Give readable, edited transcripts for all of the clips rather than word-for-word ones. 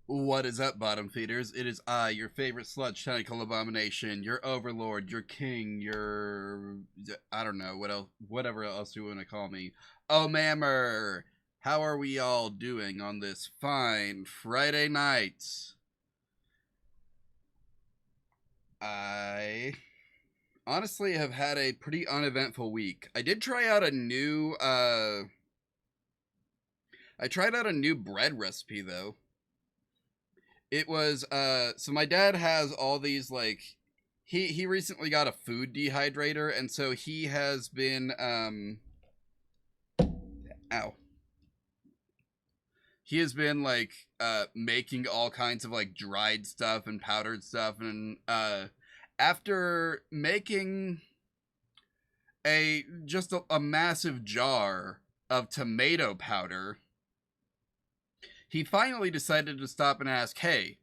What is up, bottom feeders? It is I, your favorite sludge tentacle abomination, your overlord, your king, your I don't know what else, whatever else you want to call me. Oh, mammer, how are we all doing on this fine Friday night? I honestly have had a pretty uneventful week. I did try out a new I tried out a new bread recipe though. It was so my dad has all these like he recently got a food dehydrator, and so he has been ow. He has been like making all kinds of like dried stuff and powdered stuff, and after making a massive jar of tomato powder, he finally decided to stop and ask, "Hey,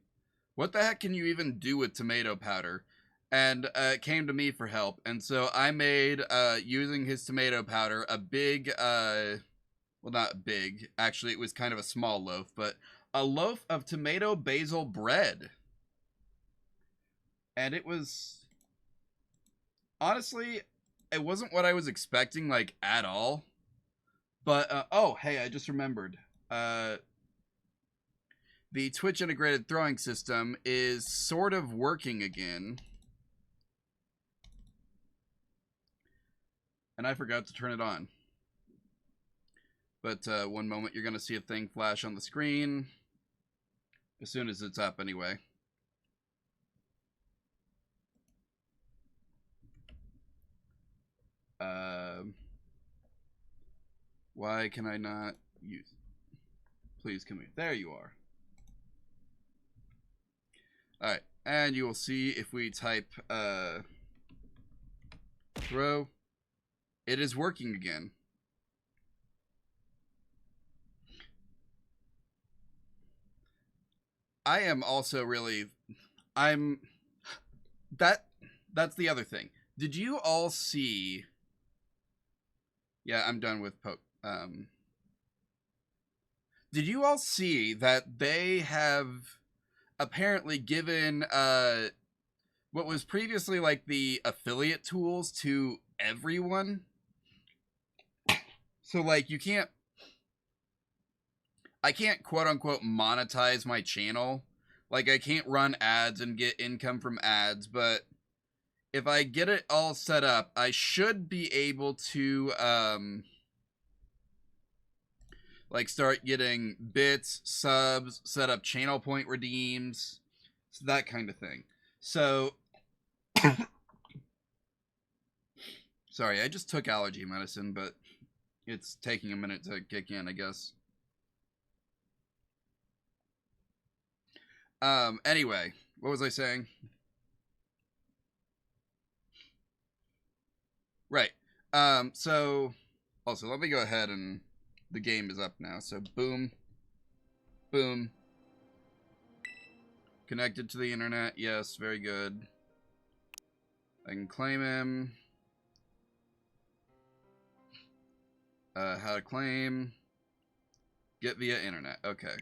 what the heck can you even do with tomato powder?" And came to me for help. And so I made, using his tomato powder, a big, well, not big, actually, it was kind of a small loaf, but a loaf of tomato basil bread. And it was, honestly, it wasn't what I was expecting, like, at all. But, oh, hey, I just remembered. The Twitch integrated throwing system is sort of working again. And I forgot to turn it on. But one moment you're going to see a thing flash on the screen. As soon as it's up, anyway. Why can I not use it? Please come here. There you are. Alright, and you will see if we type throw, it is working again. I am also really, I'm, that's the other thing. Did you all see, yeah, I'm done with did you all see that they have apparently given what was previously like the affiliate tools to everyone? So like I can't quote unquote monetize my channel. Like I can't run ads and get income from ads, but if I get it all set up, I should be able to like start getting bits, subs, set up channel point redeems, that kind of thing. So sorry, I just took allergy medicine, but it's taking a minute to kick in, I guess. Anyway, what was I saying? Right. So also let me go ahead and the game is up now. So boom, boom. Connected to the internet. Yes, very good. I can claim him. How to claim. Get via internet. Okay.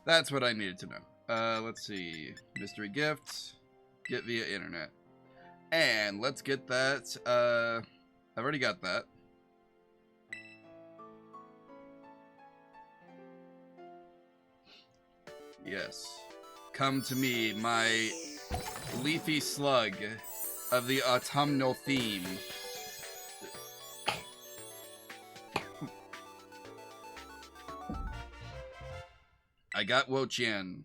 That's what I needed to know. Let's see. Mystery gift. Get via internet. And let's get that. I've already got that. Yes. Come to me, my leafy slug of the autumnal theme. I got Wo-Chien.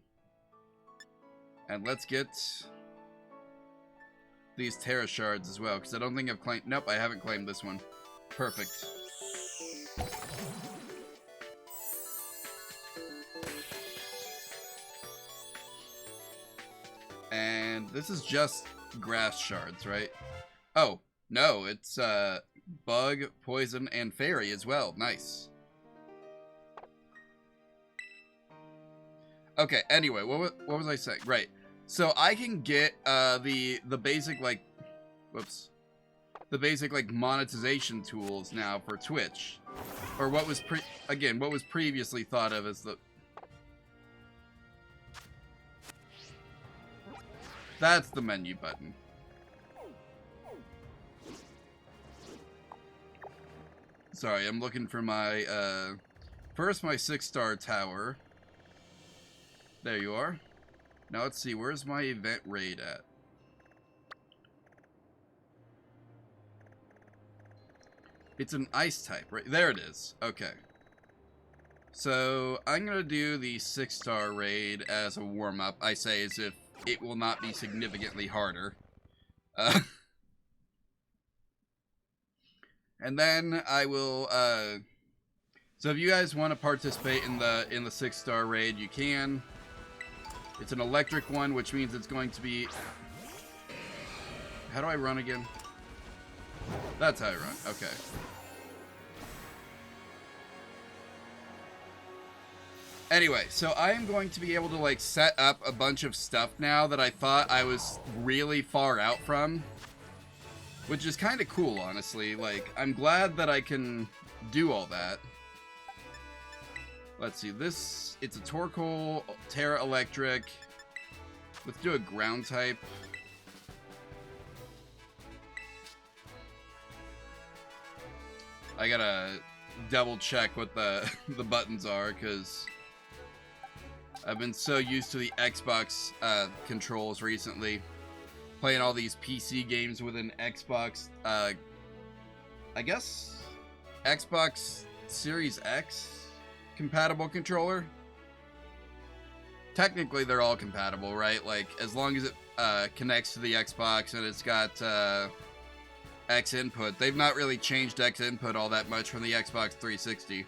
And let's get these Terra shards as well, because I don't think I've claimed... Nope, I haven't claimed this one. Perfect. And this is just grass shards, right? Oh, no, it's bug, poison, and fairy as well. Nice. Okay, anyway, what was I saying? Right. So I can get the basic, like, whoops. the basic like monetization tools now for Twitch, or what was what was previously thought of as the. That's the menu button. Sorry, I'm looking for my first my 6-star tower. There you are. Now let's see, where's my event raid at? It's an ice type, right? There it is. Okay. So, I'm gonna do the 6-star raid as a warm-up. I say as if it will not be significantly harder. And then I will, so if you guys want to participate in the 6-star raid, you can. It's an electric one, which means it's going to be... How do I run again? That's how I run. Okay. Anyway, so I am going to be able to, like, set up a bunch of stuff now that I thought I was really far out from. Which is kind of cool, honestly. Like, I'm glad that I can do all that. Let's see, this... It's a Torkoal, Terra Electric. Let's do a ground type. I gotta double check what the buttons are, because I've been so used to the Xbox controls recently. Playing all these PC games with an Xbox, I guess, Xbox Series X compatible controller. Technically, they're all compatible, right? Like, as long as it connects to the Xbox and it's got X input. They've not really changed X input all that much from the Xbox 360.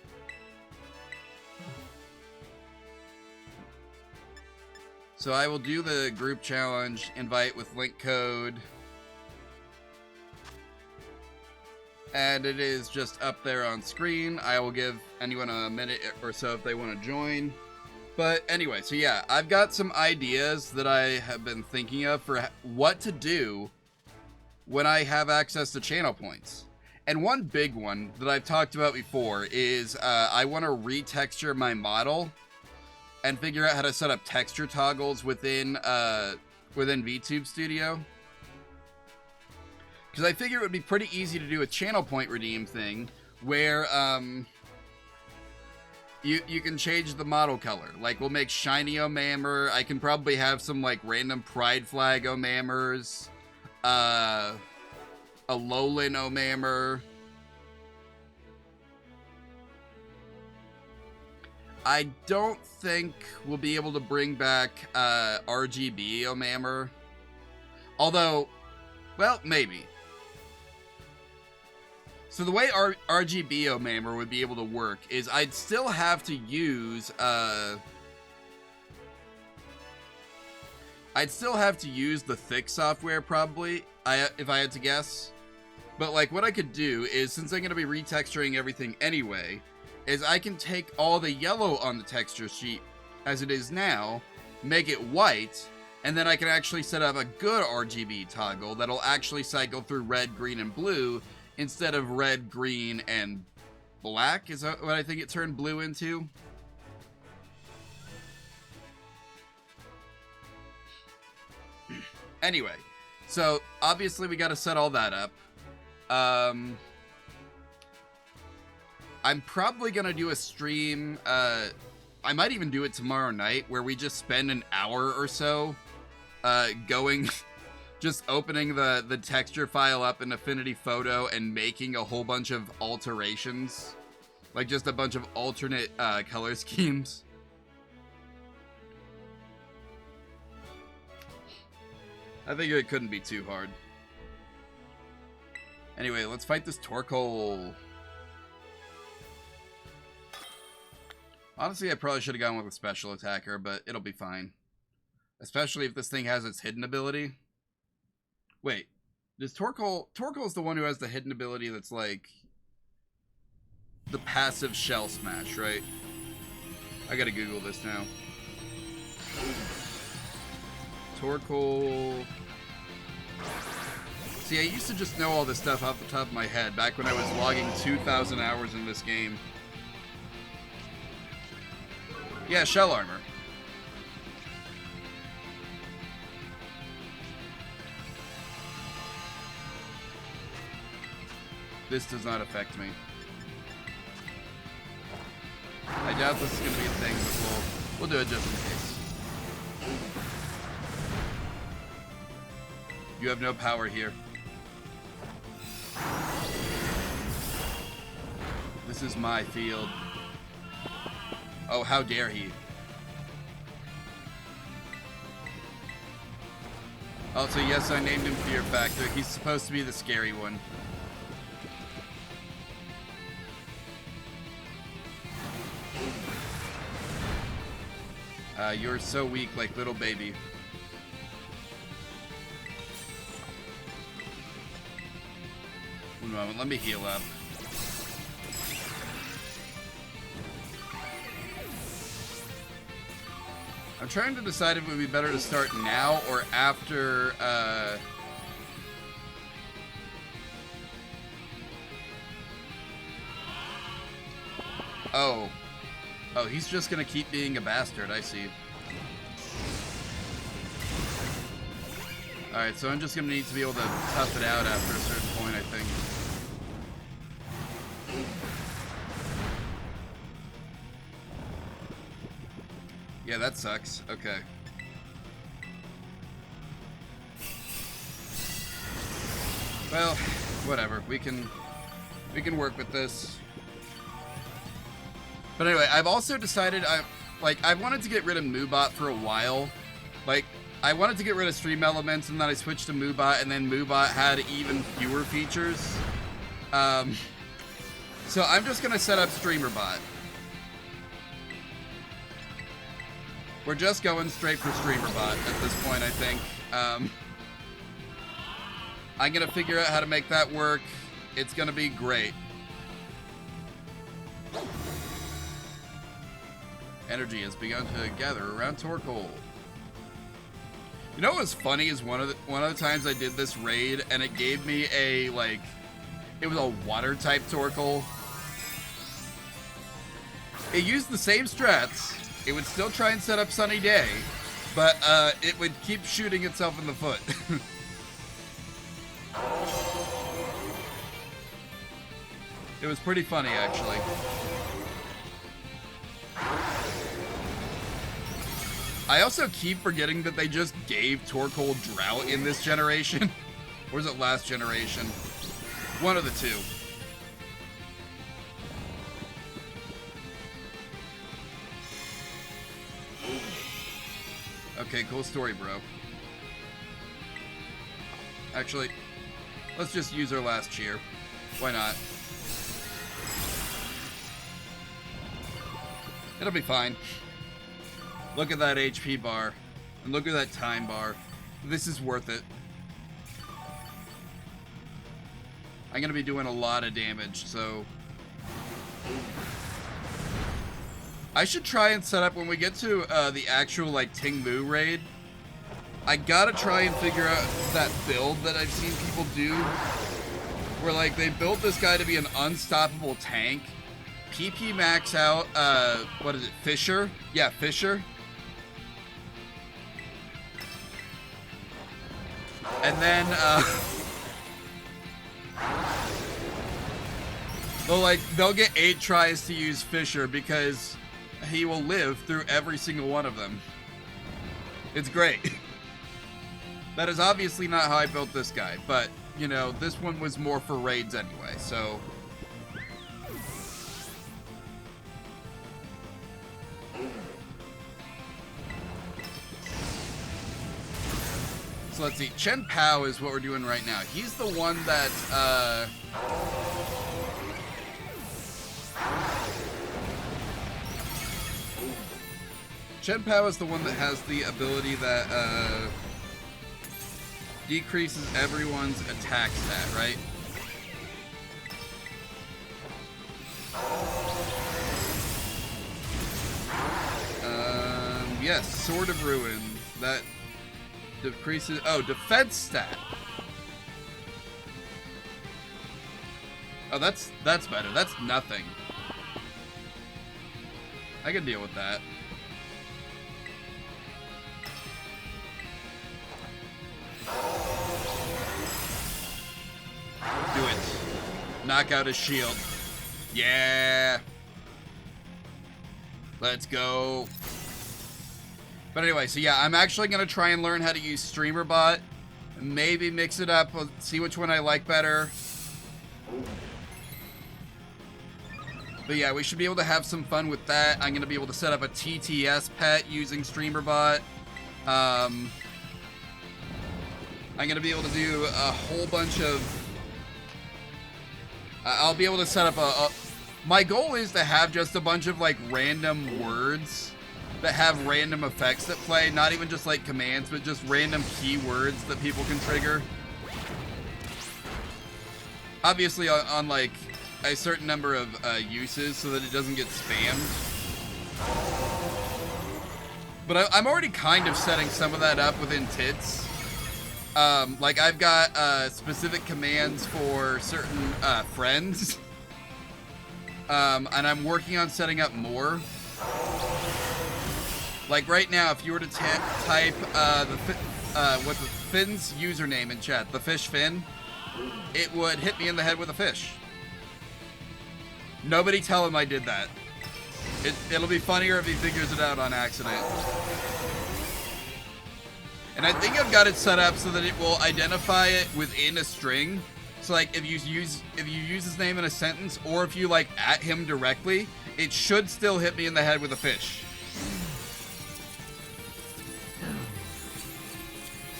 So I will do the group challenge, invite with link code. And it is just up there on screen. I will give anyone a minute or so if they want to join. But anyway, so yeah, I've got some ideas that I have been thinking of for what to do when I have access to channel points. And one big one that I've talked about before is I want to retexture my model and figure out how to set up texture toggles within VTube Studio. Because I figure it would be pretty easy to do a channel point redeem thing where you can change the model color. Like, we'll make shiny Omammer. I can probably have some like random pride flag Omammers. A Lowland Omammer. I don't think we'll be able to bring back RGB Omammer. Although, well, maybe. So the way RGB Omammer would be able to work is I'd still have to use the Thick software probably, if I had to guess. But like what I could do is, since I'm going to be retexturing everything anyway, is I can take all the yellow on the texture sheet as it is now, make it white, and then I can actually set up a good RGB toggle that'll actually cycle through red, green, and blue instead of red, green, and black, is that what I think it turned blue into? Anyway, so obviously we got to set all that up. I'm probably going to do a stream, I might even do it tomorrow night, where we just spend an hour or so going, just opening the texture file up in Affinity Photo and making a whole bunch of alterations. Like just a bunch of alternate color schemes. I figure it couldn't be too hard. Anyway, let's fight this Torkoal. Honestly, I probably should have gone with a special attacker, but it'll be fine. Especially if this thing has its hidden ability. Wait, does Torkoal... Torkoal's the one who has the hidden ability that's like... the passive shell smash, right? I gotta Google this now. Torkoal... See, I used to just know all this stuff off the top of my head back when I was logging 2,000 hours in this game. Yeah, shell armor. This does not affect me. I doubt this is going to be a thing, but we'll do it just in case. You have no power here. This is my field. Oh, how dare he. Also, yes, I named him Fear Factor. He's supposed to be the scary one. You're so weak, like little baby. One moment, let me heal up. I'm trying to decide if it would be better to start now or after, Oh. Oh, he's just gonna keep being a bastard, I see. Alright, so I'm just gonna need to be able to tough it out after a certain point, I think. Yeah, that sucks. Okay. Well, whatever. We can work with this. But anyway, I've also decided I wanted to get rid of Moobot for a while. Like, I wanted to get rid of Stream Elements, and then I switched to Moobot, and then Moobot had even fewer features. So I'm just gonna set up StreamerBot. We're just going straight for StreamerBot at this point, I think. I'm gonna figure out how to make that work. It's gonna be great. Energy has begun to gather around Torkoal. You know what was funny is one of the times I did this raid and it gave me a it was a water type Torkoal. It used the same strats. It would still try and set up Sunny Day, but it would keep shooting itself in the foot. It was pretty funny, actually. I also keep forgetting that they just gave Torkoal Drought in this generation. Or is it last generation? One of the two. Okay, cool story, bro. Actually, let's just use our last cheer. Why not? It'll be fine. Look at that HP bar. And look at that time bar. This is worth it. I'm gonna be doing a lot of damage, so... I should try and set up, when we get to the actual, Ting Mu raid, I gotta try and figure out that build that I've seen people do, where, they built this guy to be an unstoppable tank, PP max out, what is it, Fisher? Yeah, Fisher. And then, they'll get 8 tries to use Fisher because he will live through every single one of them. It's great. That is obviously not how I built this guy, but, you know, this one was more for raids anyway, so... So let's see, Chen Pao is what we're doing right now. He's the one that, Chen Pao is the one that has the ability that, decreases everyone's attack stat, right? Yes, Sword of Ruin. That decreases... Oh, defense stat. Oh, that's better. That's nothing. I can deal with that. Do it. Knock out his shield. Yeah. Let's go. But anyway, so yeah, I'm actually going to try and learn how to use StreamerBot. Maybe mix it up, see which one I like better. But yeah, we should be able to have some fun with that. I'm going to be able to set up a TTS pet using StreamerBot. I'm going to be able to do a whole bunch of... I'll be able to set up my goal is to have just a bunch of, like, random words that have random effects that play. Not even just, like, commands, but just random keywords that people can trigger. Obviously, on like, a certain number of uses so that it doesn't get spammed. But I'm already kind of setting some of that up within TITS. Like, I've got specific commands for certain friends. And I'm working on setting up more. Like, right now, if you were to type what's the Finn's username in chat, the fish Finn, it would hit me in the head with a fish. Nobody tell him I did that. It'll be funnier if he figures it out on accident. And I think I've got it set up so that it will identify it within a string. So, like, if you use his name in a sentence, or if you, like, at him directly, it should still hit me in the head with a fish.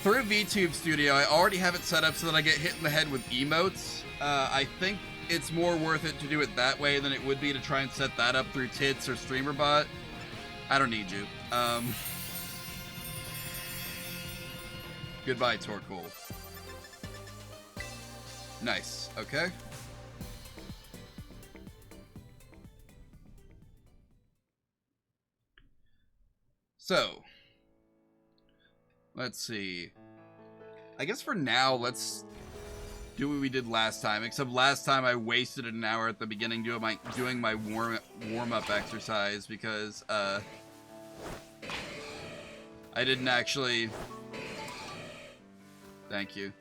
Through VTube Studio, I already have it set up so that I get hit in the head with emotes. I think it's more worth it to do it that way than it would be to try and set that up through TITS or StreamerBot. I don't need you. Goodbye, Torkoal. Nice. Okay. So, let's see. I guess for now, let's do what we did last time. Except last time I wasted an hour at the beginning doing my warm-up exercise because I didn't actually. Thank you.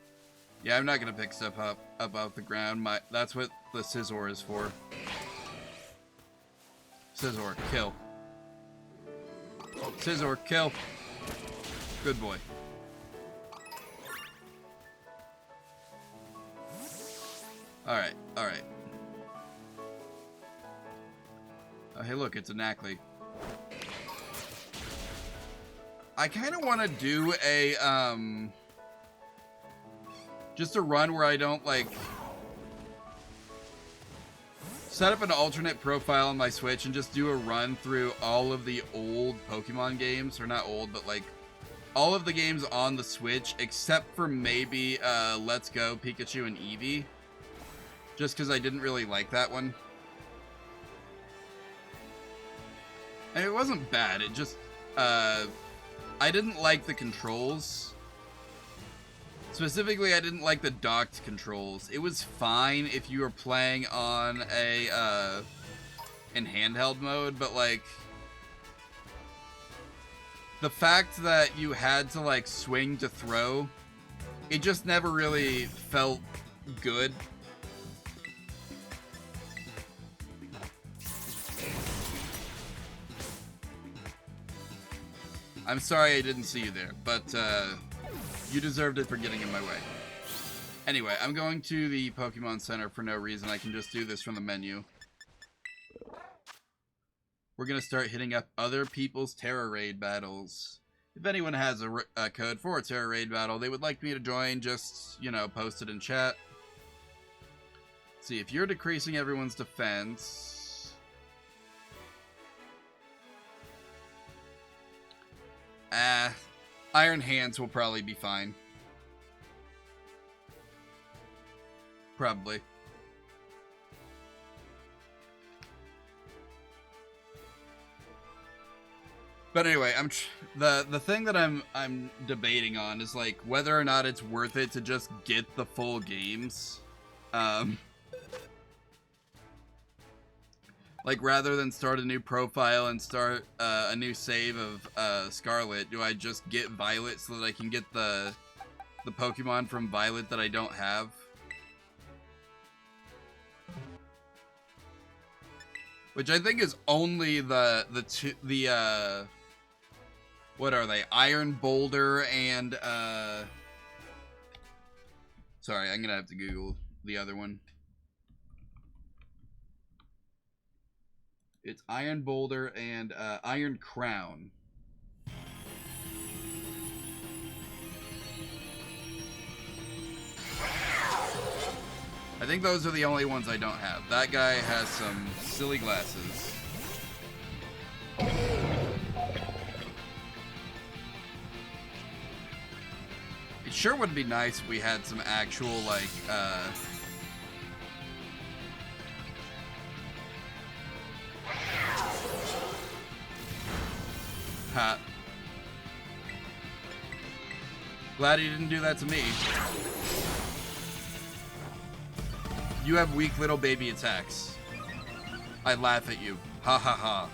Yeah, I'm not gonna pick stuff up off the ground. That's what the Scizor is for. Scizor, kill. Scizor, kill. Good boy. Alright, alright. Oh, hey look, it's a Knackley. I kind of want to do a, just a run where I don't, like, set up an alternate profile on my Switch and just do a run through all of the old Pokemon games. Or not old, but, like, all of the games on the Switch, except for maybe, Let's Go, Pikachu, and Eevee. Just because I didn't really like that one. And it wasn't bad, it just, I didn't like the controls. Specifically, I didn't like the docked controls. It was fine if you were playing on a, in handheld mode, but, like, the fact that you had to, like, swing to throw, it just never really felt good. I'm sorry I didn't see you there, but, you deserved it for getting in my way. Anyway, I'm going to the Pokemon Center for no reason. I can just do this from the menu. We're going to start hitting up other people's Terra Raid battles. If anyone has a code for a Terra Raid battle they would like me to join, just, you know, post it in chat. Let's see, if you're decreasing everyone's defense... Iron Hands will probably be fine. Probably. But anyway, the thing that I'm debating on is, like, whether or not it's worth it to just get the full games. Like, rather than start a new profile and start a new save of Scarlet, do I just get Violet so that I can get the Pokemon from Violet that I don't have? Which I think is only the what are they? Iron Boulder and sorry, I'm gonna have to Google the other one. It's Iron Boulder and Iron Crown. I think those are the only ones I don't have. That guy has some silly glasses. It sure would be nice if we had some actual, like, ha. Glad he didn't do that to me. You have weak little baby attacks. I laugh at you. Ha ha ha.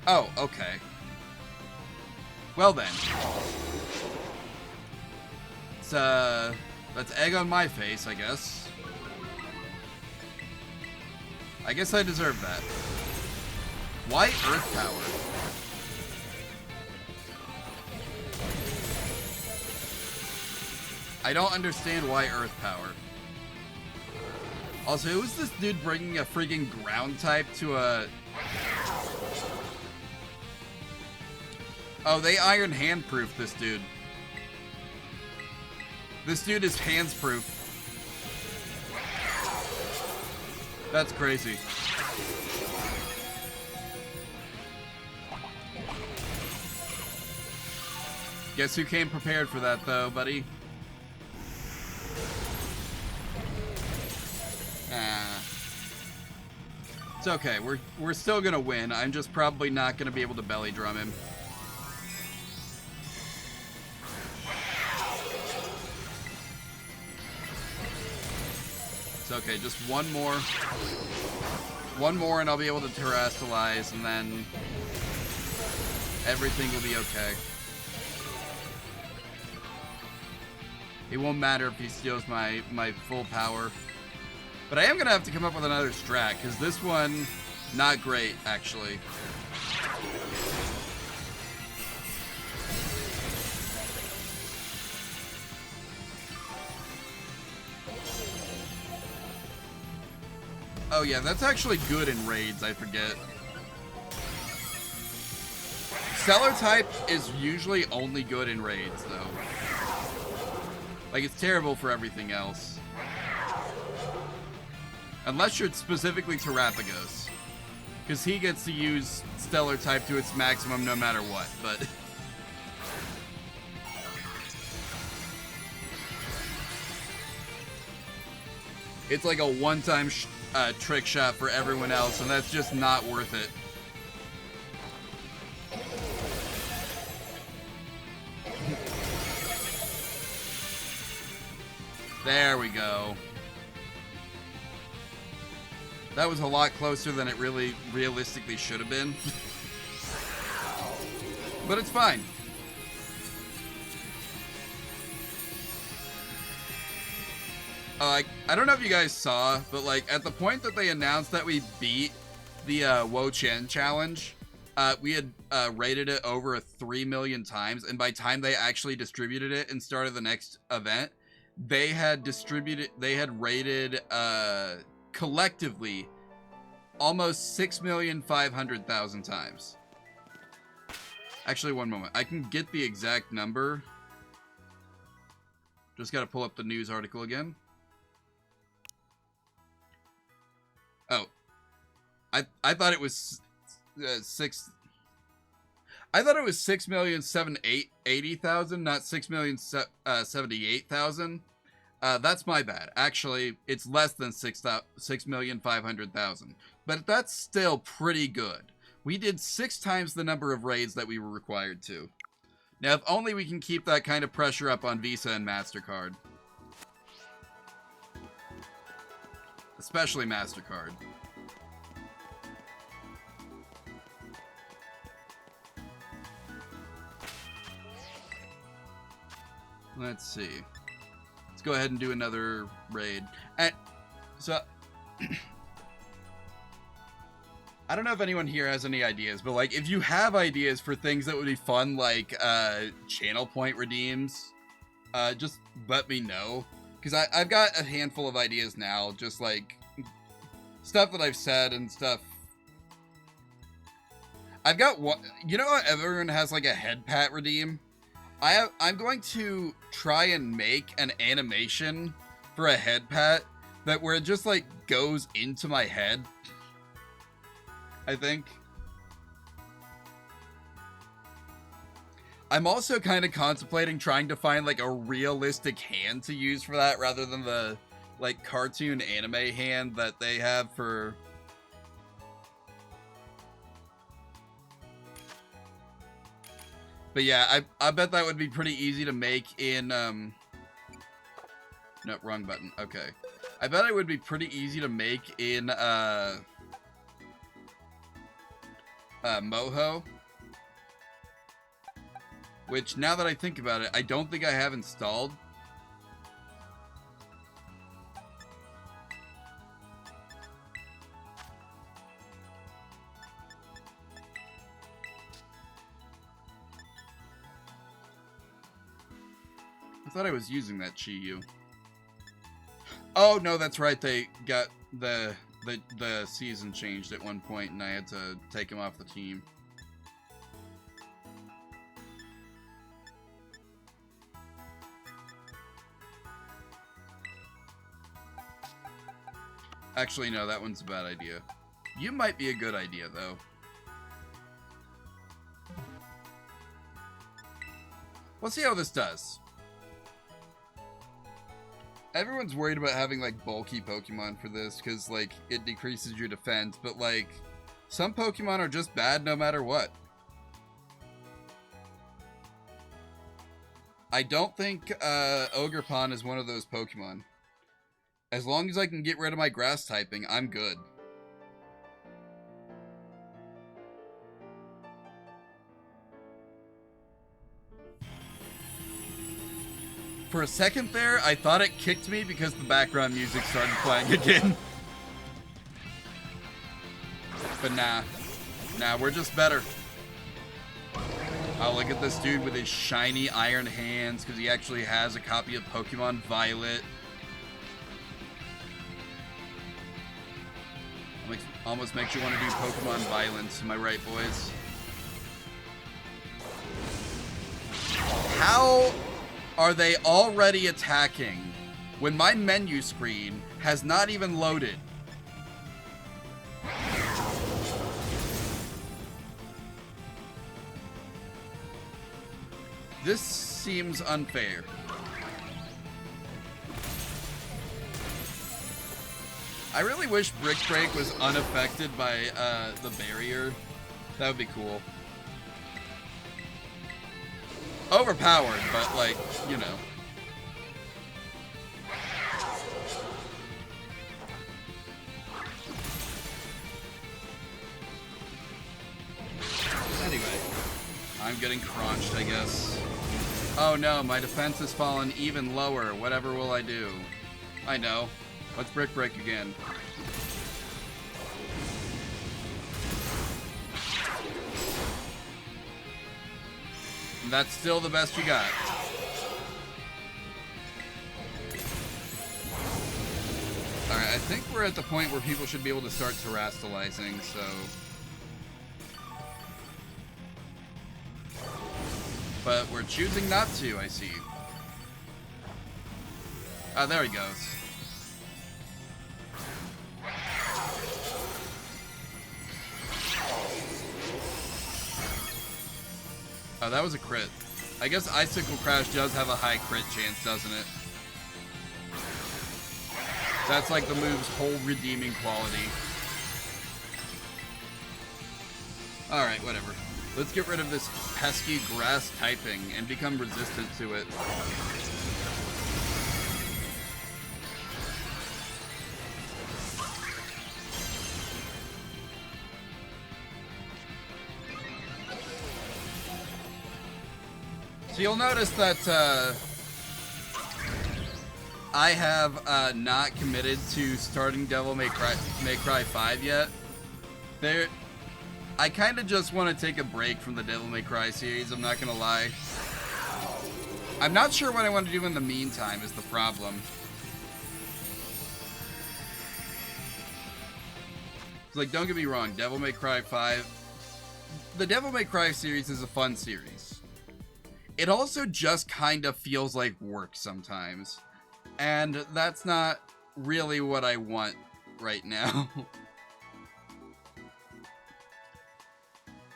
Oh, okay. Well then. It's, that's egg on my face, I guess. I guess I deserve that. Why Earth Power? I don't understand why Earth Power. Also, who is this dude bringing a freaking ground type to a... Oh, they Iron Hand-proof this dude. This dude is hands-proof. That's crazy. Guess who came prepared for that, though, buddy? It's okay. We're still gonna win. I'm just probably not gonna be able to belly drum him. It's okay. Just one more. One more and I'll be able to terrestrialize, and then everything will be okay. It won't matter if he steals my full power. But I am going to have to come up with another strat, because this one, not great, actually. Oh yeah, that's actually good in raids, I forget. Stellar type is usually only good in raids, though. Like, it's terrible for everything else. Unless you're specifically Terapagos. Because he gets to use Stellar type to its maximum no matter what, but... It's like a one-time trick shot for everyone else, and that's just not worth it. There we go. That was a lot closer than it really realistically should have been. But it's fine. I don't know if you guys saw, but like at the point that they announced that we beat the Wo Chen challenge, we had rated it over 3 million times, and by the time they actually distributed it and started the next event, they had rated collectively almost 6,500,000 times. Actually, one moment. I can get the exact number. Just gotta pull up the news article again. Oh. I thought it was 6,780,000, not 6,078,000. That's my bad. Actually, it's less than 6,500,000. But that's still pretty good. We did 6 times the number of raids that we were required to. Now, if only we can keep that kind of pressure up on Visa and MasterCard. Especially MasterCard. Let's see. Let's go ahead and do another raid. And so I don't know if anyone here has any ideas, but like if you have ideas for things that would be fun, like channel point redeems, just let me know. Because I've got a handful of ideas now, just like stuff that I've said and stuff. I've got one, you know how everyone has like a head pat redeem? I'm going to try and make an animation for a head pat that where it just like goes into my head. I think. I'm also kind of contemplating trying to find like a realistic hand to use for that rather than the like cartoon anime hand that they have for. But yeah, I bet that would be pretty easy to make in, no, wrong button. Okay. I bet it would be pretty easy to make in, Moho. Which, now that I think about it, I don't think I have installed. I thought I was using that Chi-Yu. Oh, no, that's right. They got the season changed at one point, and I had to take him off the team. Actually, no, that one's a bad idea. You might be a good idea, though. We'll see how this does. Everyone's worried about having, like, bulky Pokemon for this, because, like, it decreases your defense, but, like, some Pokemon are just bad no matter what. I don't think, Ogerpon is one of those Pokemon. As long as I can get rid of my grass typing, I'm good. For a second there, I thought it kicked me because the background music started playing again. But nah. Nah, we're just better. Oh, look at this dude with his shiny iron hands because he actually has a copy of Pokemon Violet. Almost makes you want to do Pokemon violence. Am I right, boys? How are they already attacking when my menu screen has not even loaded? This seems unfair. I really wish Brick Break was unaffected by the barrier. That would be cool. Overpowered, but like, you know. Anyway, I'm getting crunched, I guess. Oh no, my defense has fallen even lower. Whatever will I do? I know. Let's Brick Break again. And that's still the best you got. Alright, I think we're at the point where people should be able to start terastallizing, so... But we're choosing not to, I see. Ah, there he goes. Oh, that was a crit. I guess Icicle Crash does have a high crit chance, doesn't it? That's like the move's whole redeeming quality. Alright, whatever. Let's get rid of this pesky grass typing and become resistant to it. So you'll notice that I have not committed to starting Devil May Cry 5 yet. I kind of just want to take a break from the Devil May Cry series, I'm not going to lie. I'm not sure what I want to do in the meantime is the problem. It's like, don't get me wrong, Devil May Cry 5... The Devil May Cry series is a fun series. It also just kind of feels like work sometimes. And that's not really what I want right now.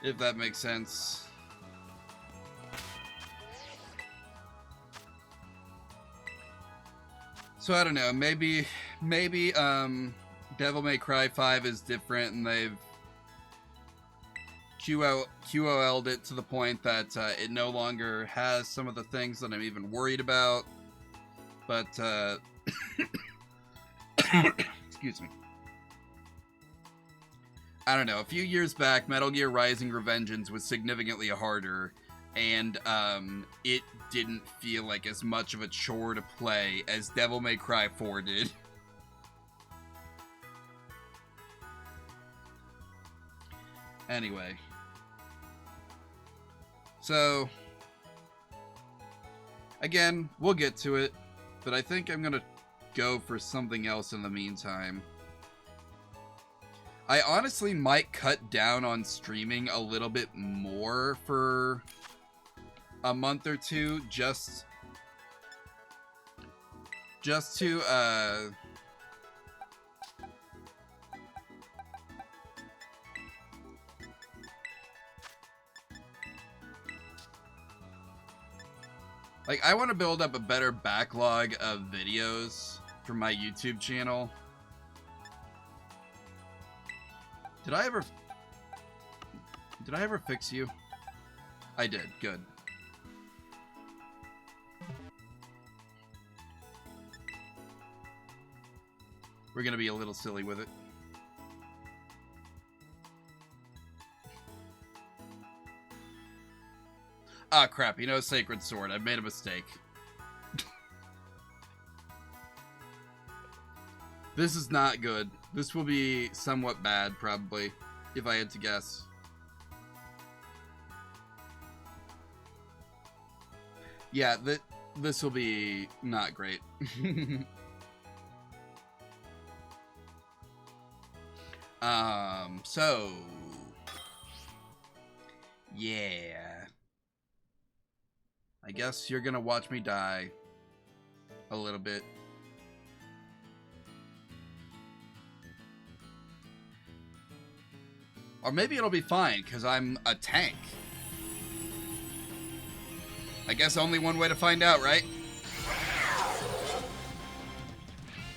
If that makes sense. So I don't know, maybe Devil May Cry 5 is different and they've QOL'd it to the point that it no longer has some of the things that I'm even worried about. But, excuse me. I don't know, a few years back, Metal Gear Rising: Revengeance was significantly harder, and it didn't feel like as much of a chore to play as Devil May Cry 4 did. Anyway. So, again, we'll get to it, but I think I'm gonna go for something else in the meantime. I honestly might cut down on streaming a little bit more for a month or two, just to, like, I want to build up a better backlog of videos for my YouTube channel. Did I ever fix you? I did. Good. We're gonna be a little silly with it. Ah, crap. You know, Sacred Sword. I've made a mistake. This is not good. This will be somewhat bad, probably, if I had to guess. Yeah, this will be not great. So... yeah. I guess you're gonna watch me die a little bit. Or maybe it'll be fine, because I'm a tank. I guess only one way to find out, right?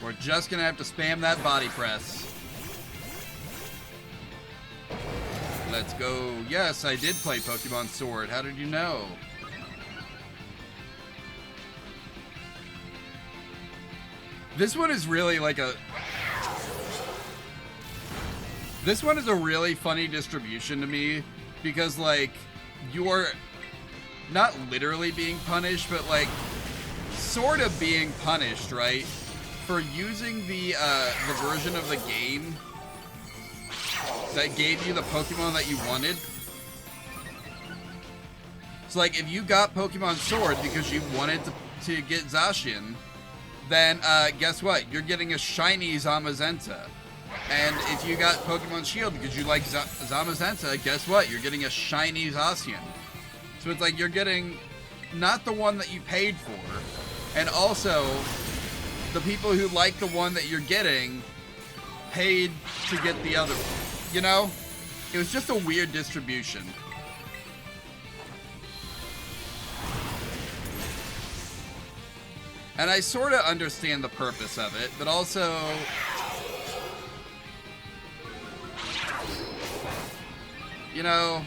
We're just gonna have to spam that body press. Let's go. Yes, I did play Pokemon Sword. How did you know? This one is really like a... This one is a really funny distribution to me, because, like, you're not literally being punished, but, like, sort of being punished, right? For using the version of the game that gave you the Pokemon that you wanted. So, like, if you got Pokemon Sword because you wanted to get Zacian, then, guess what? You're getting a shiny Zamazenta. And if you got Pokemon Shield because you like Zamazenta, guess what? You're getting a shiny Zacian. So it's like you're getting not the one that you paid for, and also the people who like the one that you're getting paid to get the other one. You know? It was just a weird distribution. And I sort of understand the purpose of it, but also... you know,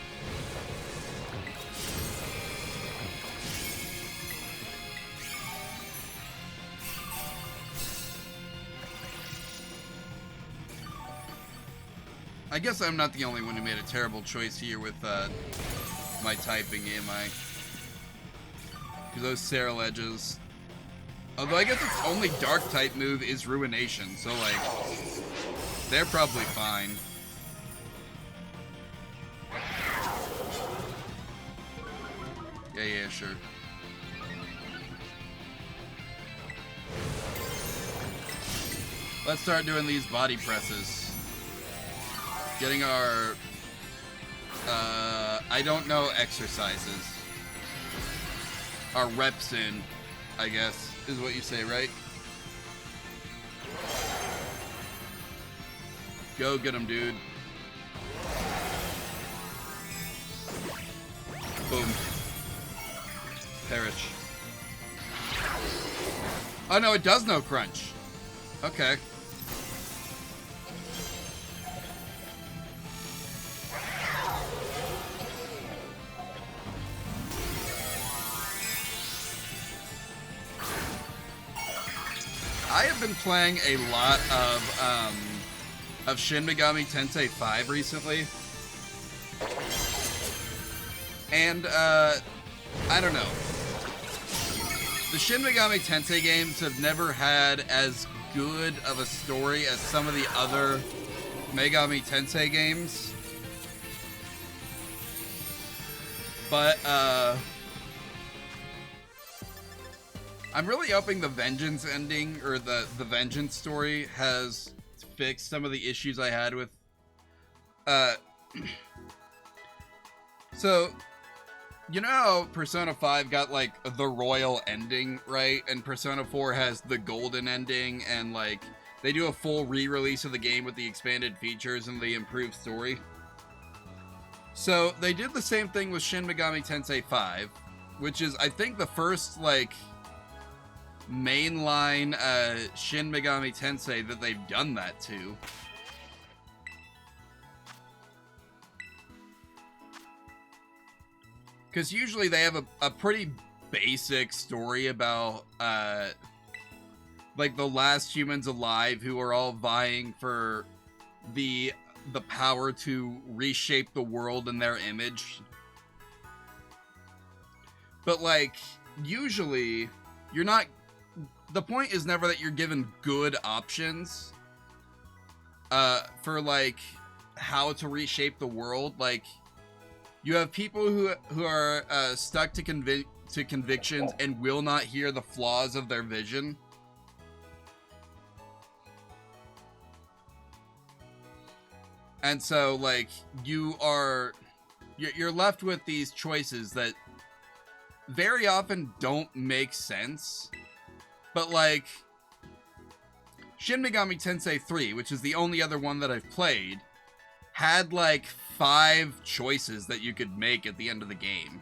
I guess I'm not the only one who made a terrible choice here with my typing, am I? Because those Sarah edges. Although I guess its only dark type move is Ruination, so like, they're probably fine. Yeah, sure. Let's start doing these body presses. Getting our, I don't know, exercises. Our reps in, I guess, is what you say, right? Go get him, dude. Boom. Perish. Oh no, it does no crunch. Okay. I have been playing a lot of Shin Megami Tensei 5 recently. And I don't know. The Shin Megami Tensei games have never had as good of a story as some of the other Megami Tensei games. But, I'm really hoping the Vengeance ending, or the Vengeance story, has fixed some of the issues I had with, so, you know how Persona 5 got, like, the royal ending, right? And Persona 4 has the golden ending, and, like, they do a full re-release of the game with the expanded features and the improved story. So, they did the same thing with Shin Megami Tensei 5, which is, I think, the first, like, mainline Shin Megami Tensei that they've done that to. Because usually they have a pretty basic story about, like, the last humans alive who are all vying for the power to reshape the world in their image. But, like, usually, you're not... The point is never that you're given good options for, like, how to reshape the world. Like, you have people who are stuck to convictions and will not hear the flaws of their vision. And so, like, you're left with these choices that very often don't make sense. But, like, Shin Megami Tensei 3, which is the only other one that I've played, had, like, 5 choices that you could make at the end of the game.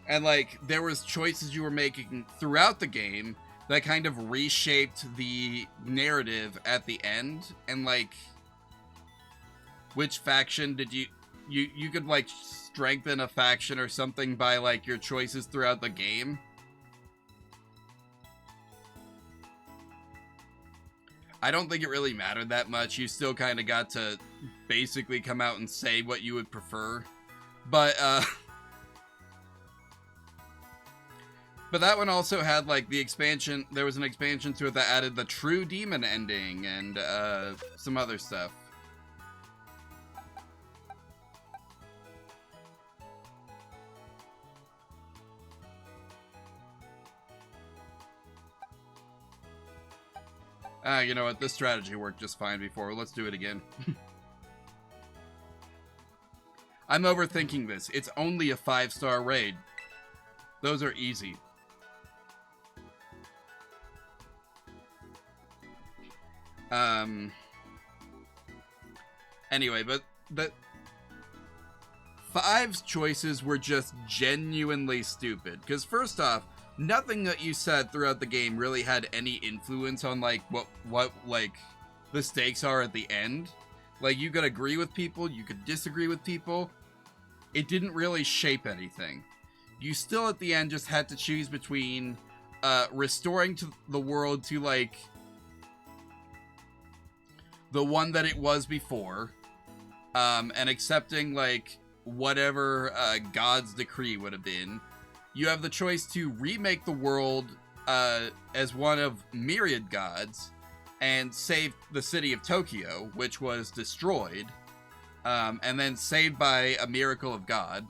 And, like, there was choices you were making throughout the game that kind of reshaped the narrative at the end. And, like, which faction did you could, like, strengthen a faction or something by, like, your choices throughout the game. I don't think it really mattered that much. You still kind of got to basically come out and say what you would prefer. But that one also had, like, the expansion. There was an expansion to it that added the True Demon ending and some other stuff. You know what? This strategy worked just fine before. Let's do it again. I'm overthinking this. It's only a 5-star raid. Those are easy. Anyway, but 5's choices were just genuinely stupid. Because first off, nothing that you said throughout the game really had any influence on, like, what like, the stakes are at the end. Like, you could agree with people, you could disagree with people. It didn't really shape anything. You still, at the end, just had to choose between restoring to the world to, like, the one that it was before, and accepting, like, whatever God's decree would have been, you have the choice to remake the world as one of myriad gods and save the city of Tokyo, which was destroyed, and then saved by a miracle of God.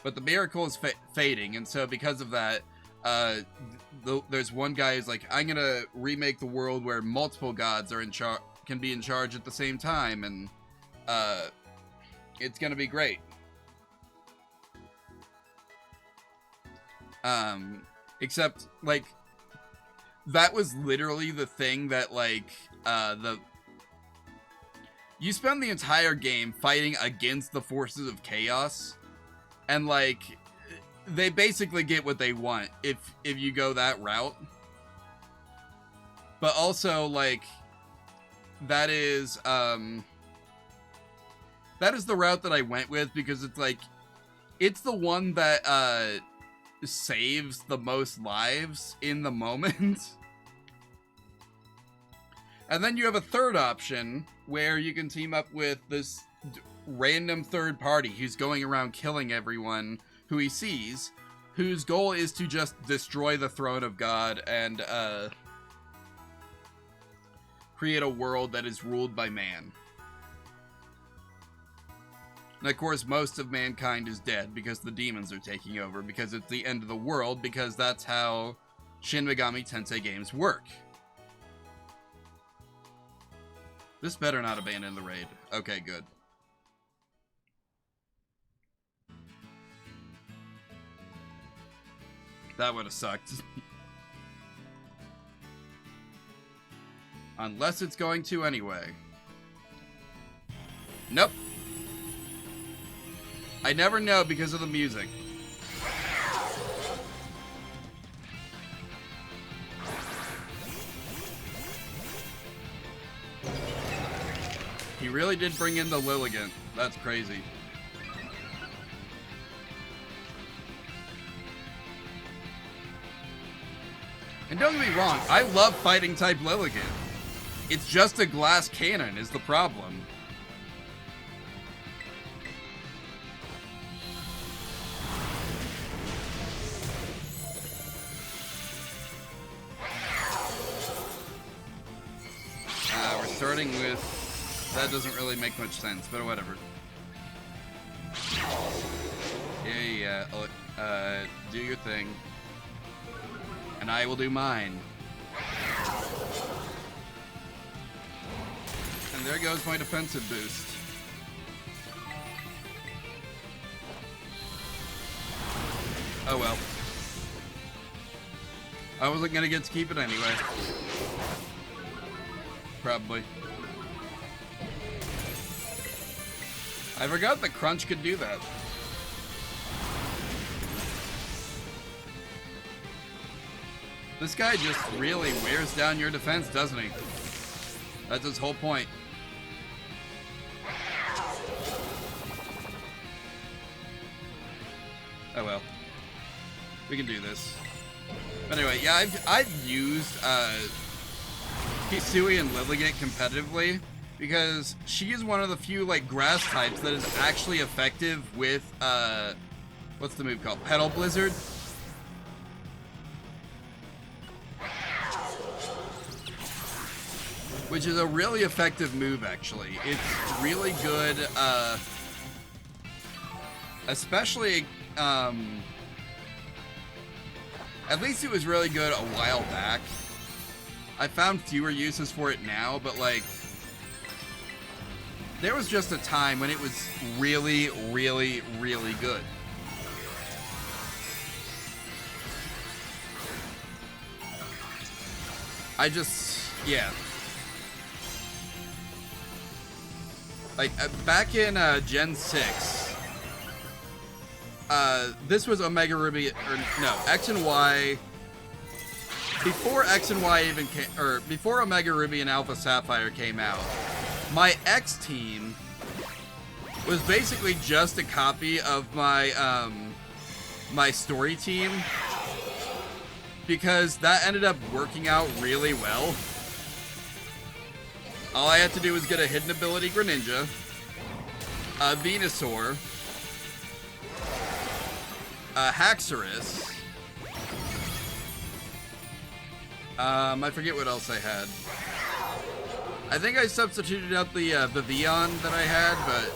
But the miracle is fading, and so because of that, there's one guy who's like, I'm gonna remake the world where multiple gods are can be in charge at the same time, and it's gonna be great. Except, like, that was literally the thing that, like, you spend the entire game fighting against the forces of chaos, and, like, they basically get what they want if you go that route. But also, like, that is the route that I went with, because it's, like, it's the one that, saves the most lives in the moment. And then you have a third option where you can team up with this random third party who's going around killing everyone who he sees, whose goal is to just destroy the throne of God and create a world that is ruled by man. And of course, most of mankind is dead because the demons are taking over, because it's the end of the world, because that's how Shin Megami Tensei games work. This better not abandon the raid. Okay, good. That would have sucked. Unless it's going to anyway. Nope. I never know because of the music. He really did bring in the Lilligant. That's crazy. And don't get me wrong, I love fighting type Lilligant. It's just a glass cannon is the problem. We're starting with... That doesn't really make much sense, but whatever. Yeah. Do your thing. And I will do mine. And there goes my defensive boost. Oh well. I wasn't gonna get to keep it anyway. Probably. I forgot that Crunch could do that. This guy just really wears down your defense, doesn't he? That's his whole point. Oh well. We can do this. But anyway, yeah, I've used Hisui and Lilligant competitively, because she is one of the few, like, grass types that is actually effective with, what's the move called? Petal Blizzard? Which is a really effective move, actually. It's really good, especially, at least it was really good a while back. I found fewer uses for it now, but, like, there was just a time when it was really, really, really good. Yeah. Like, back in Gen 6, this was Omega Ruby, or no, X and Y. Before X and Y even came, or before Omega Ruby and Alpha Sapphire came out, my X team was basically just a copy of my my story team, because that ended up working out really well. All I had to do was get a hidden ability Greninja, a Venusaur, a Haxorus. I forget what else I had. I think I substituted out the Vion that I had, but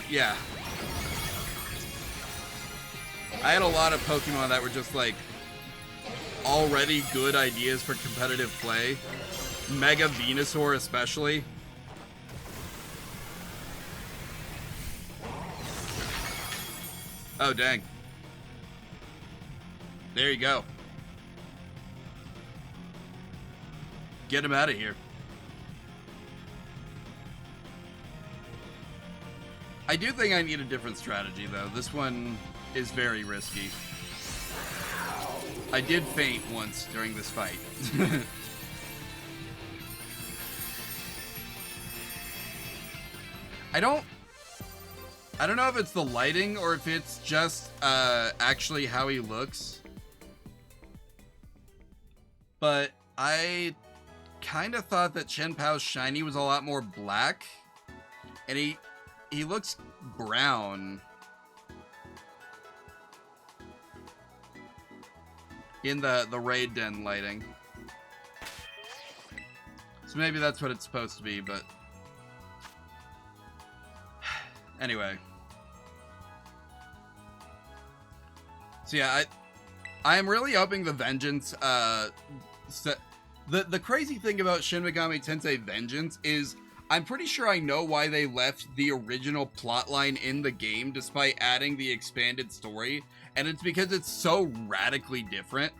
yeah. I had a lot of Pokemon that were just like already good ideas for competitive play. Mega Venusaur especially. Oh, dang. There you go. Get him out of here. I do think I need a different strategy, though. This one is very risky. I did faint once during this fight. I don't know if it's the lighting or if it's just actually how he looks. But I kind of thought that Chen Pao's shiny was a lot more black. And he looks brown in the raid den lighting. So maybe that's what it's supposed to be, but anyway. So yeah, I am really hoping the Vengeance, the crazy thing about Shin Megami Tensei Vengeance is I'm pretty sure I know why they left the original plotline in the game despite adding the expanded story, and it's because it's so radically different.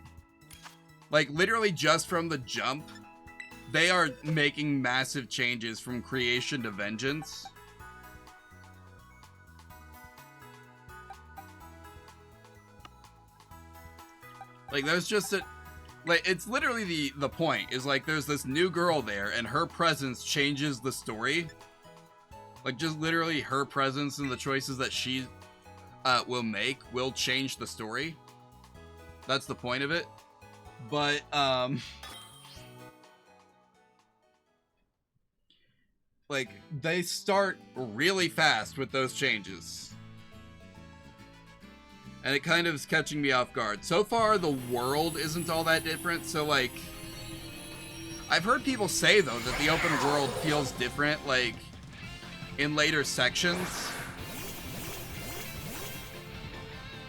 Like, literally just from the jump, they are making massive changes from creation to Vengeance. Like, there's just a... Like, it's literally the point, is like, there's this new girl there, and her presence changes the story. Like, just literally her presence and the choices that she will make will change the story. That's the point of it. But, like, they start really fast with those changes. And it kind of is catching me off guard. So far, the world isn't all that different, so, like... I've heard people say, though, that the open world feels different, like, in later sections.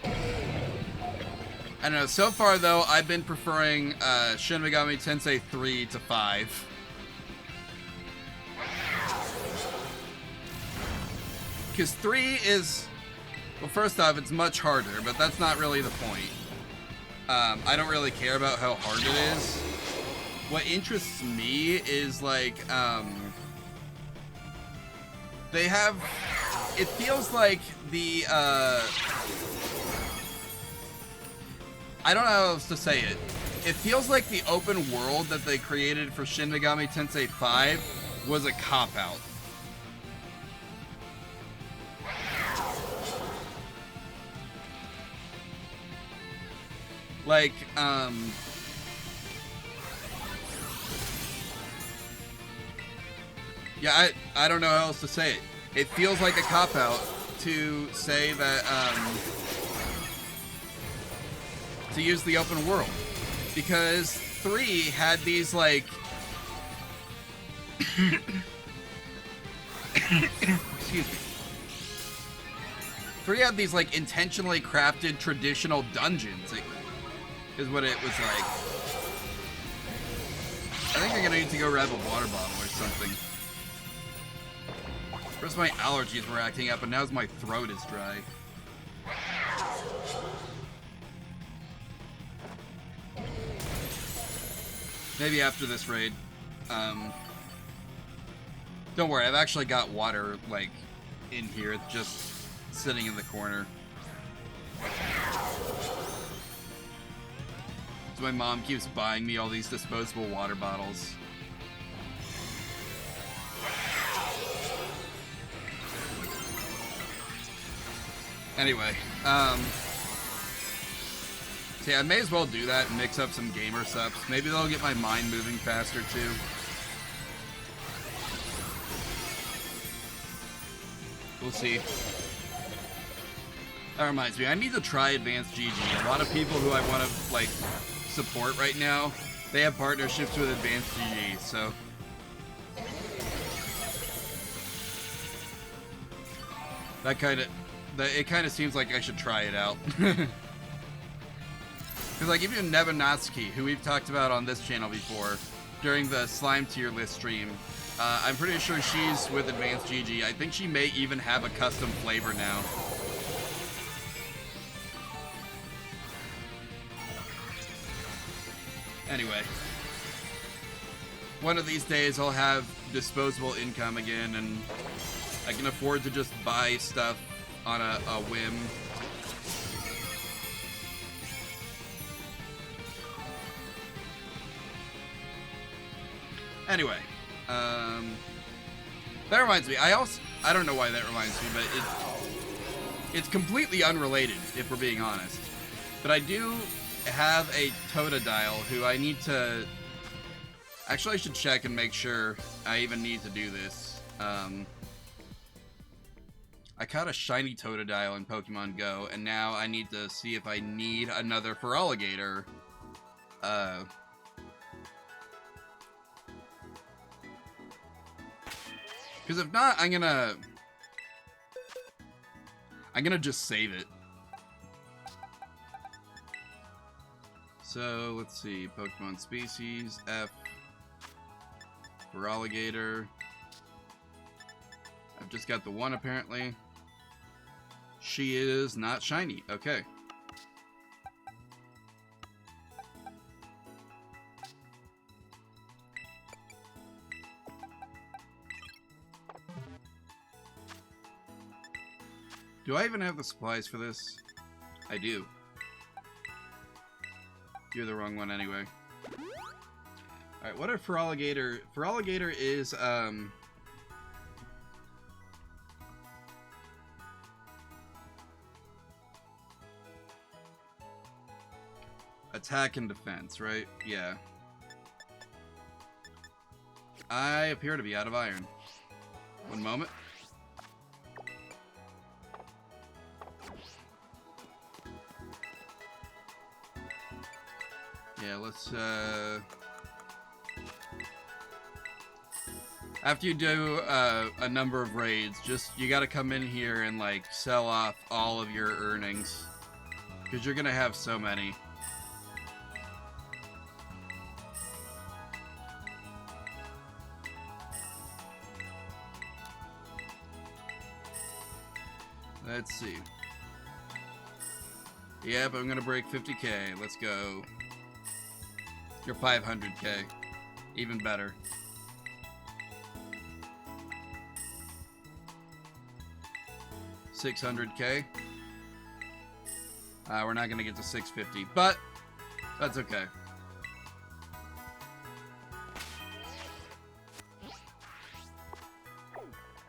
I don't know. So far, though, I've been preferring Shin Megami Tensei 3 to 5. Because 3 is... Well, first off, it's much harder, but that's not really the point. I don't really care about how hard it is. What interests me is, like, they have... It feels like the, I don't know how else to say it. It feels like the open world that they created for Shin Megami Tensei 5 was a cop-out. Like, yeah, I don't know how else to say it. It feels like a cop-out to say that, to use the open world. Because 3 had these, like... Excuse me. 3 had these, like, intentionally crafted traditional dungeons. Is what it was like. I think I'm gonna need to go grab a water bottle or something. First my allergies were acting up, and now my throat is dry. Maybe after this raid. Don't worry, I've actually got water, like, in here. It's just sitting in the corner. My mom keeps buying me all these disposable water bottles. Anyway, See, I may as well do that and mix up some gamer subs. Maybe they'll get my mind moving faster, too. We'll see. That reminds me, I need to try Advanced GG. A lot of people who I want to, like, support right now, they have partnerships with Advanced GG, so... That kind of... It kind of seems like I should try it out. Because, like, even Nebanatsuki, who we've talked about on this channel before, during the Slime tier list stream, I'm pretty sure she's with Advanced GG. I think she may even have a custom flavor now. Anyway. One of these days I'll have disposable income again, and I can afford to just buy stuff on a whim. Anyway, that reminds me, I don't know why that reminds me, but it's completely unrelated, if we're being honest. But I do have a Totodile who I need to... Actually, I should check and make sure I even need to do this. I caught a shiny Totodile in Pokemon Go, and now I need to see if I need another Feraligatr. Because if not, I'm gonna just save it. So, let's see. Pokemon species, F. Feraligatr. I've just got the one, apparently. She is not shiny. Okay. Do I even have the supplies for this? I do. You're the wrong one anyway. Alright, what are Feraligatr? Feraligatr is, attack and defense, right? Yeah. I appear to be out of iron. One moment. Yeah, let's, after you do a number of raids, you gotta come in here and, like, sell off all of your earnings. Because you're gonna have so many. Let's see. Yep, I'm gonna break 50k. Let's go. You're 500k. Even better. $600k. We're not gonna get to 650, but that's okay.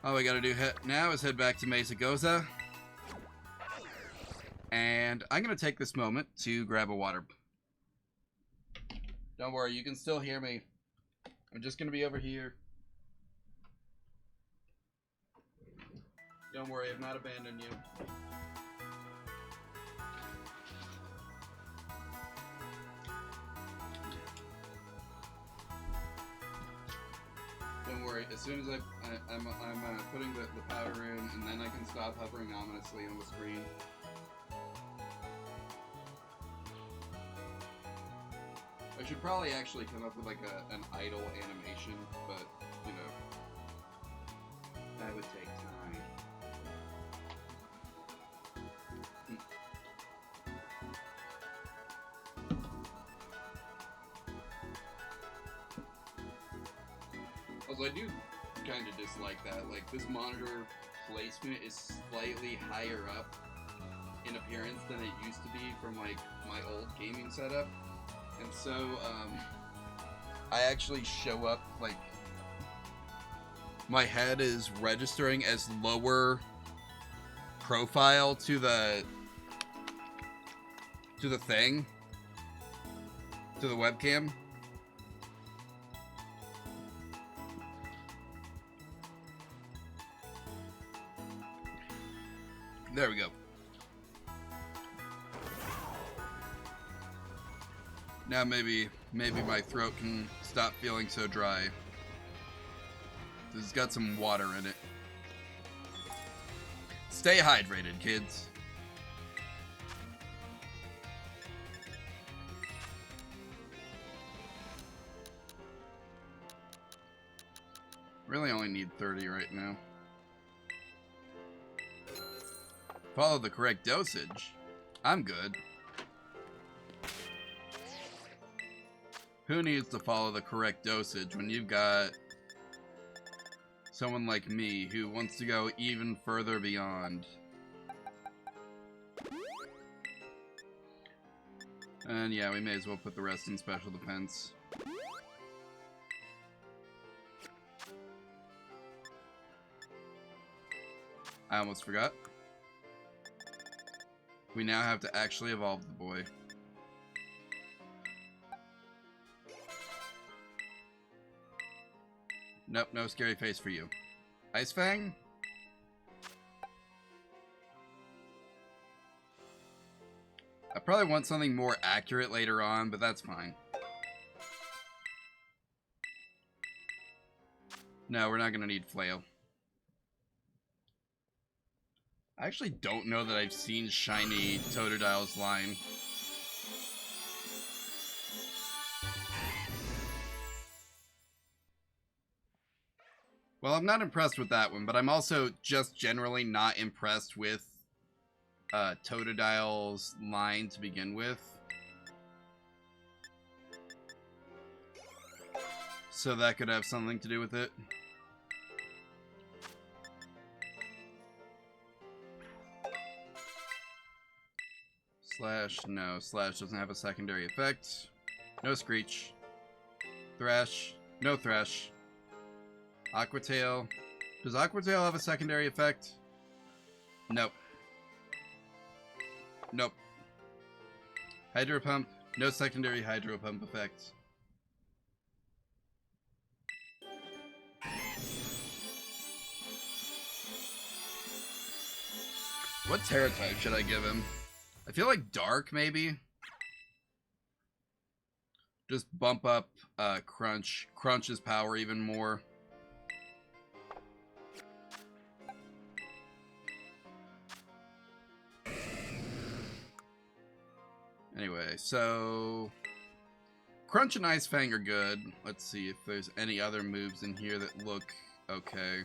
All we gotta do now is head back to Mesagoza. And I'm gonna take this moment to grab a water. Don't worry, you can still hear me. I'm just gonna be over here. Don't worry, I've not abandoned you. Don't worry, as soon as I'm putting the powder in, and then I can stop hovering ominously on the screen. I should probably actually come up with like an idle animation, but, you know, that would take time. Also, I do kind of dislike that. Like, this monitor placement is slightly higher up in appearance than it used to be from, like, my old gaming setup. And so, I actually show up, like, my head is registering as lower profile to the thing. to the webcam. There we go. Now maybe my throat can stop feeling so dry. It's got some water in it. Stay hydrated, kids. Really only need 30 right now. Follow the correct dosage. I'm good. Who needs to follow the correct dosage when you've got someone like me who wants to go even further beyond? And yeah, we may as well put the rest in special defense. I almost forgot. We now have to actually evolve the boy. Nope, no scary face for you. Ice Fang? I probably want something more accurate later on, but that's fine. No, we're not going to need Flail. I actually don't know that I've seen shiny Totodile's line. Well, I'm not impressed with that one, but I'm also just generally not impressed with Totodile's line to begin with. So that could have something to do with it. Slash, no. Slash doesn't have a secondary effect. No Screech. Thrash. No Thrash. Aqua Tail. Does Aqua Tail have a secondary effect? Nope. Nope. Hydro Pump. No secondary Hydro Pump effect. What Terra type should I give him? I feel like Dark, maybe? Just bump up Crunch's power even more. Anyway, so Crunch and Ice Fang are good. Let's see if there's any other moves in here that look okay.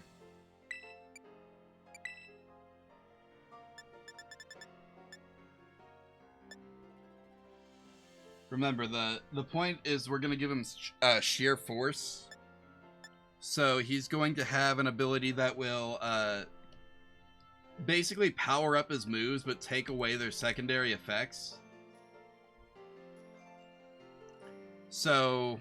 Remember, the point is we're going to give him sheer force. So he's going to have an ability that will basically power up his moves but take away their secondary effects. So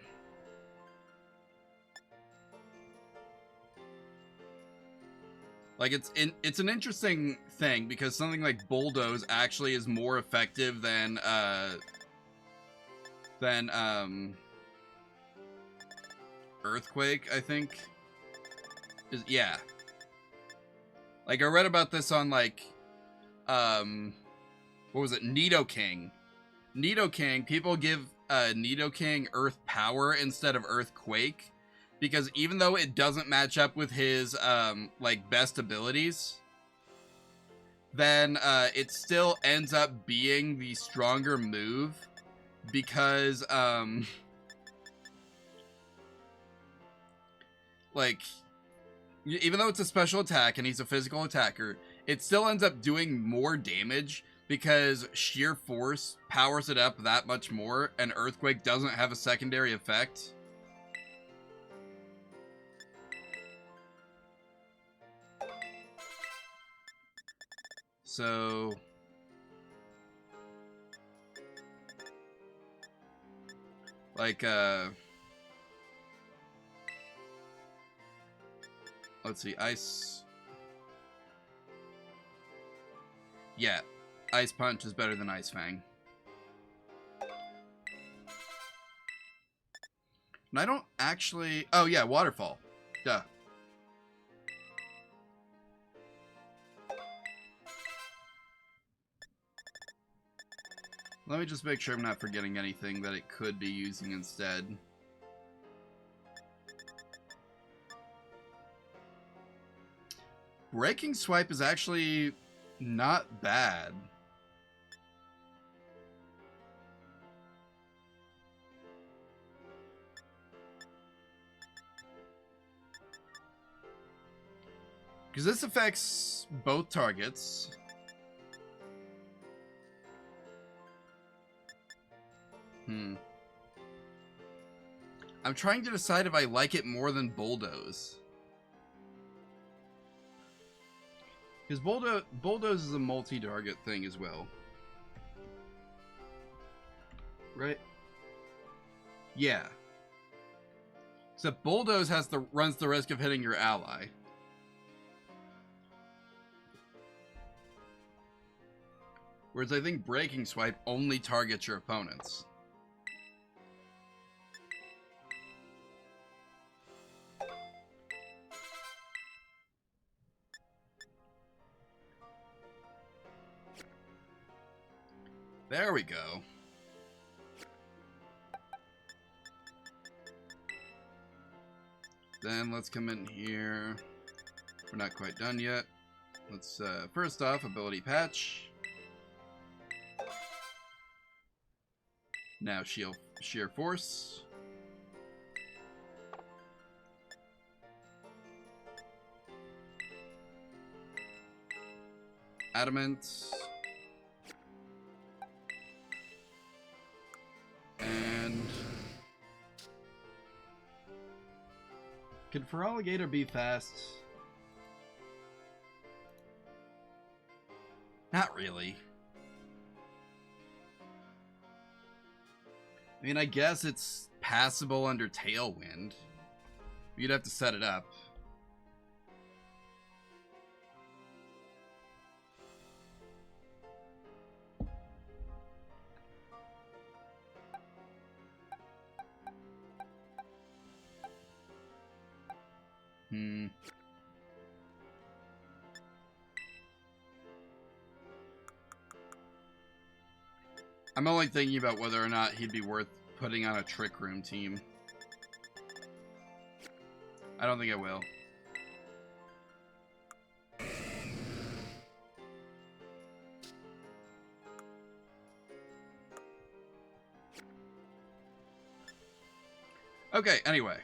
like it's an interesting thing because something like Bulldoze actually is more effective than Earthquake, I think. Yeah. Like I read about this on like what was it? Nidoking. Nidoking, people give Nidoking Earth Power instead of Earthquake because even though it doesn't match up with his like best abilities, then it still ends up being the stronger move because like even though it's a special attack and he's a physical attacker, it still ends up doing more damage because sheer force powers it up that much more, and Earthquake doesn't have a secondary effect. So like let's see, Ice. Yeah. Ice Punch is better than Ice Fang. And I don't actually... Oh, yeah, waterfall. Duh. Let me just make sure I'm not forgetting anything that it could be using instead. Breaking Swipe is actually not bad. Because this affects both targets. I'm trying to decide if I like it more than Bulldoze. Because Bulldoze is a multi-target thing as well. Right? Yeah. Except Bulldoze runs the risk of hitting your ally. Whereas I think Breaking Swipe only targets your opponents. There we go. Then let's come in here. We're not quite done yet. Let's, first off, ability patch. Now sheer force. Adamant. And can Feraligatr be fast? Not really. I mean, I guess it's passable under Tailwind. You'd have to set it up. I'm only thinking about whether or not he'd be worth putting on a Trick Room team. I don't think I will. Okay, anyway.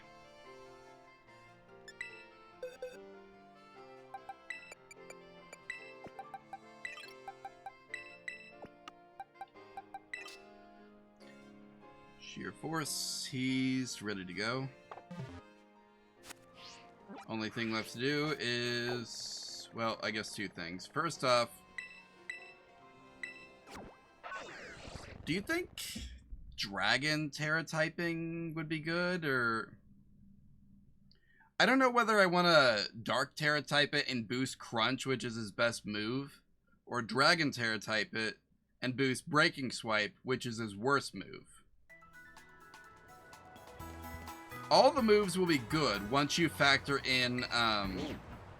Sheer force, he's ready to go. Only thing left to do is, well, I guess two things. First off, do you think Dragon Terra typing would be good, or I don't know whether I want to Dark Terra type it and boost Crunch, which is his best move, or Dragon Terra type it and boost Breaking Swipe, which is his worst move. All the moves will be good once you factor in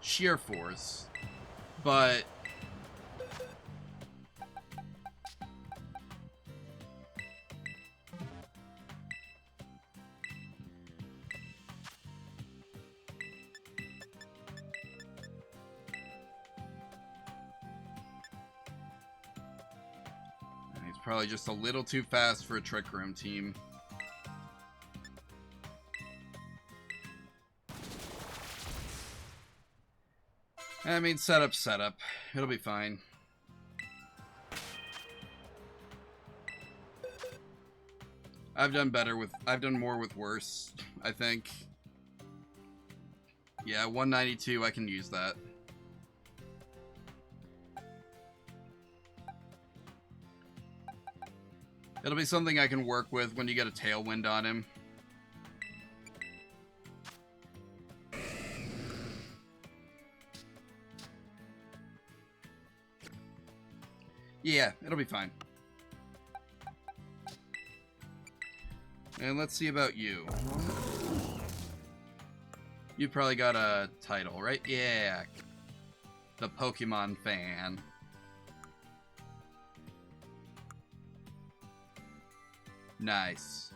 sheer force, but he's probably just a little too fast for a Trick Room team. I mean, setup. It'll be fine. I've done more with worse, I think. Yeah, 192, I can use that. It'll be something I can work with when you get a Tailwind on him. Yeah, it'll be fine. And let's see about you. You probably got a title, right? Yeah. The Pokemon fan. Nice.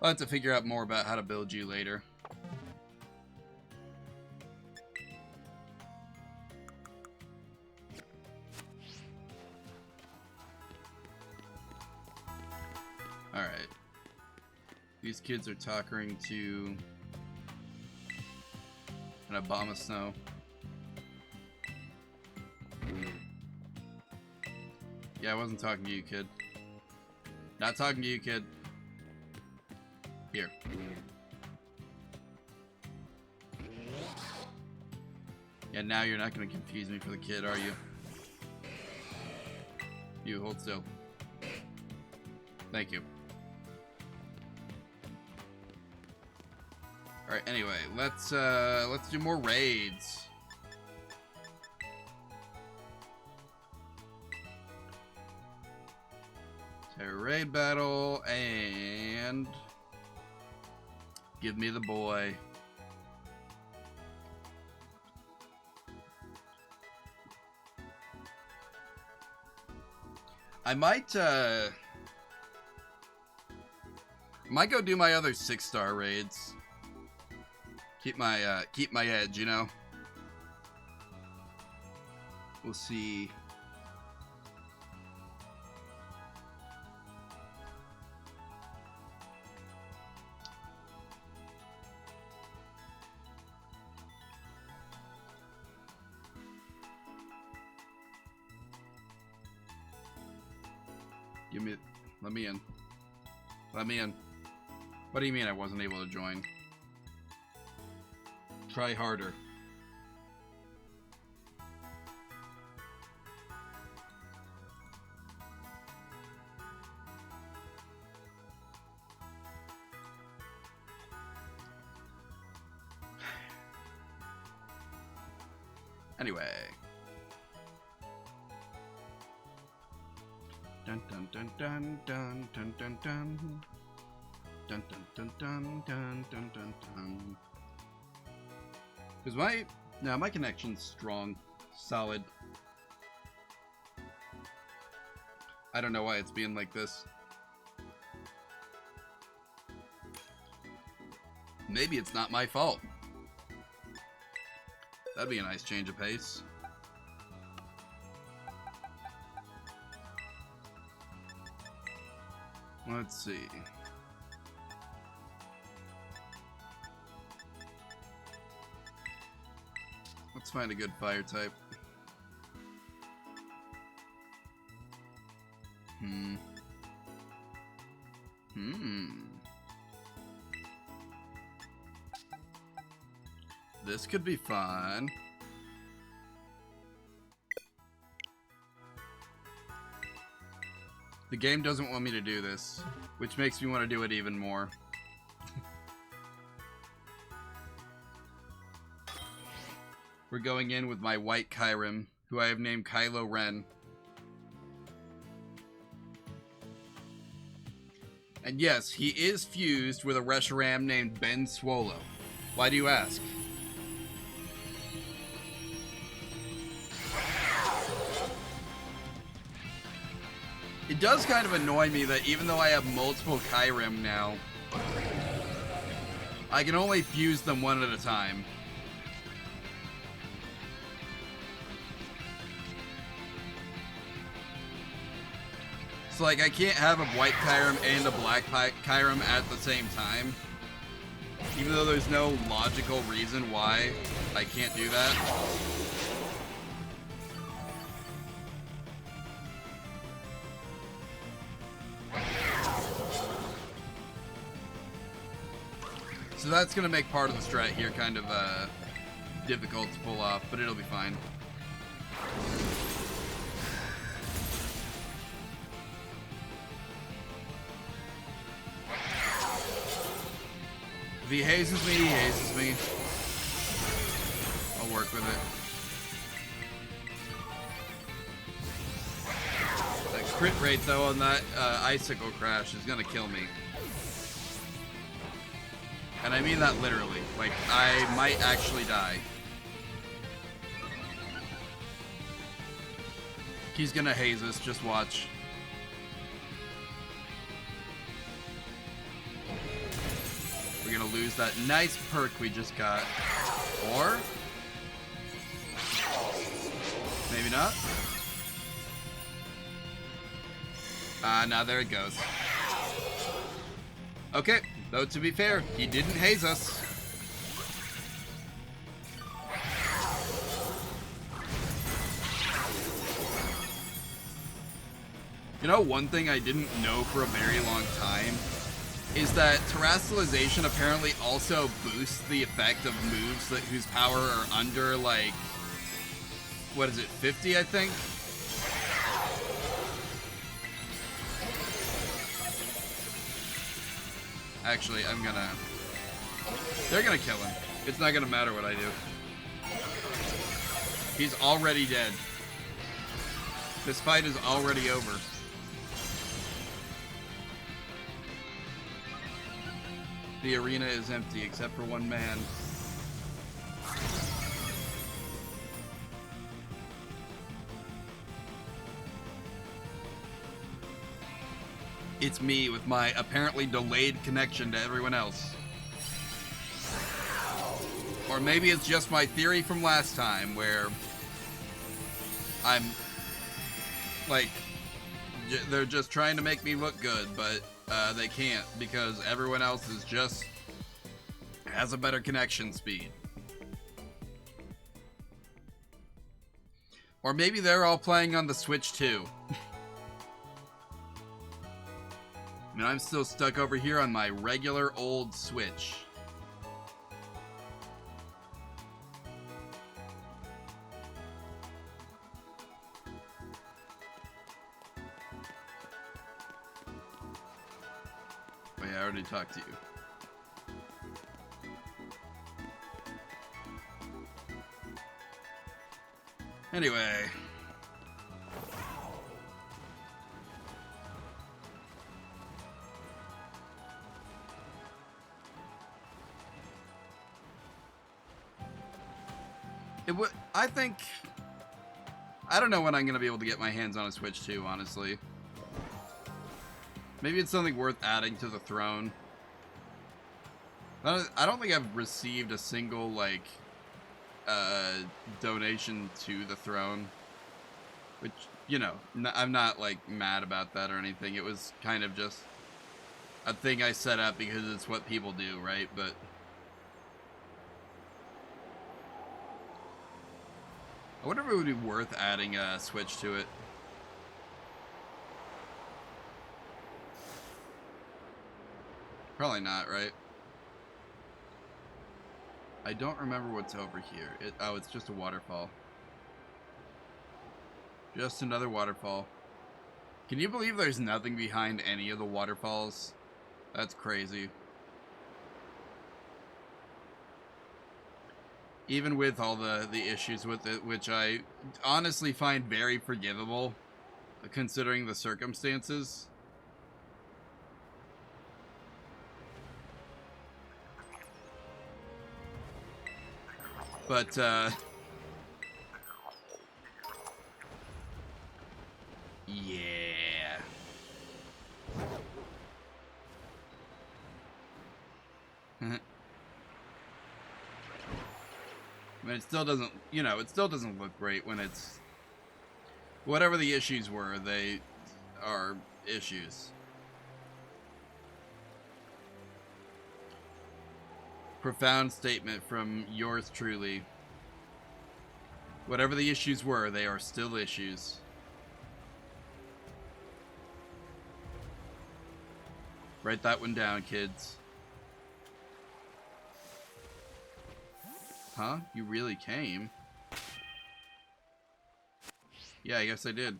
I'll have to figure out more about how to build you later. Alright. These kids are talking to an Abomasnow. Yeah, I wasn't talking to you, kid. Not talking to you, kid. Here. Yeah, now you're not going to confuse me for the kid, are you? You, hold still. Thank you. Alright, anyway, let's do more raids. So, raid battle, and give me the boy. I might go do my other 6-star raids. Keep my edge, you know. We'll see. Let me in. Let me in. What do you mean I wasn't able to join? Try harder. Anyway. Dun dun dun dun dun dun dun dun. Dun dun dun dun dun dun dun dun. Because my connection's strong, solid. I don't know why it's being like this. Maybe it's not my fault. That'd be a nice change of pace. Let's see. Let's find a good fire type. This could be fun. The game doesn't want me to do this, which makes me want to do it even more. We're going in with my white Kyurem, who I have named Kylo Ren. And yes, he is fused with a Reshiram named Ben Swolo. Why do you ask? It does kind of annoy me that even though I have multiple Kyurem now, I can only fuse them one at a time. So like I can't have a white Kyurem and a black Kyurem at the same time. Even though there's no logical reason why I can't do that. So that's going to make part of the strat here kind of difficult to pull off, but it'll be fine. If he hazes me, he hazes me. I'll work with it. That crit rate though on that Icicle Crash is going to kill me. And I mean that literally. Like, I might actually die. He's gonna haze us, just watch. We're gonna lose that nice perk we just got. Or... maybe not. Now there it goes. Okay, though to be fair, he didn't haze us. You know, one thing I didn't know for a very long time is that terrestrialization apparently also boosts the effect of moves that whose power are under, like, what is it, 50, I think? Actually, they're gonna kill him. It's not gonna matter what I do. He's already dead. This fight is already over. The arena is empty except for one man. It's me with my apparently delayed connection to everyone else. Or maybe it's just my theory from last time where I'm like, they're just trying to make me look good, but they can't because everyone else is just has a better connection speed. Or maybe they're all playing on the Switch too. I mean, I'm still stuck over here on my regular old Switch. Wait, I already talked to you. Anyway. I think... I don't know when I'm going to be able to get my hands on a Switch 2, honestly. Maybe it's something worth adding to the throne. I don't think I've received a single, like, donation to the throne. Which, you know, I'm not, like, mad about that or anything. It was kind of just a thing I set up because it's what people do, right? But... I wonder if it would be worth adding a Switch to it. Probably not, right? I don't remember what's over here. Oh, it's just a waterfall. Just another waterfall. Can you believe there's nothing behind any of the waterfalls? That's crazy. Even with all the issues with it, which I honestly find very forgivable, considering the circumstances. But, yeah. I mean, it still doesn't, you know, it still doesn't look great when it's... Whatever the issues were, they are issues. Profound statement from yours truly. Whatever the issues were, they are still issues. Write that one down, kids. Huh? You really came? Yeah, I guess I did.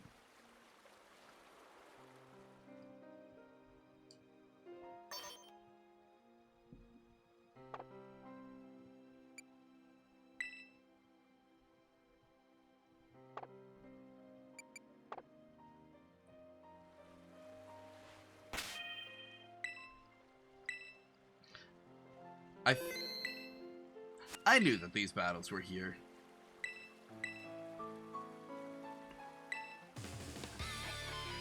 I knew that these battles were here.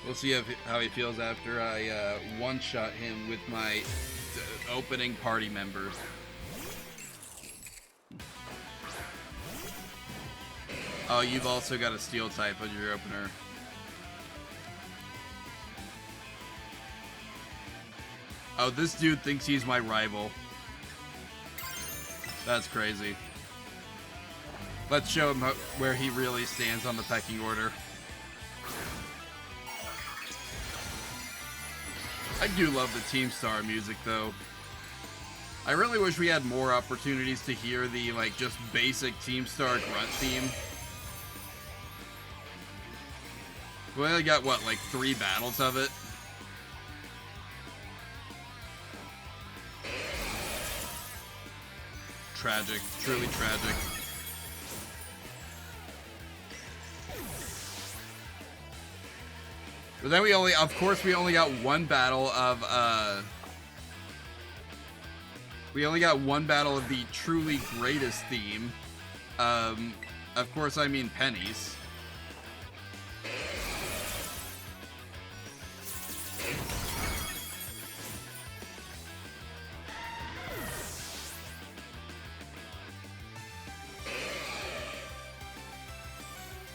We'll see how he feels after I one-shot him with my opening party member. Oh, you've also got a steel type on your opener. Oh, this dude thinks he's my rival. That's crazy. Let's show him where he really stands on the pecking order. I do love the Team Star music, though. I really wish we had more opportunities to hear the, like, just basic Team Star grunt theme. We only got, what, like 3 battles of it? Tragic. Truly tragic. But then we only, of course, we only got one battle of, we only got one battle of the truly greatest theme. Of course, I mean Penny's.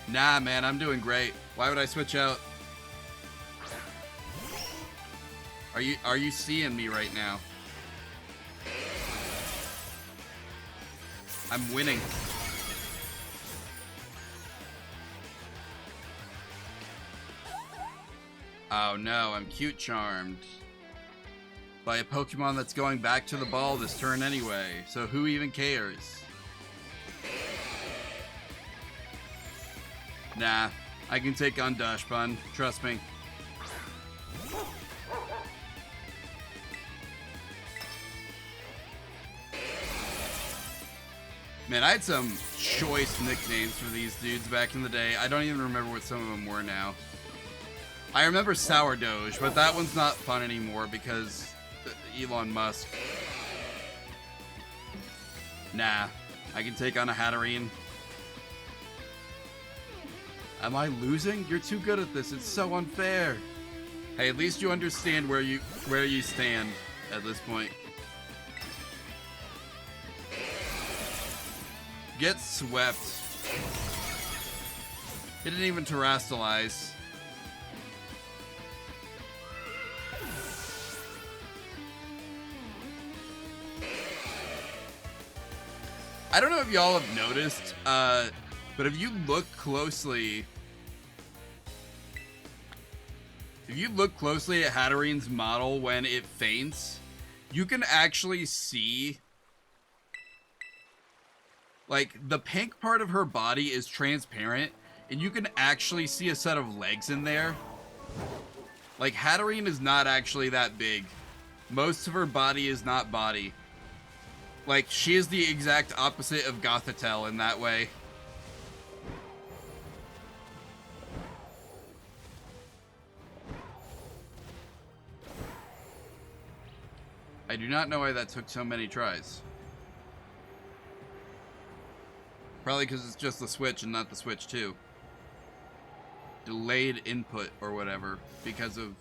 Nah, man, I'm doing great. Why would I switch out? Are you seeing me right now? I'm winning. Oh no, I'm cute charmed by a Pokemon that's going back to the ball this turn anyway, so who even cares? Nah, I can take on Dashbun, trust me. Man, I had some choice nicknames for these dudes back in the day. I don't even remember what some of them were now. I remember Sourdough, but that one's not fun anymore because Elon Musk. Nah, I can take on a Hatterene. Am I losing? You're too good at this. It's so unfair. Hey, at least you understand where you stand at this point. Get swept. It didn't even terrestrialize. I don't know if y'all have noticed, but if you look closely at Hatterene's model when it faints, you can actually see, like, the pink part of her body is transparent, and you can actually see a set of legs in there. Like, Hatterene is not actually that big. Most of her body is not body. Like, she is the exact opposite of Gothitelle in that way. I do not know why that took so many tries. Probably because it's just the Switch and not the Switch 2. Delayed input or whatever because of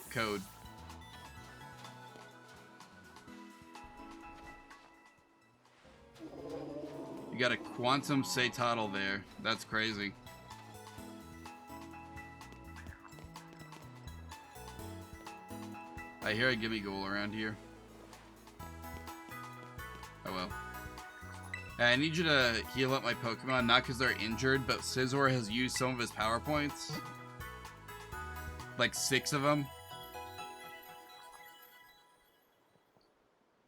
code. You got a Quantum Satotl there. That's crazy. I hear a gimme goal around here. Oh well. I need you to heal up my Pokemon, not because they're injured, but Scizor has used some of his power points. Like 6 of them.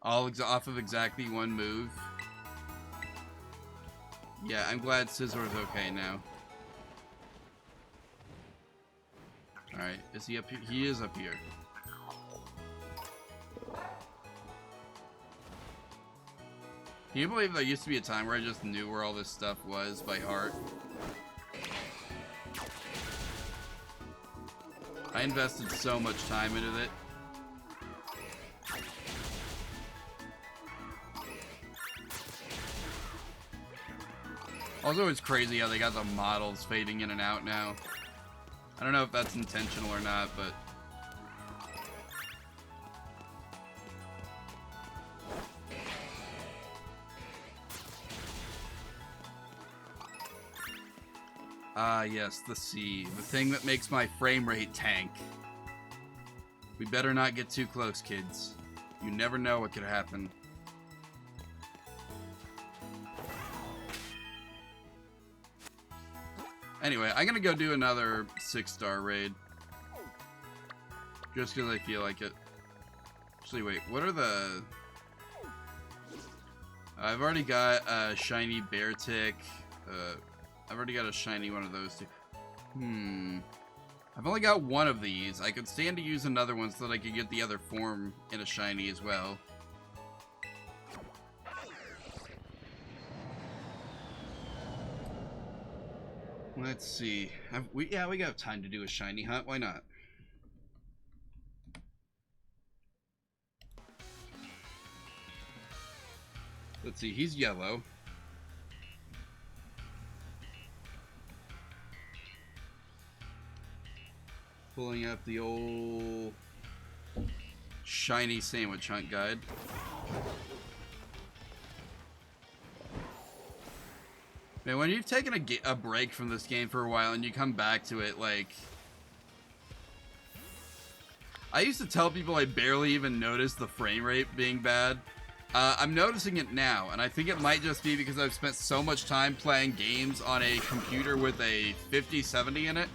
All off of exactly one move. Yeah, I'm glad Scizor's okay now. Alright, is he up here? He is up here. Can you believe there used to be a time where I just knew where all this stuff was by heart? I invested so much time into it. Also, it's crazy how they got the models fading in and out now. I don't know if that's intentional or not, but... Ah, yes, the sea. The thing that makes my frame rate tank. We better not get too close, kids. You never know what could happen. Anyway, I'm gonna go do another 6-star raid. Just because I feel like it. Actually, wait, what are the... I've already got a shiny bear tick. I've already got a shiny one of those two. I've only got one of these. I could stand to use another one so that I could get the other form in a shiny as well. Let's see. We got time to do a shiny hunt. Why not? Let's see. He's yellow. Pulling up the old shiny sandwich hunt guide. Man, when you've taken a break from this game for a while and you come back to it, like... I used to tell people I barely even noticed the frame rate being bad. I'm noticing it now, and I think it might just be because I've spent so much time playing games on a computer with a 5070 in it.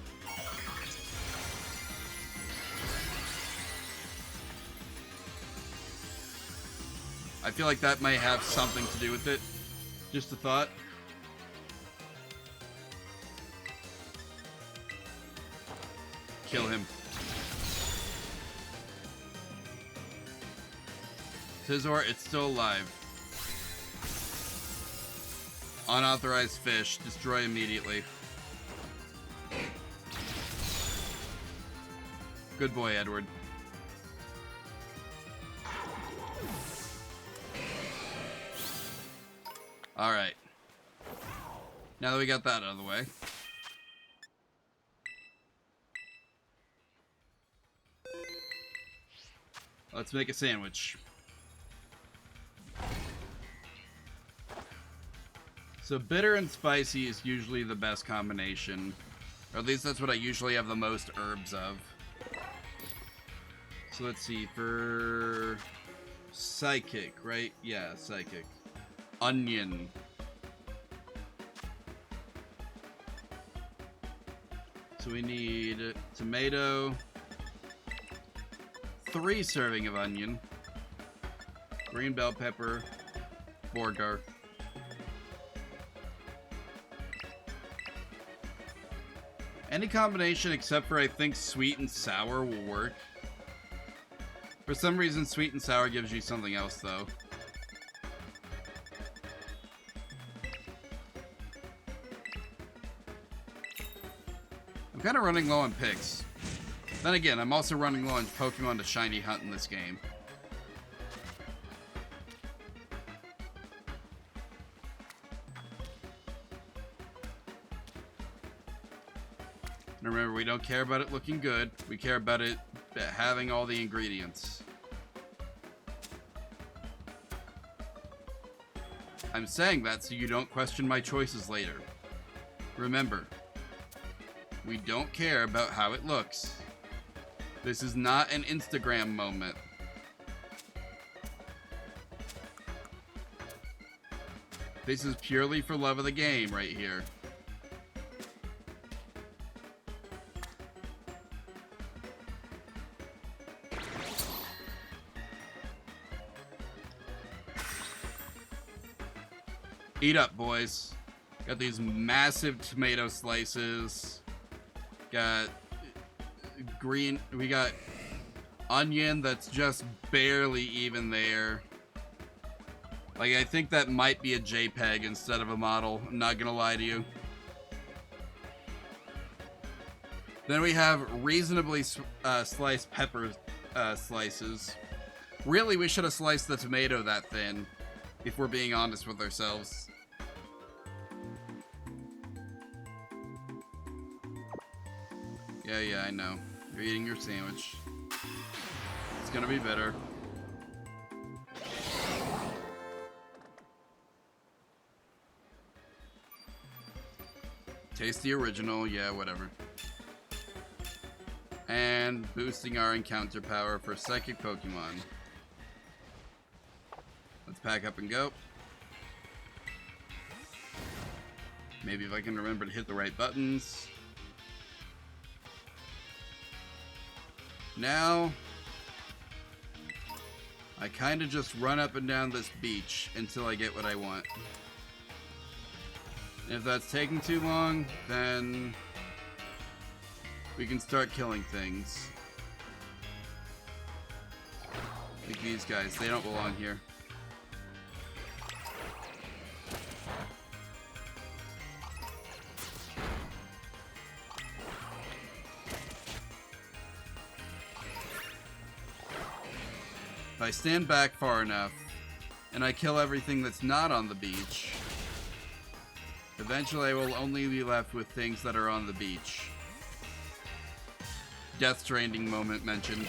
I feel like that may have something to do with it. Just a thought. Kill him. Tizor, it's still alive. Unauthorized fish. Destroy immediately. Good boy, Edward. Alright. Now that we got that out of the way. Let's make a sandwich. So bitter and spicy is usually the best combination. Or at least that's what I usually have the most herbs of. So let's see, for psychic, right? Yeah, psychic. Onion. So we need tomato, 3 serving of onion, green bell pepper, burger. Any combination except for I think sweet and sour will work. For some reason sweet and sour gives you something else though. I'm kind of running low on picks. Then again, I'm also running low on Pokemon to shiny hunt in this game. And remember, we don't care about it looking good. We care about it having all the ingredients. I'm saying that so you don't question my choices later. Remember, we don't care about how it looks. This is not an Instagram moment. This is purely for love of the game right here. Eat up, boys. Got these massive tomato slices. Got green. We got onion that's just barely even there. Like, I think that might be a JPEG instead of a model. I'm not gonna lie to you. Then we have reasonably sliced pepper slices. Really, we should have sliced the tomato that thin, if we're being honest with ourselves. Yeah, I know. You're eating your sandwich. It's gonna be bitter. Taste the original, yeah, whatever. And boosting our encounter power for psychic Pokemon. Let's pack up and go. Maybe if I can remember to hit the right buttons. Now, I kind of just run up and down this beach until I get what I want. If that's taking too long, then we can start killing things. Like these guys, they don't belong here. If I stand back far enough, and I kill everything that's not on the beach, eventually I will only be left with things that are on the beach. Death Stranding moment mentioned.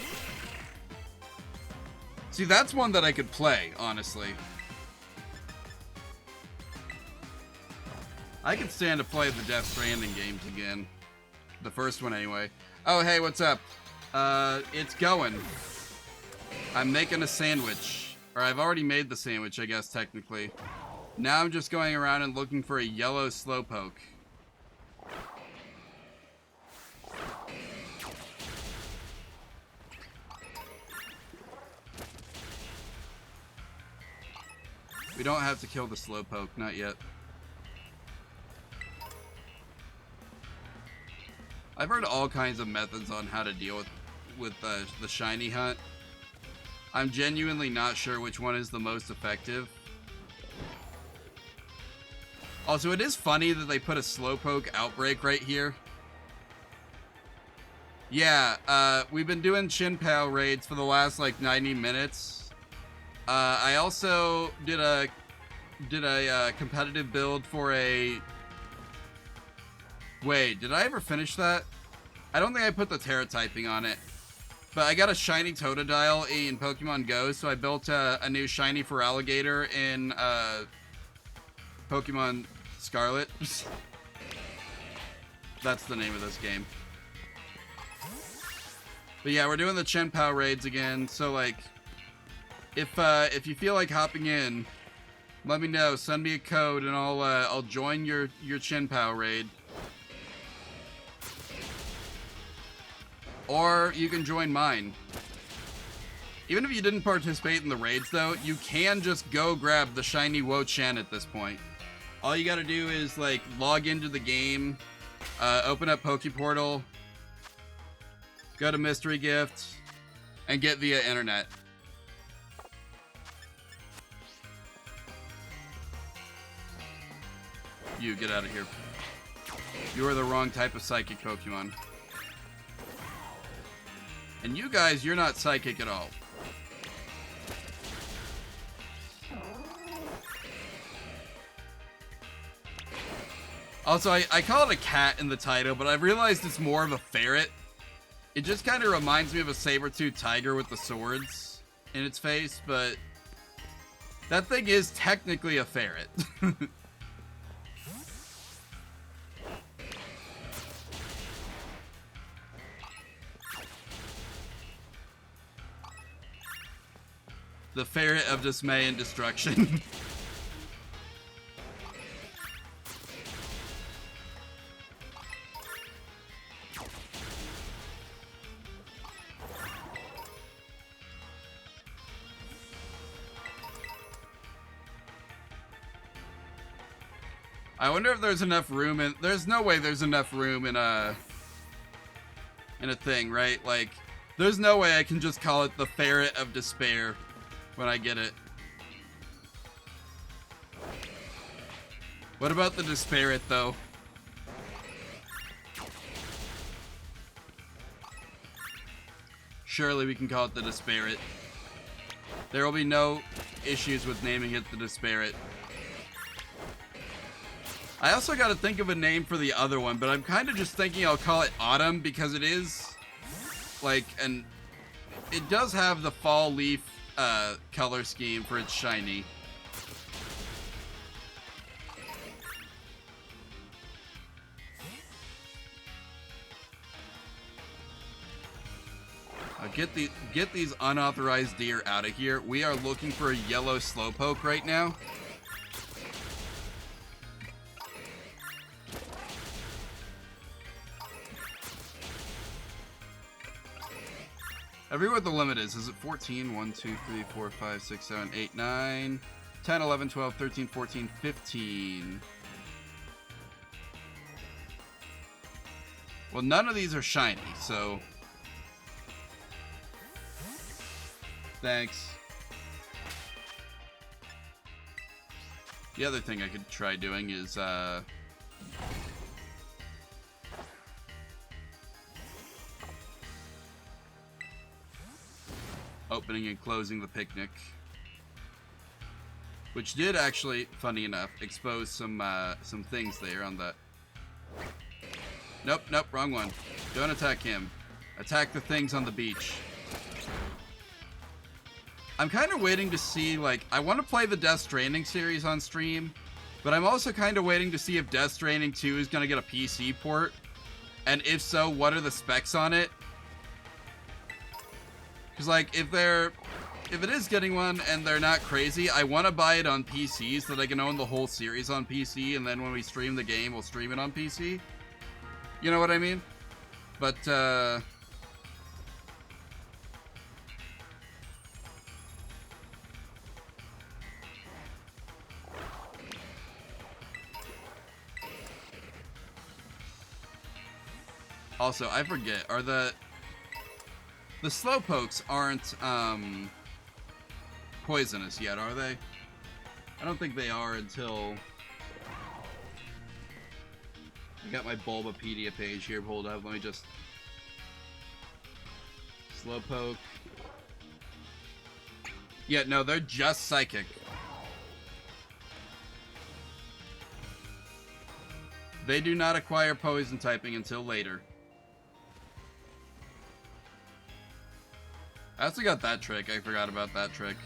See, that's one that I could play, honestly. I could stand to play the Death Stranding games again. The first one, anyway. Oh, hey, what's up? It's going. I'm making a sandwich. Or I've already made the sandwich, I guess, technically. Now I'm just going around and looking for a yellow Slowpoke. We don't have to kill the Slowpoke, not yet. I've heard all kinds of methods on how to deal with the shiny hunt. I'm genuinely not sure which one is the most effective. Also, it is funny that they put a Slowpoke outbreak right here. Yeah, we've been doing Chinpow raids for the last, like, 90 minutes. I also did a competitive build for a... Wait, did I ever finish that? I don't think I put the Terra typing on it. But I got a shiny Totodile in Pokemon Go, so I built a new shiny for Alligator in Pokemon Scarlet. That's the name of this game. But yeah, we're doing the Chenpao raids again, so like, if you feel like hopping in, let me know. Send me a code, and I'll join your Chenpao raid. Or you can join mine. Even if you didn't participate in the raids, though, you can just go grab the shiny Wo-Chen at this point. All you gotta do is, like, log into the game, open up Pokeportal, go to Mystery Gift, and get via internet. You, get out of here. You are the wrong type of psychic Pokemon. And you guys, you're not psychic at all. Also, I call it a cat in the title, but I've realized it's more of a ferret. It just kind of reminds me of a saber-toothed tiger with the swords in its face, but that thing is technically a ferret. The Ferret of Dismay and Destruction. I wonder if there's enough room in... There's no way there's enough room in a thing, right? Like, there's no way I can just call it the Ferret of Despair when I get it. What about the Despair-it, though? Surely we can call it the Despair-it. There will be no issues with naming it the Despair-it. I also got to think of a name for the other one, but I'm kind of just thinking I'll call it Autumn because it is like it does have the fall leaf color scheme for its shiny. Get these unauthorized deer out of here. We are looking for a yellow slowpoke right now. I forget what the limit is. Is it 14? 1, 2, 3, 4, 5, 6, 7, 8, 9, 10, 11, 12, 13, 14, 15. Well, none of these are shiny, so... Thanks. The other thing I could try doing is, opening and closing the picnic. Which did actually, funny enough, expose some things there on the... Nope, nope, wrong one. Don't attack him. Attack the things on the beach. I'm kind of waiting to see, like, I want to play the Death Stranding series on stream, but I'm also kind of waiting to see if Death Stranding 2 is going to get a PC port, and if so, what are the specs on it? Because, like, if it is getting one and they're not crazy, I want to buy it on PC so that I can own the whole series on PC, and then when we stream the game, we'll stream it on PC. You know what I mean? But, also, I forget, are the slowpokes aren't, poisonous yet, are they? I don't think they are until... I got my Bulbapedia page here, hold up, let me just... Slowpoke. Yeah, no, they're just psychic. They do not acquire poison typing until later. I also got that trick. I forgot about that trick.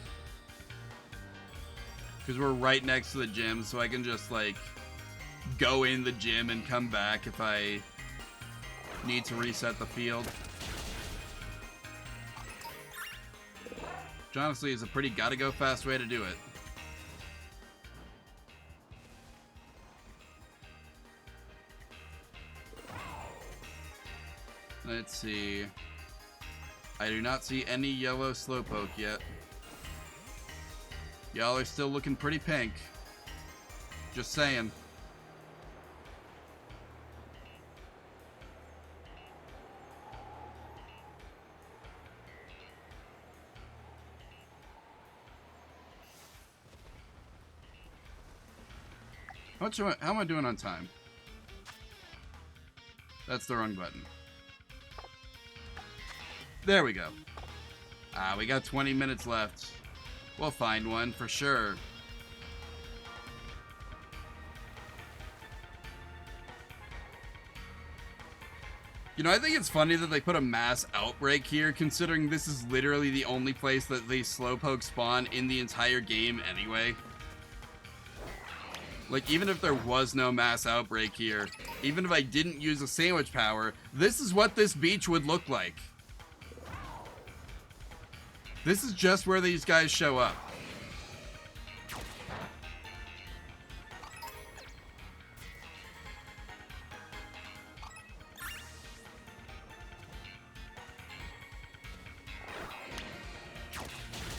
Because we're right next to the gym, so I can just, like, go in the gym and come back if I need to reset the field. Which honestly is a pretty gotta-go fast way to do it. Let's see. I do not see any yellow slowpoke yet. Y'all are still looking pretty pink. Just saying. How am I doing on time? That's the wrong button. There we go. We got 20 minutes left. We'll find one for sure. You know, I think it's funny that they put a mass outbreak here, considering this is literally the only place that these slowpokes spawn in the entire game anyway. Like, even if there was no mass outbreak here, even if I didn't use a sandwich power, this is what this beach would look like. This is just where these guys show up.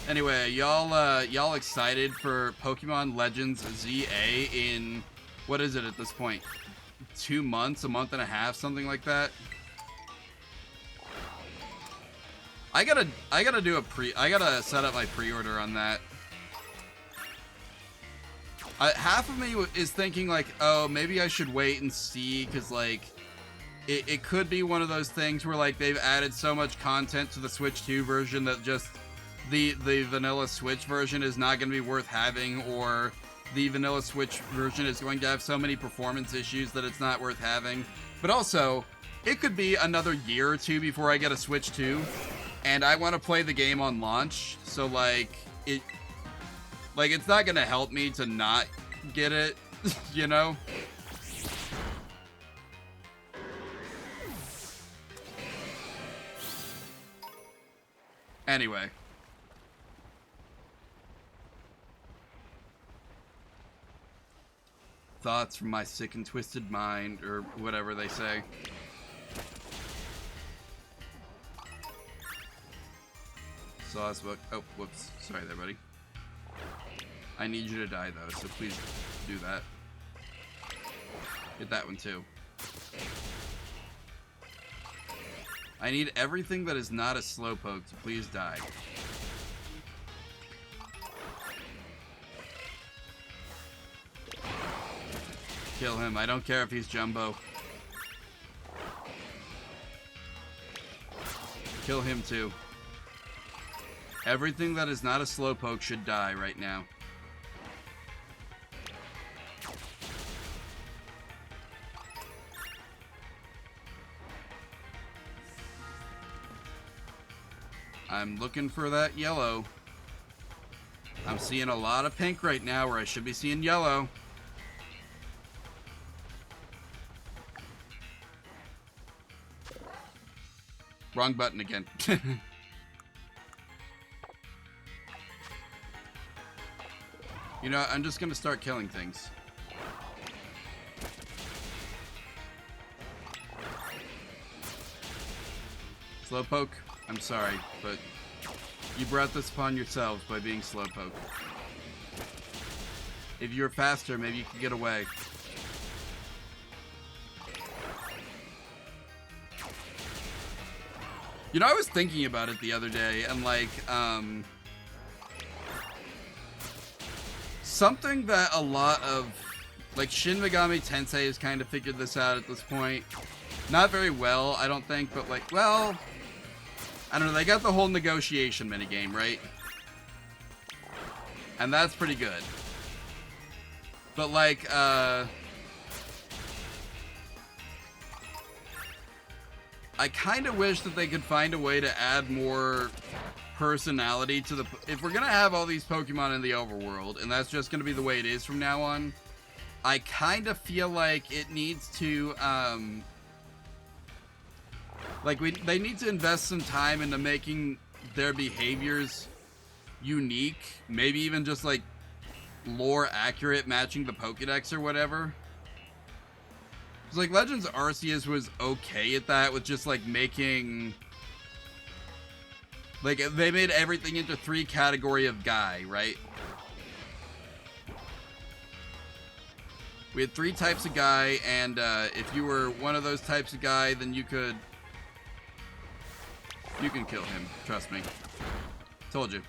Anyway, y'all excited for Pokemon Legends ZA in, what is it at this point? 2 months, a month and a half, something like that? I gotta set up my pre-order on that. Half of me is thinking like, oh, maybe I should wait and see, because like, it could be one of those things where like they've added so much content to the Switch 2 version that just the vanilla Switch version is not going to be worth having, or the vanilla Switch version is going to have so many performance issues that it's not worth having. But also, it could be another year or two before I get a Switch 2, and I want to play the game on launch, so it's not gonna help me to not get it, you know? Anyway. Thoughts from my sick and twisted mind, or whatever they say. Sauce book. Oh, whoops. Sorry there, buddy. I need you to die, though, so please do that. Get that one, too. I need everything that is not a slowpoke to please die. Kill him. I don't care if he's Jumbo. Kill him too. Everything that is not a slowpoke should die right now. I'm looking for that yellow. I'm seeing a lot of pink right now where I should be seeing yellow. Wrong button again. You know, I'm just gonna start killing things. Slowpoke, I'm sorry, but you brought this upon yourselves by being Slowpoke. If you were faster, maybe you could get away. You know, I was thinking about it the other day, and like, something that a lot of, like, Shin Megami Tensei has kind of figured this out at this point. Not very well, I don't think, but like, well, I don't know, they got the whole negotiation minigame, right? And that's pretty good. But like, I kind of wish that they could find a way to add more personality to the... If we're going to have all these Pokemon in the overworld, and that's just going to be the way it is from now on, I kind of feel like it needs to, they need to invest some time into making their behaviors unique. Maybe even just, like, lore accurate, matching the Pokedex or whatever. Like, Legends Arceus was okay at that, with just, like, making... Like, they made everything into 3 category of guy, right? We had 3 types of guy, and, if you were one of those types of guy, then you could... You can kill him, trust me. Told you.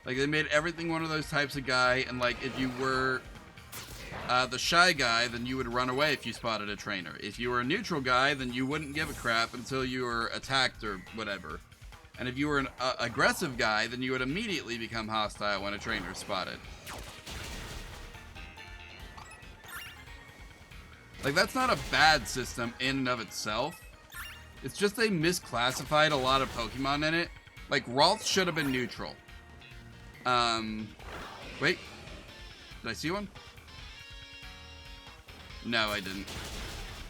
Like, they made everything one of those types of guy, and, like, if you were... the shy guy, then you would run away if you spotted a trainer. If you were a neutral guy, then you wouldn't give a crap until you were attacked or whatever. And if you were an aggressive guy, then you would immediately become hostile when a trainer is spotted. Like, that's not a bad system in and of itself. It's just they misclassified a lot of Pokemon in it. Like, Ralts should have been neutral. Wait. Did I see one? No, I didn't.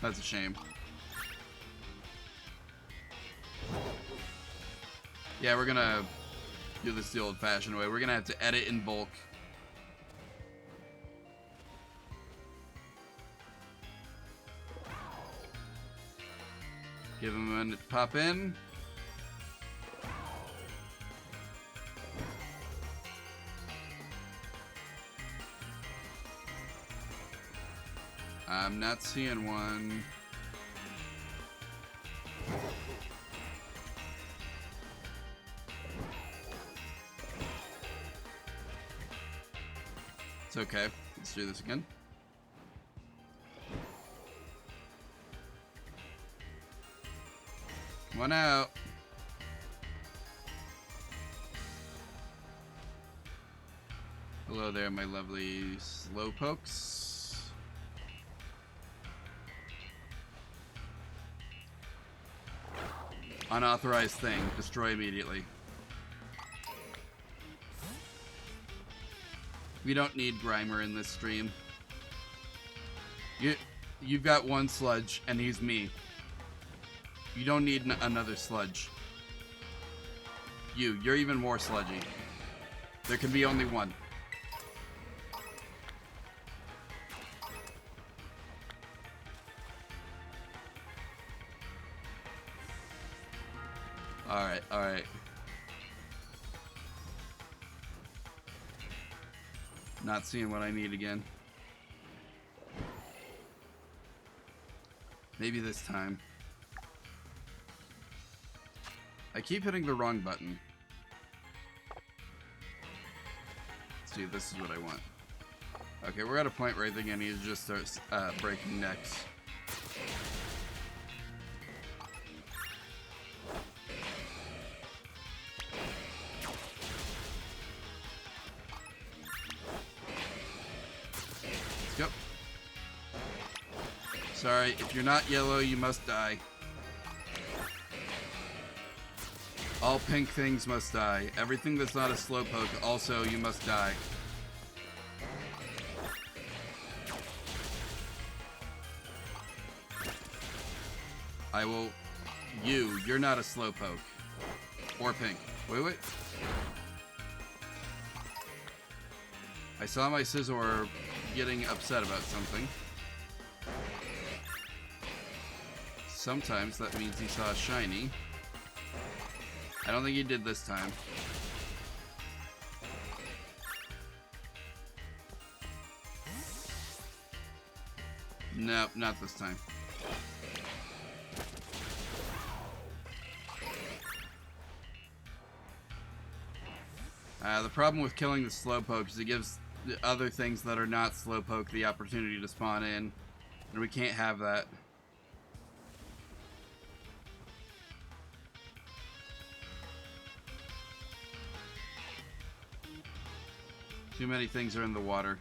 That's a shame. Yeah, we're gonna do this the old-fashioned way. We're gonna have to edit in bulk. Give him a minute to pop in. I'm not seeing one. It's okay. Let's do this again. Come on out. Hello there, my lovely slowpokes. Unauthorized thing. Destroy immediately. We don't need Grimer in this stream. You've got one sludge, and he's me. You don't need another sludge. You're even more sludgy. There can be only one. Alright, alright. Not seeing what I need again. Maybe this time. I keep hitting the wrong button. Let's see, this is what I want. Okay, we're at a point where I think I need to just start breaking necks. Let's go. Sorry, if you're not yellow, you must die. All pink things must die. Everything that's not a slowpoke, also, you must die. I will... You're not a slowpoke. Or pink. Wait. I saw my Scizor getting upset about something. Sometimes that means he saw a shiny. I don't think he did this time. Nope, not this time. The problem with killing the slowpoke is it gives the other things that are not slowpoke the opportunity to spawn in, and we can't have that. Too many things are in the water.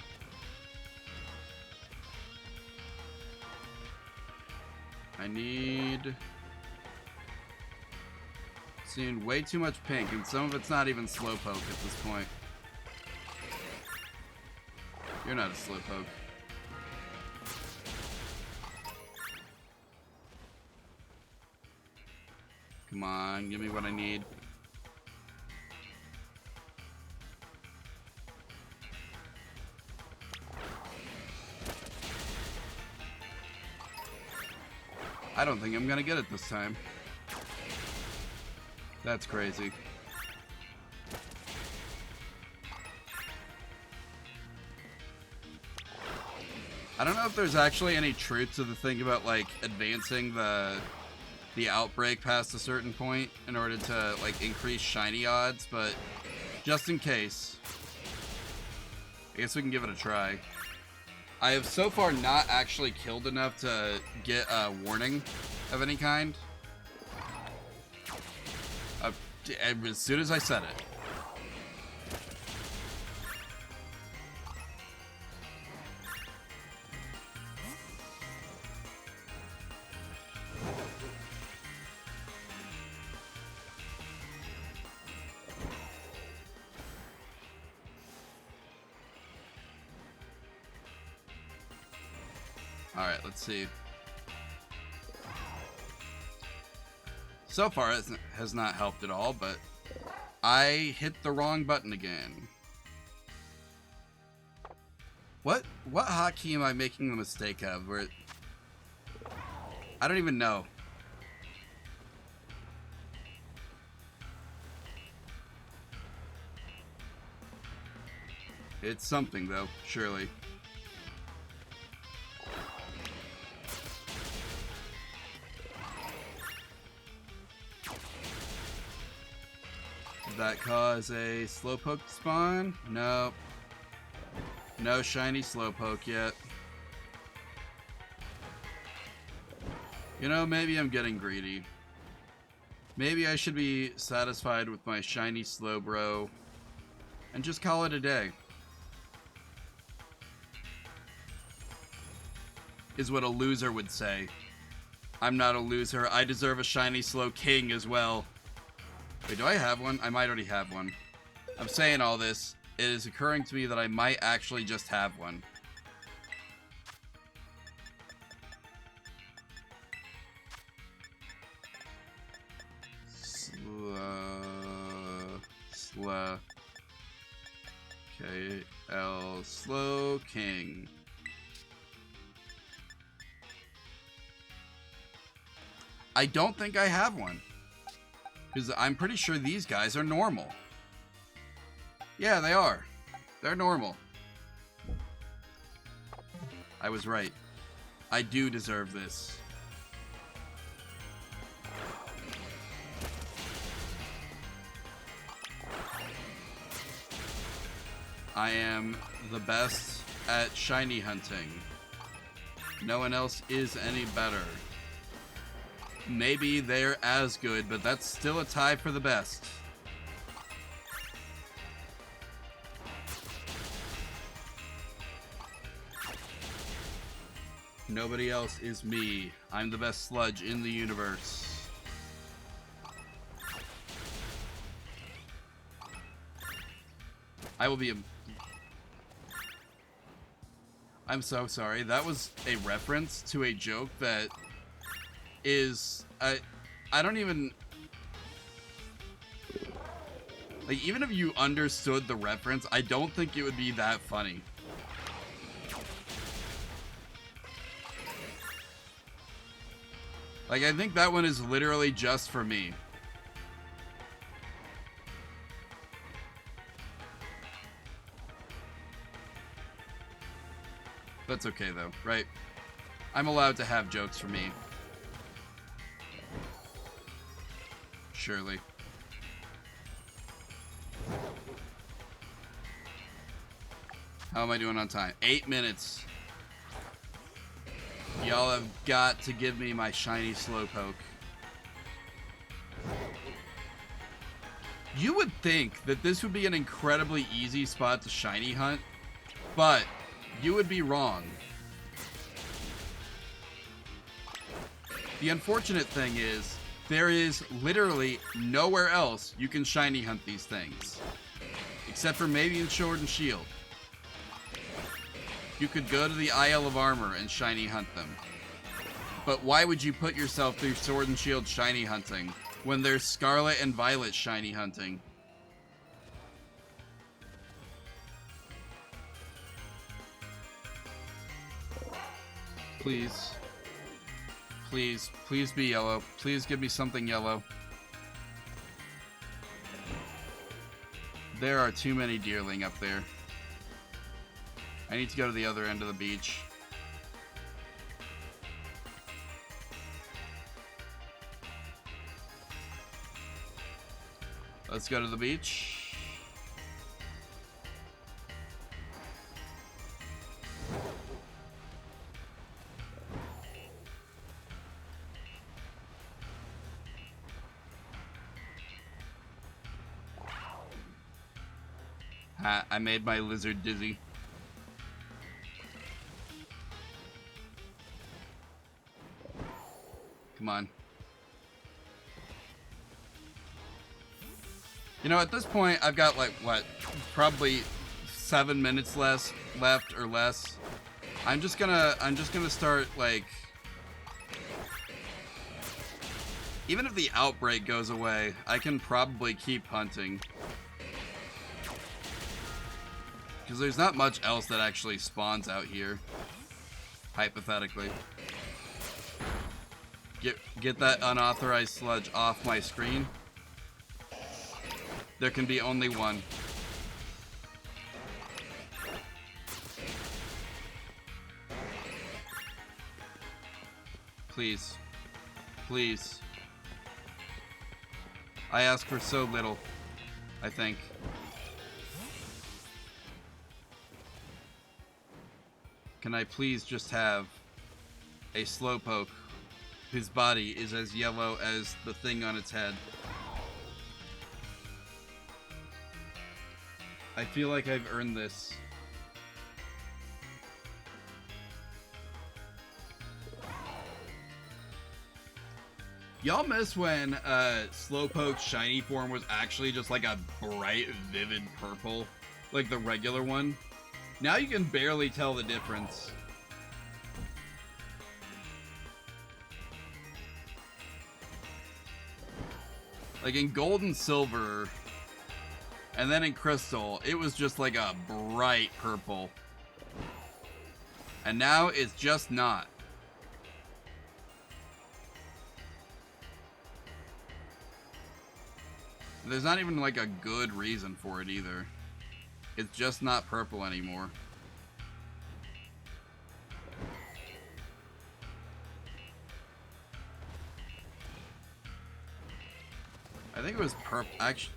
I need... Seeing way too much pink, and some of it's not even slowpoke at this point. You're not a slowpoke. Come on, give me what I need. I don't think I'm gonna get it this time. That's crazy. I don't know if there's actually any truth to the thing about like advancing the outbreak past a certain point in order to like increase shiny odds, but just in case, I guess we can give it a try. I have so far not actually killed enough to get a warning of any kind. As soon as I said it. Alright, let's see. So far, it has not helped at all, but I hit the wrong button again. What hotkey am I making the mistake of? Where I don't even know. It's something, though, surely. Did that cause a slowpoke to spawn? Nope. No shiny slowpoke yet. You know, maybe I'm getting greedy. Maybe I should be satisfied with my shiny Slowbro and just call it a day. is what a loser would say. I'm not a loser. I deserve a shiny Slowking as well. Wait, do I have one? I might already have one. I'm saying all this. It is occurring to me that I might actually just have one. Slowking. I don't think I have one. Because I'm pretty sure these guys are normal. Yeah, they are. They're normal. I was right. I do deserve this. I am the best at shiny hunting. No one else is any better. Maybe they're as good, but that's still a tie for the best. Nobody else is me. I'm the best sludge in the universe. I will be a... I'm so sorry. That was a reference to a joke that is... I don't even... Like, even if you understood the reference, I don't think it would be that funny. Like, I think that one is literally just for me. That's okay, though, right? I'm allowed to have jokes for me. Surely. How am I doing on time? 8 minutes. Y'all have got to give me my shiny Slowpoke. You would think that this would be an incredibly easy spot to shiny hunt, but you would be wrong. The unfortunate thing is, there is literally nowhere else you can shiny hunt these things. Except for maybe in Sword and Shield. You could go to the Isle of Armor and shiny hunt them. But why would you put yourself through Sword and Shield shiny hunting when there's Scarlet and Violet shiny hunting? Please. Please. Please be yellow. Please give me something yellow. There are too many deerling up there. I need to go to the other end of the beach. Let's go to the beach. I made my lizard dizzy. Come on. You know, at this point, I've got like, what, probably 7 minutes left or less. I'm just gonna start, like, even if the outbreak goes away, I can probably keep hunting. Because there's not much else that actually spawns out here. Hypothetically. Get that unauthorized sludge off my screen. There can be only one. Please. Please. I ask for so little, I think. Can I please just have a Slowpoke whose body is as yellow as the thing on its head? I feel like I've earned this. Y'all miss when Slowpoke's shiny form was actually just like a bright, vivid purple, like the regular one? Now you can barely tell the difference. Like in Gold and Silver, and then in Crystal, it was just like a bright purple. And now it's just not. There's not even like a good reason for it either. It's just not purple anymore. I think it was purple. Actually,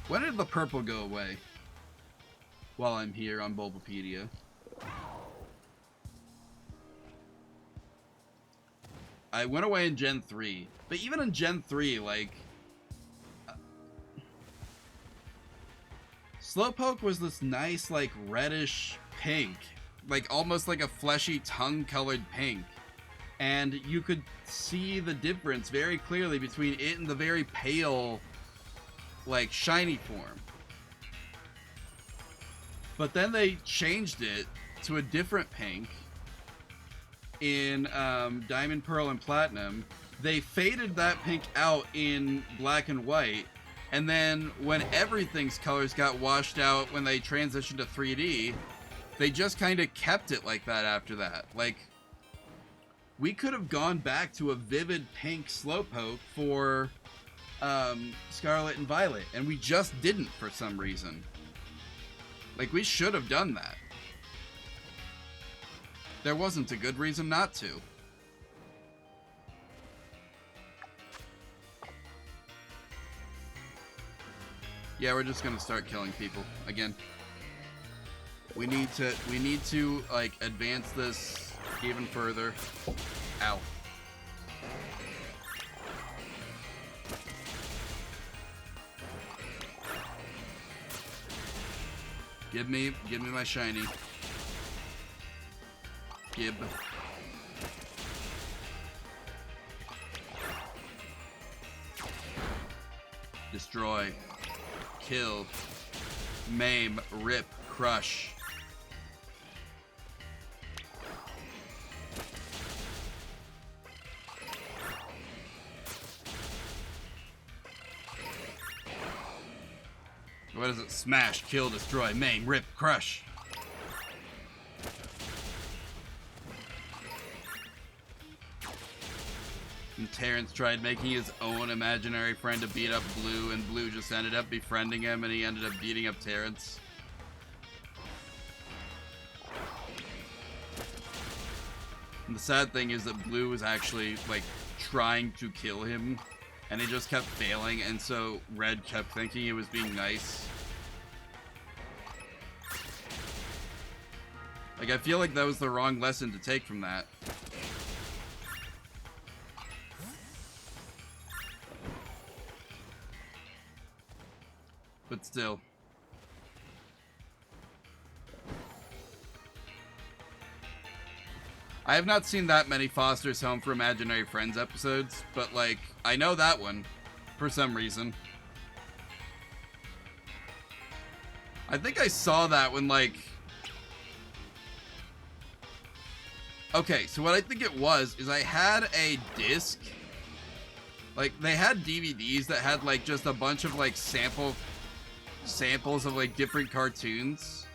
when did the purple go away? While I'm here on Bulbapedia. I went away in Gen 3. But even in Gen 3, like... Slowpoke was this nice, like, reddish pink. Like, almost like a fleshy tongue-colored pink. And you could see the difference very clearly between it and the very pale, like, shiny form. But then they changed it to a different pink in Diamond, Pearl, and Platinum. They faded that pink out in Black and White. And then when everything's colors got washed out when they transitioned to 3D, they just kind of kept it like that after that. Like, we could have gone back to a vivid pink Slowpoke for Scarlet and Violet, and we just didn't for some reason. Like, we should have done that. There wasn't a good reason not to. Yeah, we're just gonna start killing people again. We need to like advance this even further. Ow. Give me my shiny. Gib. Destroy. Kill. Maim. Rip. Crush. What is it? Smash, kill, destroy, maim, rip, crush. And Terrence tried making his own imaginary friend to beat up Blue, and Blue just ended up befriending him, and he ended up beating up Terrence. And the sad thing is that Blue was actually, like, trying to kill him, and he just kept failing, and so Red kept thinking it was being nice. Like, I feel like that was the wrong lesson to take from that. But still. I have not seen that many Foster's Home for Imaginary Friends episodes, but, like, I know that one for some reason. I think I saw that when, like... Okay, so what I think it was is I had a disc. Like, they had DVDs that had, like, just a bunch of, like, samples of, like, different cartoons.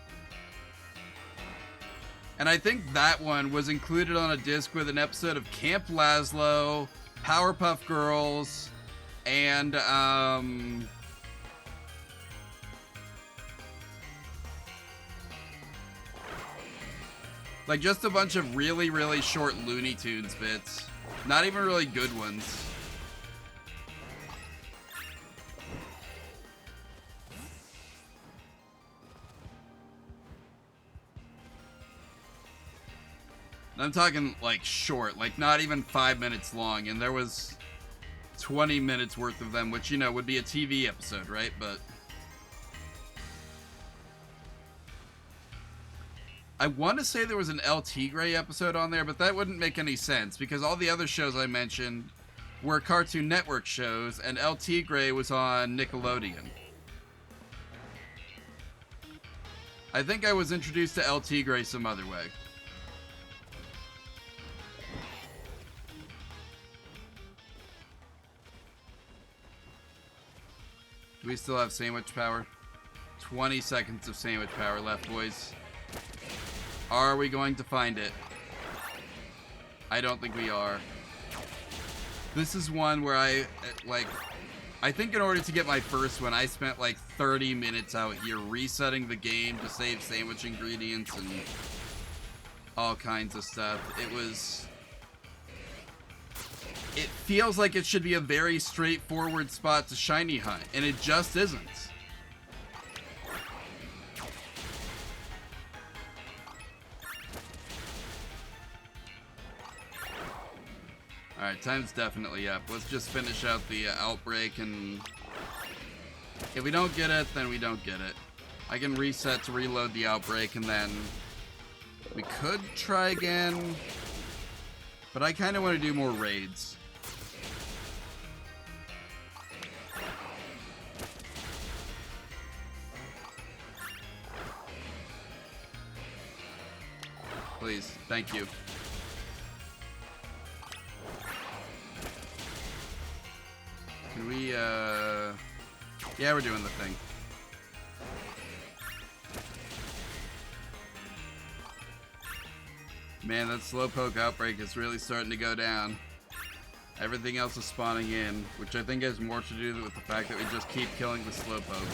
And I think that one was included on a disc with an episode of Camp Lazlo, Powerpuff Girls, and, like, just a bunch of really, really short Looney Tunes bits. Not even really good ones. I'm talking, like, short, like, not even 5 minutes long, and there was 20 minutes worth of them, which, you know, would be a TV episode, right? But I want to say there was an El Tigre episode on there, but that wouldn't make any sense, because all the other shows I mentioned were Cartoon Network shows, and El Tigre was on Nickelodeon. I think I was introduced to El Tigre some other way. Do we still have sandwich power? 20 seconds of sandwich power left, boys. Are we going to find it? I don't think we are. This is one where I think in order to get my first one, I spent like 30 minutes out here resetting the game to save sandwich ingredients and all kinds of stuff. It feels like it should be a very straightforward spot to shiny hunt, and it just isn't. Alright, time's definitely up. Let's just finish out the outbreak, and if we don't get it, then we don't get it. I can reset to reload the outbreak, and then we could try again, but I kind of want to do more raids. Please, thank you. Can we, yeah, we're doing the thing. Man, that Slowpoke outbreak is really starting to go down. Everything else is spawning in, which I think has more to do with the fact that we just keep killing the Slowpoke.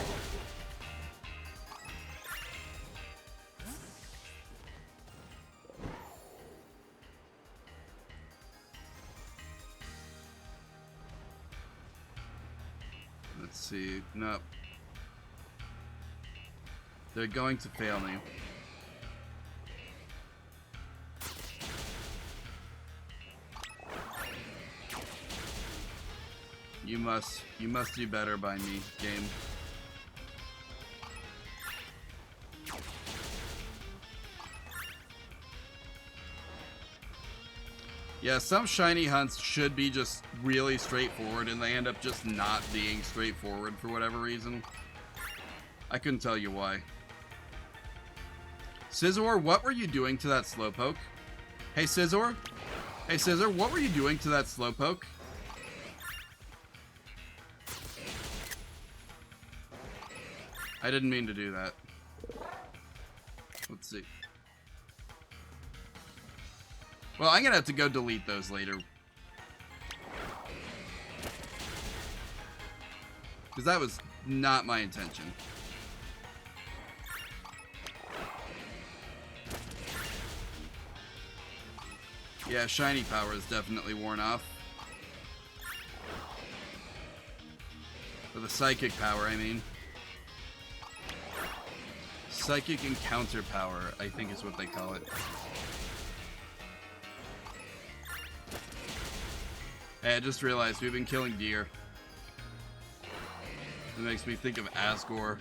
Let's see. Nope. They're going to fail me. You must do better by me, game. Yeah, some shiny hunts should be just really straightforward, and they end up just not being straightforward for whatever reason. I couldn't tell you why. Scizor, what were you doing to that Slowpoke? Hey, Scizor? Hey, Scizor, what were you doing to that Slowpoke? I didn't mean to do that. Let's see. Well, I'm gonna have to go delete those later. Because that was not my intention. Yeah, shiny power is definitely worn off. For the psychic power, I mean. Psychic encounter power, I think is what they call it. Hey, I just realized we've been killing deer. It makes me think of Asgore.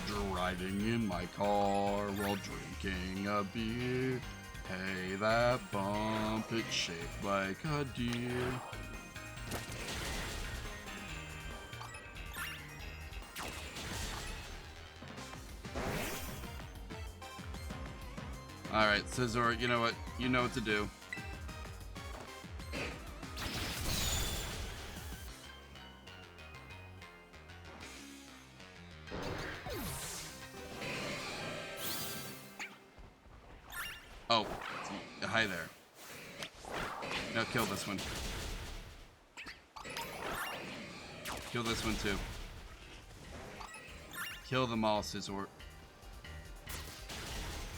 Driving in my car while drinking a beer. Hey, that bump, it's shaped like a deer. Alright, Scizor, you know what? You know what to do. Oh, hi there. Now kill this one. Kill this one too. Kill them all, Scizor.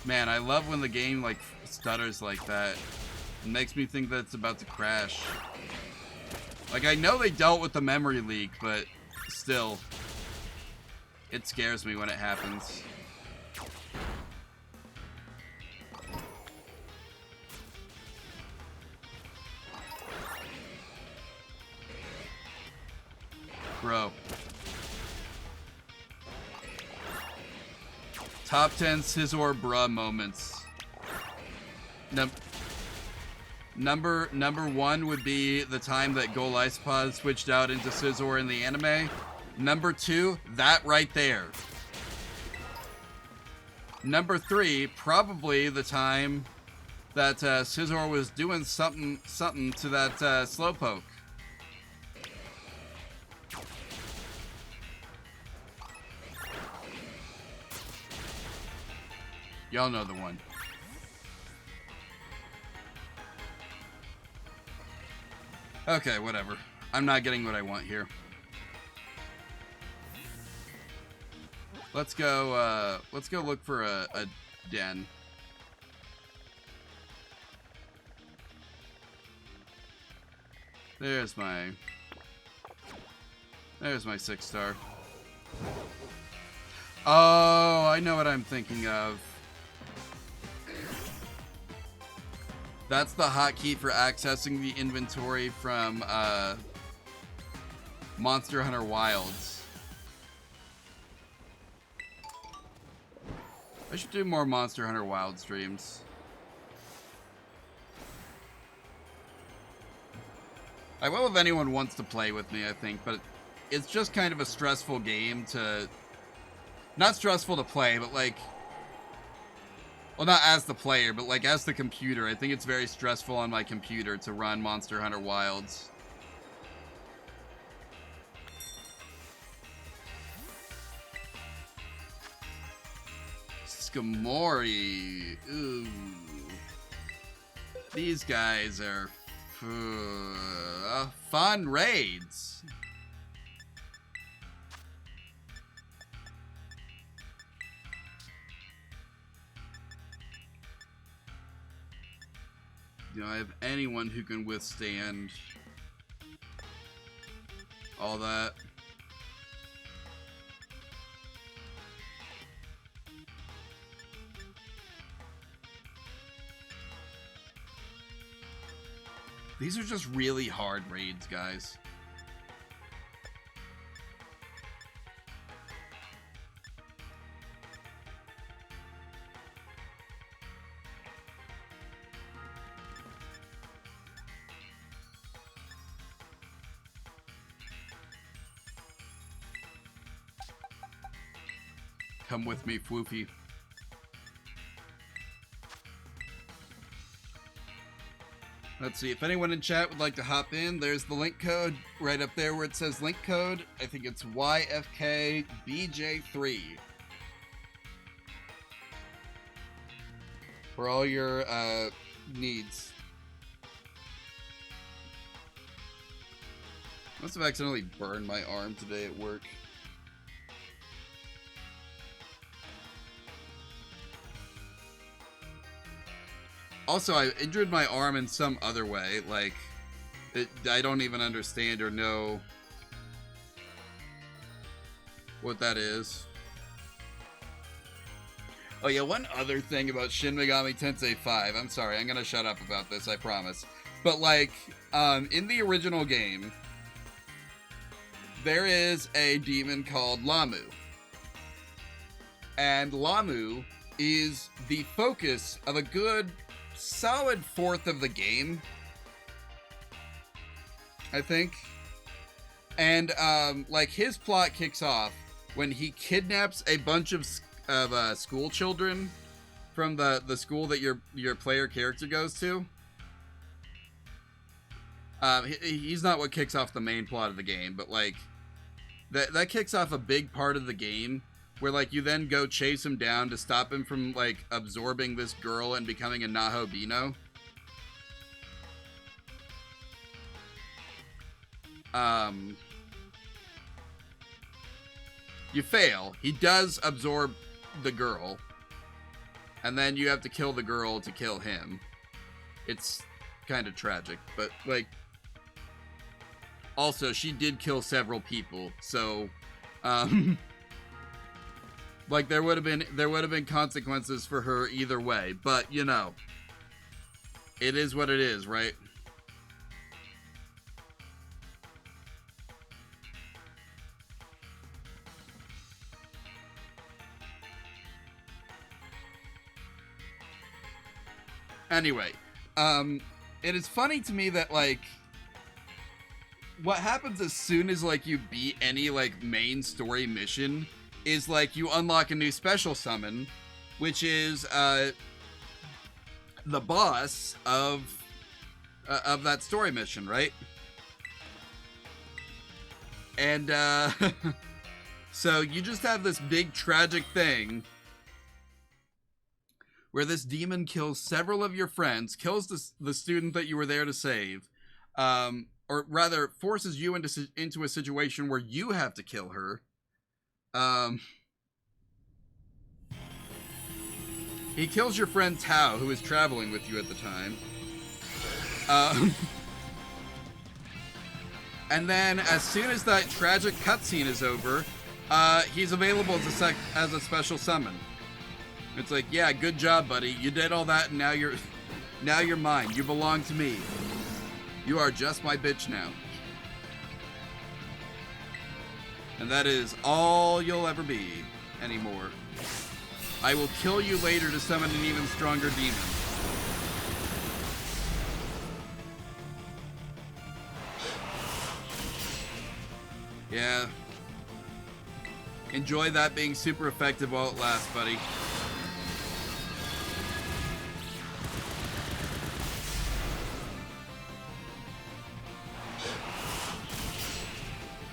Man, I love when the game, like, stutters like that. It makes me think that it's about to crash. Like, I know they dealt with the memory leak, but still. It scares me when it happens. Bro. Top 10 Scizor bruh moments. Number one would be the time that Gol Isopod switched out into Scizor in the anime. Number two, that right there. Number three, probably the time that Scizor was doing something to that Slowpoke. Y'all know the one. Okay, whatever. I'm not getting what I want here. Let's go look for a den. There's my 6-star. Oh, I know what I'm thinking of. That's the hotkey for accessing the inventory from Monster Hunter Wilds. I should do more Monster Hunter Wild streams. I will if anyone wants to play with me, I think, but it's just kind of a stressful game to... Not stressful to play, but like... Well, not as the player, but like as the computer. I think it's very stressful on my computer to run Monster Hunter Wilds. Skamori. Ooh. These guys are fun raids. Do I have anyone who can withstand all that? These are just really hard raids, guys. Come with me, Floofy. Let's see, if anyone in chat would like to hop in, there's the link code right up there where it says link code. I think it's YFKBJ3. For all your needs. Must have accidentally burned my arm today at work. Also, I injured my arm in some other way, like, I don't even understand or know what that is. Oh yeah, one other thing about Shin Megami Tensei 5, I'm sorry, I'm gonna shut up about this, I promise. But like, in the original game, there is a demon called Lamu. And Lamu is the focus of a good solid fourth of the game, I think. And like his plot kicks off when he kidnaps a bunch of school children from the school that your player character goes to. He's not what kicks off the main plot of the game, but like that kicks off a big part of the game, where like you then go chase him down to stop him from like absorbing this girl and becoming a Nahobino. You fail. He does absorb the girl, and then you have to kill the girl to kill him. It's kind of tragic, but like also she did kill several people, so like there would have been consequences for her either way, but you know, it is what it is, right? Anyway, it is funny to me that, like, what happens as soon as, like, you beat any, like, main story mission is, like, you unlock a new special summon, which is, the boss of that story mission, right? And, so you just have this big tragic thing where this demon kills several of your friends, kills the student that you were there to save, or rather forces you into a situation where you have to kill her. He kills your friend Tao, who is traveling with you at the time. And then, as soon as that tragic cutscene is over, he's available as a special summon. It's like, yeah, good job, buddy. You did all that, and now you're mine. You belong to me. You are just my bitch now. And that is all you'll ever be anymore. I will kill you later to summon an even stronger demon. Yeah. Enjoy that being super effective while it lasts, buddy.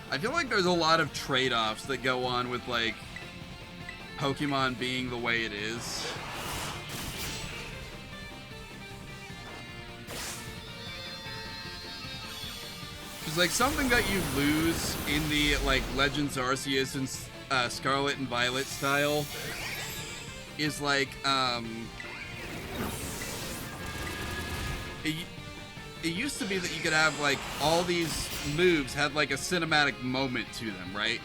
I feel like there's a lot of trade-offs that go on with, like, Pokemon being the way it is. It's like something that you lose in the, like, Legends Arceus and Scarlet and Violet style is, like, it used to be that you could have, like, all these moves had, like, a cinematic moment to them, right?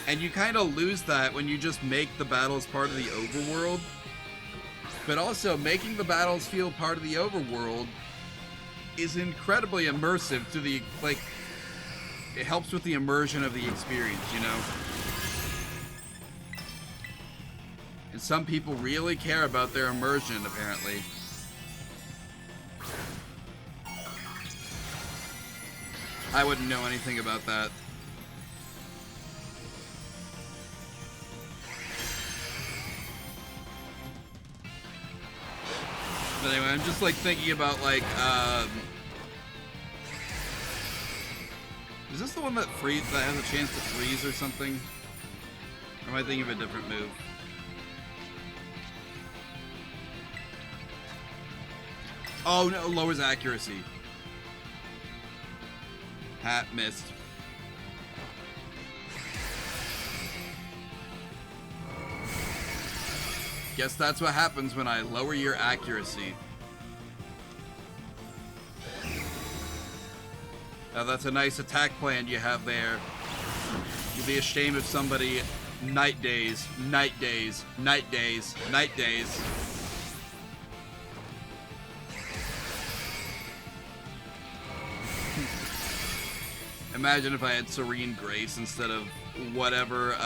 And you kind of lose that when you just make the battles part of the overworld. But also, making the battles feel part of the overworld is incredibly immersive to the, like, it helps with the immersion of the experience, you know? And some people really care about their immersion, apparently. I wouldn't know anything about that. But anyway, I'm just, like, thinking about, like, is this the one that has a chance to freeze or something? Or am I thinking of a different move? Oh, no, lowers accuracy. Hat missed. Guess that's what happens when I lower your accuracy. Now that's a nice attack plan you have there. You'd be ashamed if somebody night days. Imagine if I had Serene Grace instead of whatever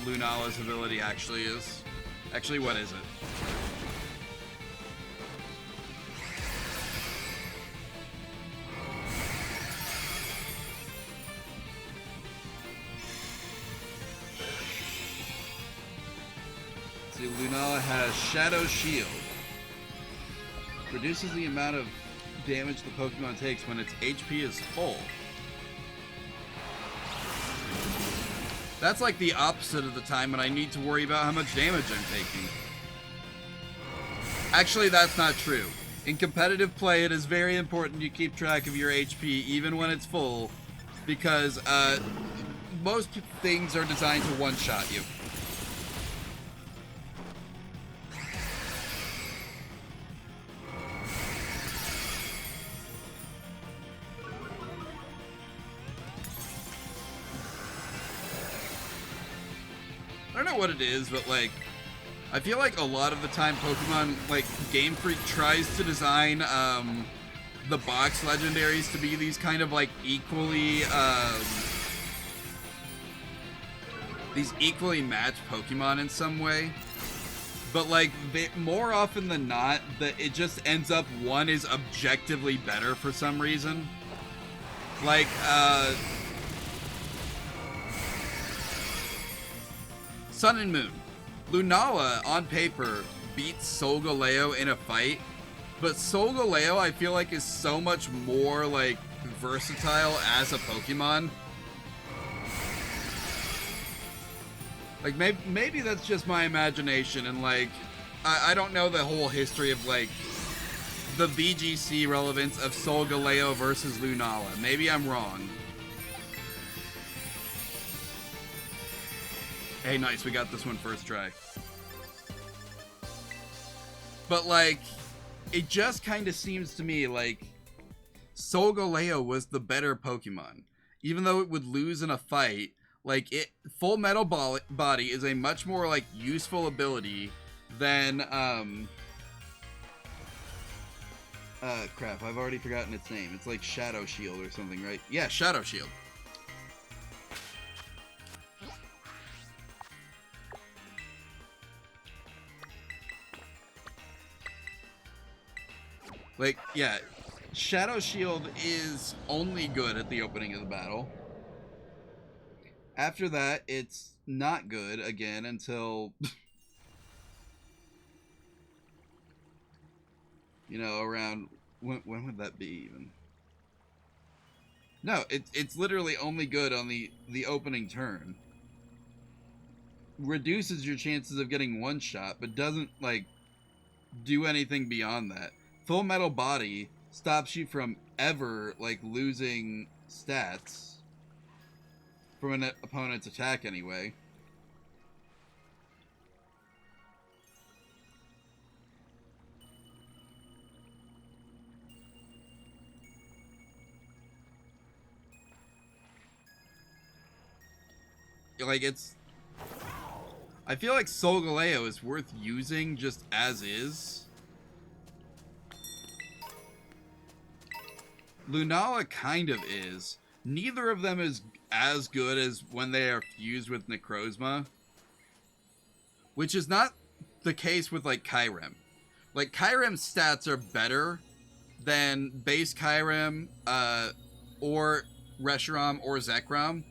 Lunala's ability actually is. Actually, what is it? See, Lunala has Shadow Shield. Reduces the amount of damage the Pokemon takes when its HP is full. That's like the opposite of the time when I need to worry about how much damage I'm taking. Actually, that's not true. In competitive play, it is very important you keep track of your HP even when it's full, because most things are designed to one-shot you. I don't know what it is, but, like, I feel like a lot of the time Pokemon, like, Game Freak tries to design the box legendaries to be these kind of, like, equally matched Pokemon in some way. But like more often than not, that it just ends up one is objectively better for some reason. Like Sun and Moon. Lunala on paper beats Solgaleo in a fight, but Solgaleo I feel like is so much more like versatile as a Pokemon. Like, maybe that's just my imagination, and, like, I don't know the whole history of, like, the VGC relevance of Solgaleo versus Lunala. Maybe I'm wrong. Hey, nice, we got this one first try. But, like, it just kind of seems to me like Solgaleo was the better Pokemon. Even though it would lose in a fight, like, Full Metal Body is a much more, like, useful ability than, crap, I've already forgotten its name. It's like Shadow Shield or something, right? Yeah, Shadow Shield. Like, yeah, Shadow Shield is only good at the opening of the battle. After that, it's not good again until, you know, around, when would that be even? No, it's literally only good on the opening turn. Reduces your chances of getting one shot, but doesn't, like, do anything beyond that. Full Metal Body stops you from ever, like, losing stats from an opponent's attack anyway. Like, I feel like Solgaleo is worth using just as is. Lunala kind of is. Neither of them is as good as when they are fused with Necrozma, which is not the case with, like, Kyurem. Like, Kyurem's stats are better than base Kyurem, or Reshiram or Zekrom,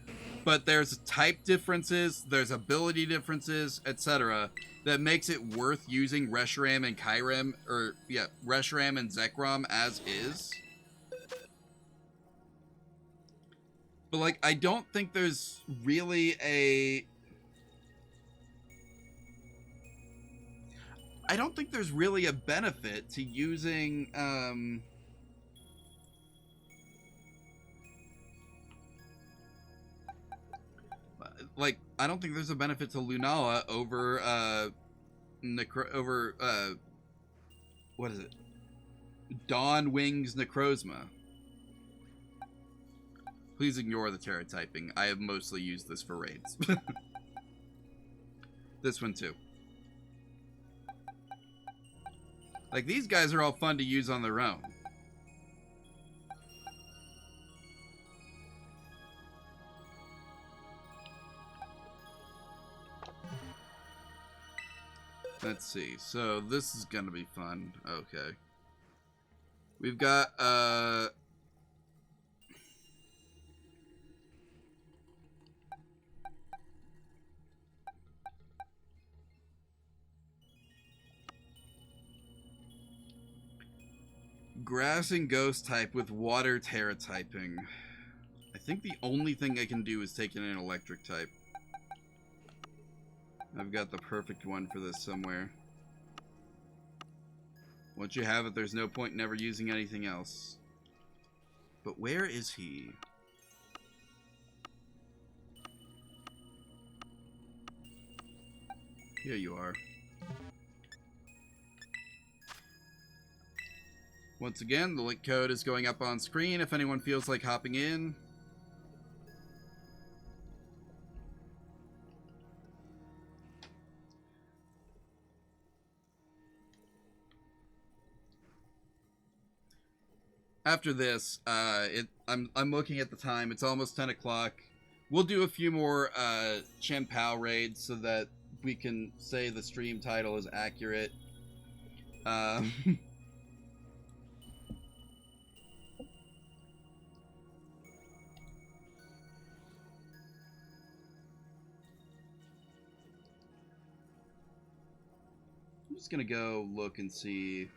but there's type differences, there's ability differences, etc., that makes it worth using Reshiram and Kyurem, or, yeah, Reshiram and Zekrom as is. But, like, I don't think there's really a... I don't think there's really a benefit to using, like, I don't think there's a benefit to Lunala over, what is it? Dawn Wings Necrozma. Please ignore the Terra typing. I have mostly used this for raids. This one too. Like, these guys are all fun to use on their own. Let's see. So, this is gonna be fun. Okay. We've got, Grass and Ghost type with Water Terra typing. I think the only thing I can do is take in an Electric type. I've got the perfect one for this somewhere. Once you have it, there's no point in ever using anything else. But where is he? Here you are. Once again, the link code is going up on screen if anyone feels like hopping in. After this, I'm looking at the time. It's almost 10 o'clock. We'll do a few more Chien-Pao raids so that we can say the stream title is accurate. I'm just gonna go look and see.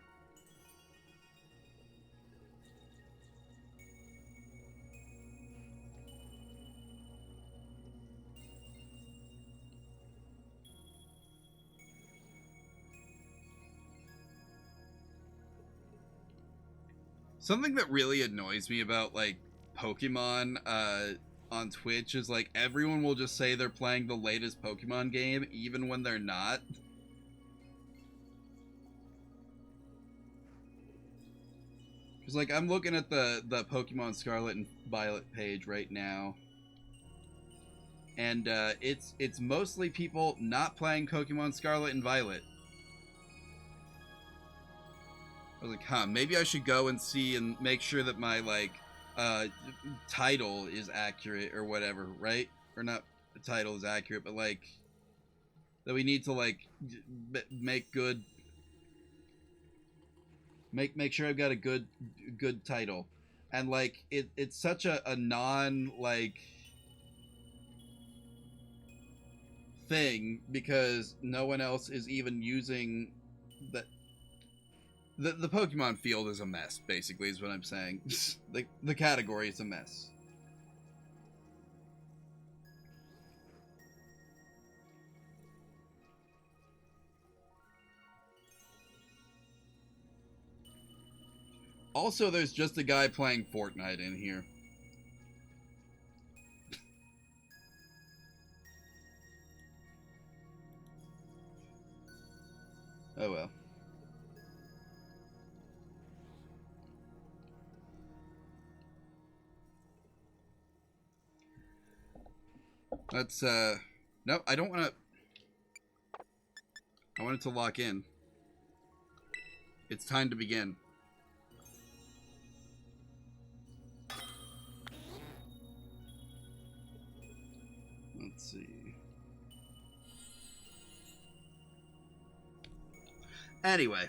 Something that really annoys me about, like, Pokemon on Twitch is, like, everyone will just say they're playing the latest Pokemon game, even when they're not. Because, like, I'm looking at the Pokemon Scarlet and Violet page right now. And it's mostly people not playing Pokemon Scarlet and Violet. I was like, huh, maybe I should go and see and make sure that my, like, title is accurate or whatever, right? Or not the title is accurate, but, like, that we need to, like, make good... Make sure I've got a good title. And, like, it's such a non, like... thing, because no one else is even using... The Pokemon field is a mess, basically, is what I'm saying. The category is a mess. Also, there's just a guy playing Fortnite in here. Oh well. Let's, no, I don't want to... I want it to lock in. It's time to begin. Let's see. Anyway.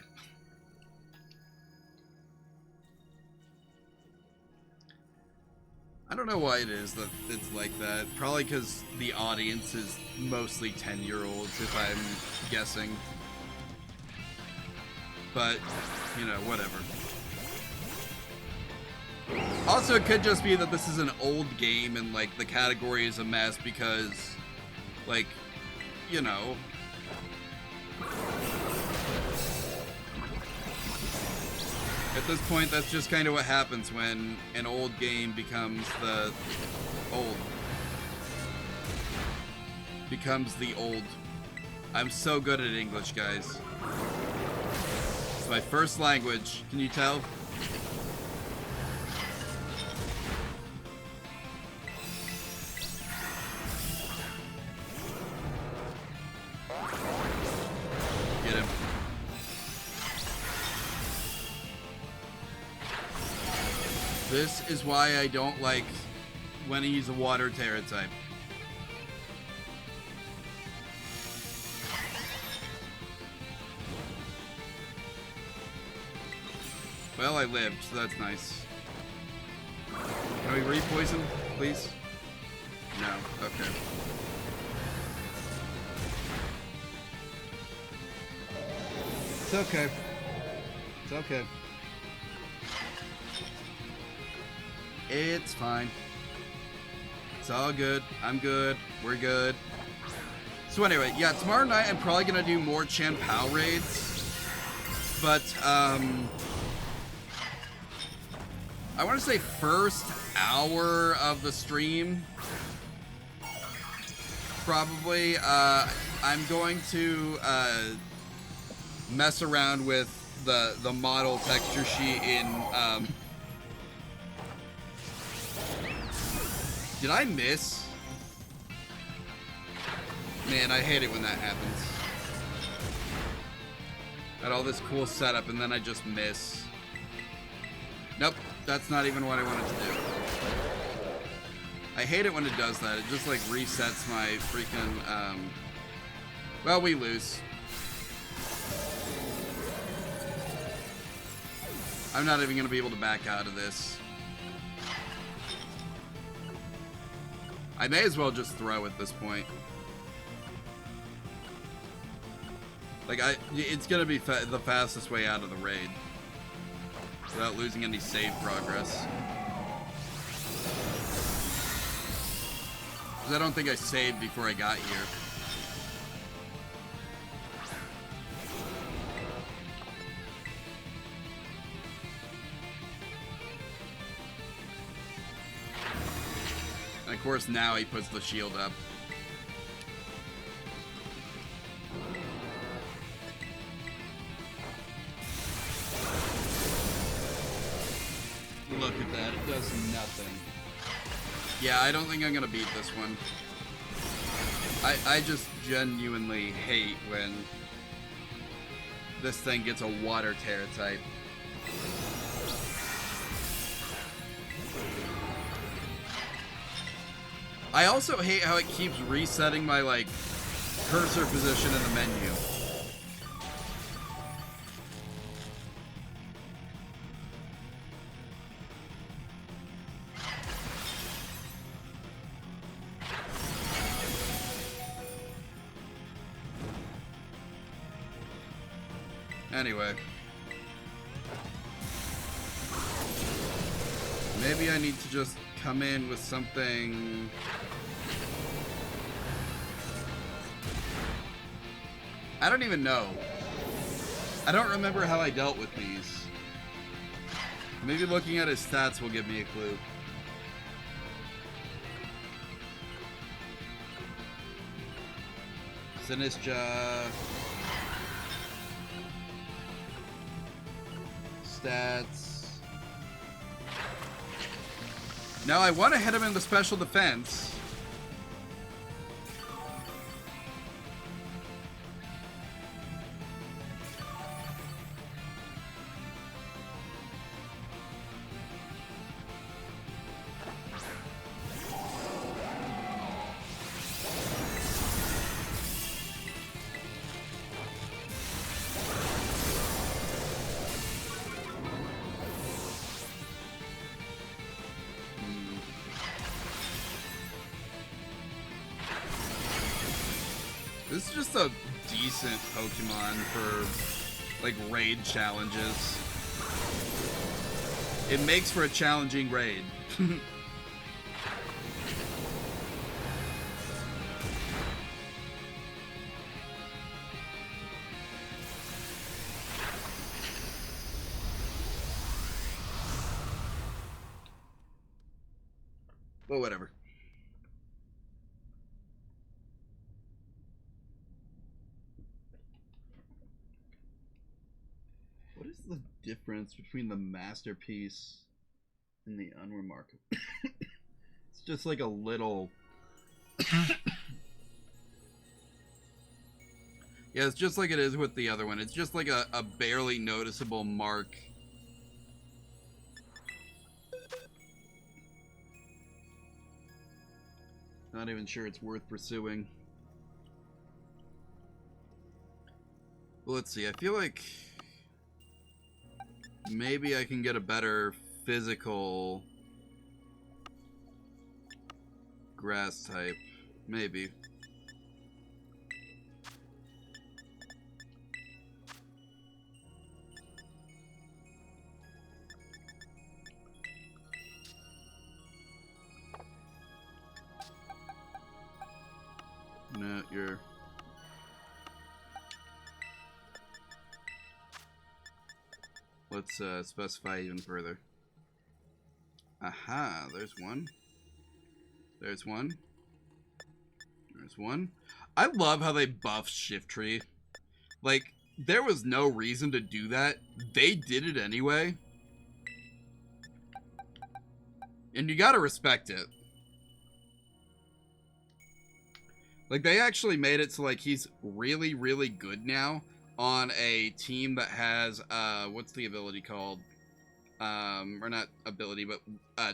I don't know why it is that it's like that. Probably because the audience is mostly 10-year-olds, if I'm guessing. But, you know, whatever. Also, it could just be that this is an old game and, like, the category is a mess because, like, you know... At this point, that's just kind of what happens when an old game becomes the old. Becomes the old. I'm so good at English, guys. It's my first language. Can you tell? Get him. This is why I don't like when he's a water Terra type. Well, I lived, so that's nice. Can we re-poison, please? No, okay. It's okay. It's okay. It's fine. It's all good. I'm good. We're good. So anyway, yeah, tomorrow night I'm probably gonna do more Chien-Pao raids. But, I want to say first hour of the stream, probably, I'm going to, mess around with the model texture sheet in, Did I miss? Man, I hate it when that happens. Got all this cool setup and then I just miss. Nope, that's not even what I wanted to do. I hate it when it does that. It just like resets my freaking Well, we lose. I'm not even going to be able to back out of this. I may as well just throw at this point. Like, it's going to be the fastest way out of the raid. Without losing any save progress. Because I don't think I saved before I got here. And of course now he puts the shield up. Look at that, it does nothing. Yeah, I don't think I'm gonna beat this one. I just genuinely hate when this thing gets a water tear type. I also hate how it keeps resetting my, like, cursor position in the menu. Anyway. Maybe I need to just come in with something... I don't even know. I don't remember how I dealt with these. Maybe looking at his stats will give me a clue. Sinistra... Stats. Now I want to hit him in the special defense. This is just a decent Pokemon for, like, raid challenges. It makes for a challenging raid. Well, whatever. What is the difference between the masterpiece and the unremarkable? It's just like a little... Yeah, it's just like it is with the other one. It's just like a barely noticeable mark. Not even sure it's worth pursuing. Well, let's see. I feel like... maybe I can get a better physical grass type. Maybe. No, you're... Let's specify even further. Aha, there's one. There's one. There's one. I love how they buffed Shiftry. Like, there was no reason to do that. They did it anyway. And you gotta respect it. Like, they actually made it so, like, he's really, really good now on a team that has, what's the ability called? Or not ability, but,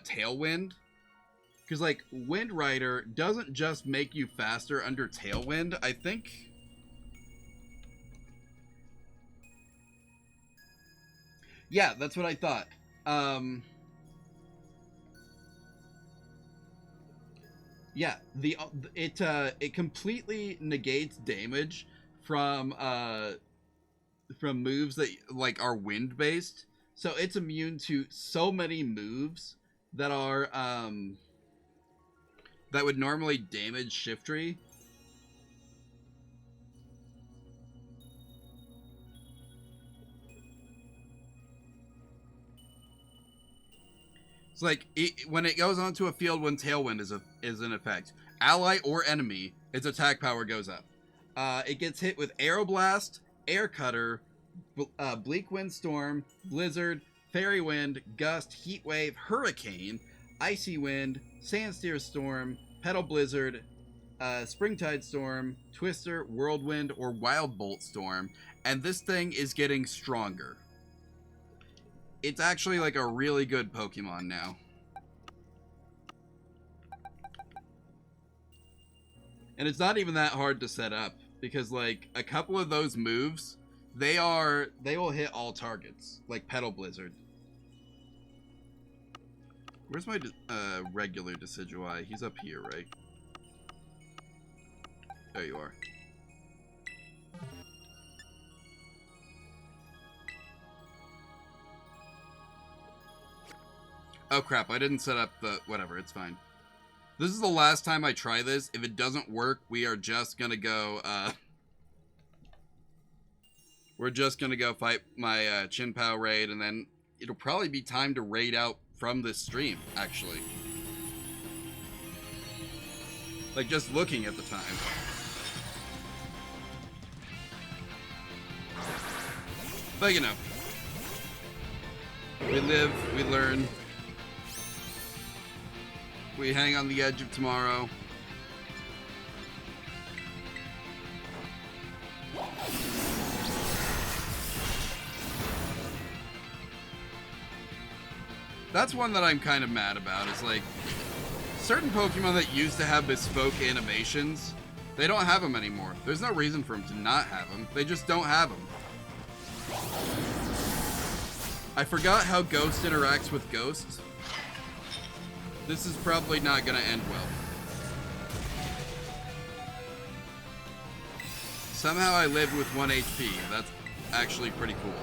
Tailwind. Because, like, Wind Rider doesn't just make you faster under Tailwind. I think Yeah, that's what I thought. Yeah, it completely negates damage from moves that like are wind based. So it's immune to so many moves that are that would normally damage Shiftry. It's like when it goes onto a field when Tailwind is in effect, ally or enemy, its attack power goes up. It gets hit with Aeroblast, Air Cutter, Bleak Windstorm, Blizzard, Fairy Wind, Gust, Heat Wave, Hurricane, Icy Wind, Sandsteer Storm, Petal Blizzard, Springtide Storm, Twister, Whirlwind, or Wild Bolt Storm, and this thing is getting stronger. It's actually like a really good Pokemon now. And it's not even that hard to set up, because like a couple of those moves, they will hit all targets, like Petal Blizzard. Where's my regular Decidueye? He's up here, right? There you are. Oh crap, I didn't set up the... whatever, it's fine. This is the last time I try this. If it doesn't work, we are just gonna go, we're just gonna go fight my Chin-Pow raid, and then it'll probably be time to raid out from this stream, actually. Like, just looking at the time. But, you know. We live, we learn. We hang on the edge of tomorrow. That's one that I'm kind of mad about, is like, certain Pokemon that used to have bespoke animations, they don't have them anymore. There's no reason for them to not have them. They just don't have them. I forgot how Ghost interacts with Ghost. This is probably not going to end well. Somehow I lived with 1 HP. That's actually pretty cool.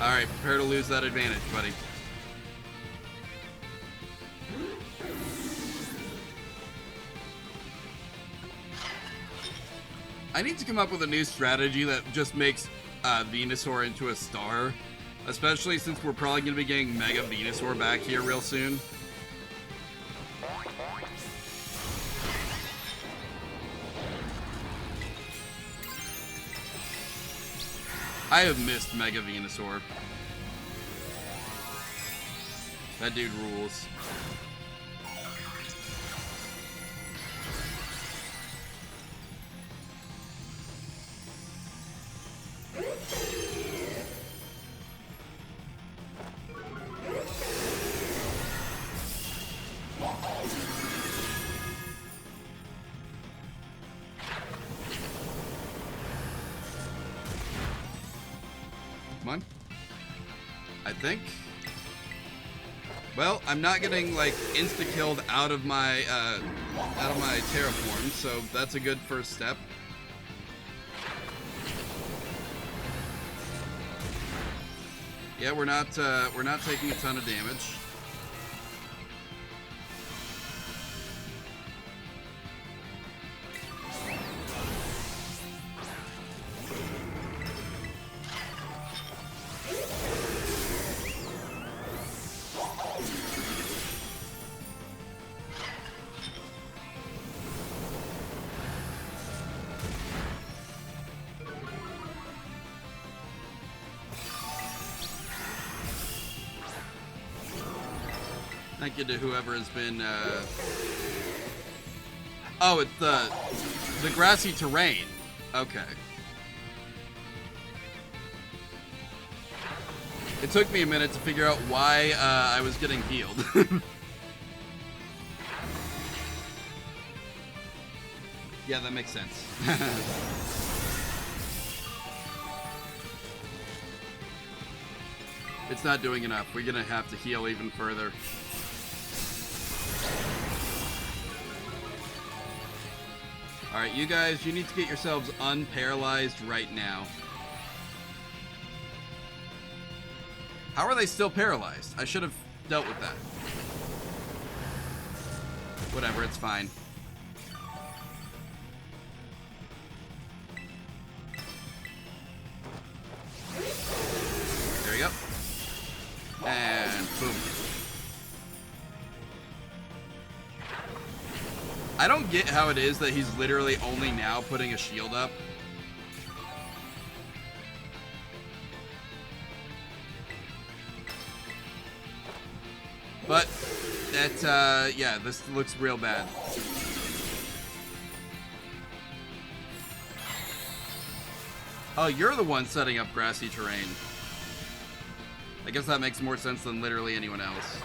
Alright, prepare to lose that advantage, buddy. I need to come up with a new strategy that just makes Venusaur into a star. Especially since we're probably going to be getting Mega Venusaur back here real soon. I have missed Mega Venusaur. That dude rules. Come on. I think. Well, I'm not getting like insta-killed out of my terraform, so that's a good first step. Yeah, we're not taking a ton of damage. Thank you to whoever has been, Oh, it's the grassy terrain. Okay. It took me a minute to figure out why, I was getting healed. Yeah, that makes sense. It's not doing enough. We're gonna have to heal even further. Alright, you guys, you need to get yourselves unparalyzed right now. How are they still paralyzed? I should have dealt with that. Whatever, it's fine. There we go. And boom. I don't get how it is that he's literally only now putting a shield up. But that, yeah, this looks real bad. Oh, you're the one setting up grassy terrain. I guess that makes more sense than literally anyone else.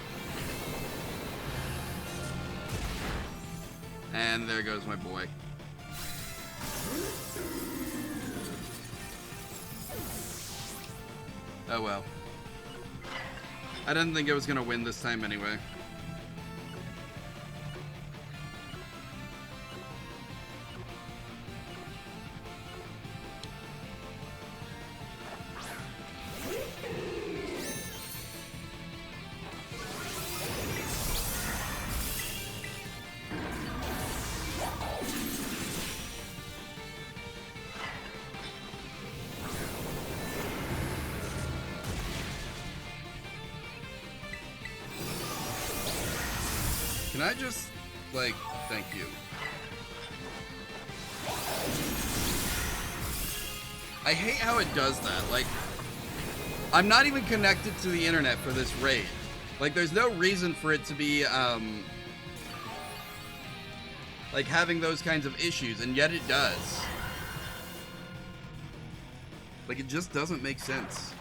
And there goes my boy. Oh well. I didn't think I was gonna win this time anyway. Can I just, like, thank you. I hate how it does that. Like, I'm not even connected to the internet for this raid. Like, there's no reason for it to be, like, having those kinds of issues, and yet it does. Like, it just doesn't make sense.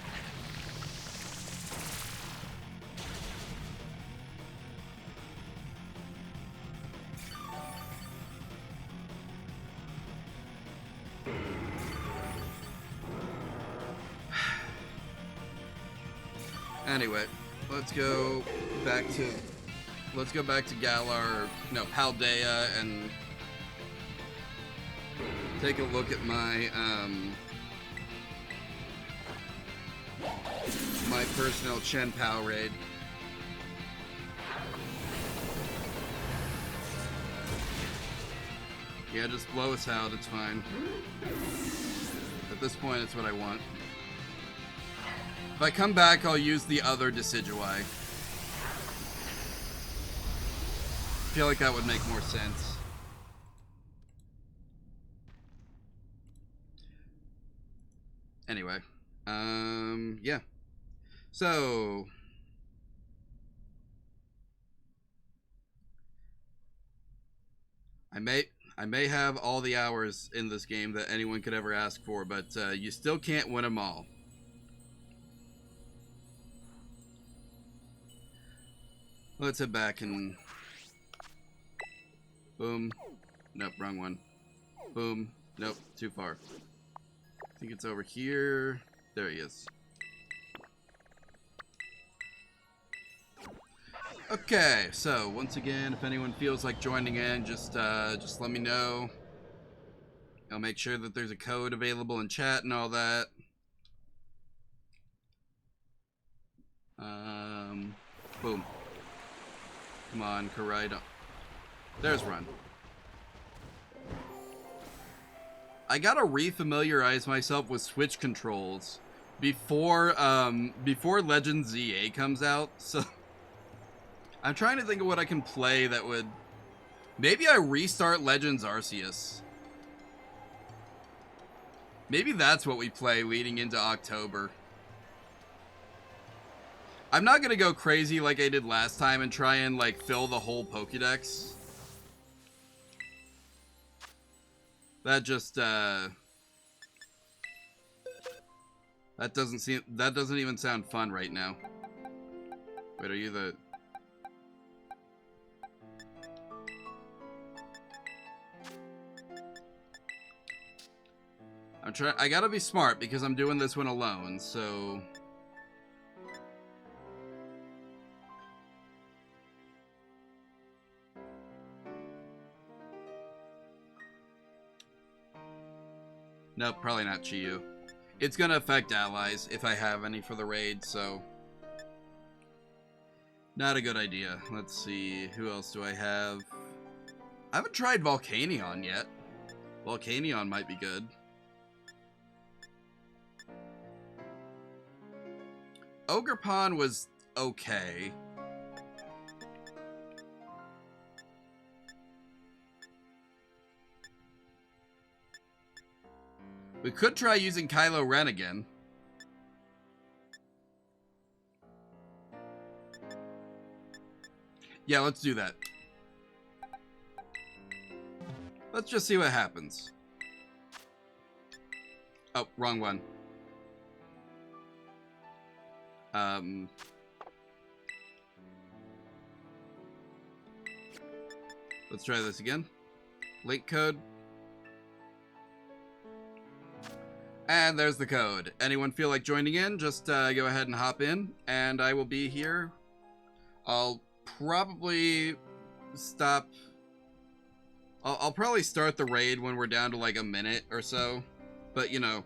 Anyway, let's go back to Galar, no, Paldea, and take a look at my my personal Chen Pao raid. Yeah, just blow us out, it's fine. At this point, it's what I want. If I come back, I'll use the other Decidueye. I feel like that would make more sense. Anyway, yeah. So, I may have all the hours in this game that anyone could ever ask for, but you still can't win them all. Let's head back and... Boom. Nope, wrong one. Boom. Nope, too far. I think it's over here. There he is. Okay, so once again, if anyone feels like joining in, just let me know. I'll make sure that there's a code available in chat and all that. Boom. Come on, Karaida. There's run. I gotta refamiliarize myself with Switch controls before Legend ZA comes out. So I'm trying to think of what I can play that would. Maybe I restart Legends Arceus. Maybe that's what we play leading into October. I'm not gonna go crazy like I did last time and try and like fill the whole Pokédex. That just that doesn't even sound fun right now. Wait, are you the... I gotta be smart because I'm doing this one alone, so... Nope, probably not Chiyu. It's gonna affect allies if I have any for the raid, so... Not a good idea. Let's see, who else do I have? I haven't tried Volcanion yet. Volcanion might be good. Ogerpon was okay. We could try using Kylo Ren again. Yeah, let's do that. Let's just see what happens. Oh, wrong one. Let's try this again. Link code. And there's the code. Anyone feel like joining in? Just go ahead and hop in, and I will be here. I'll probably stop. I'll probably start the raid when we're down to like a minute or so. But, you know,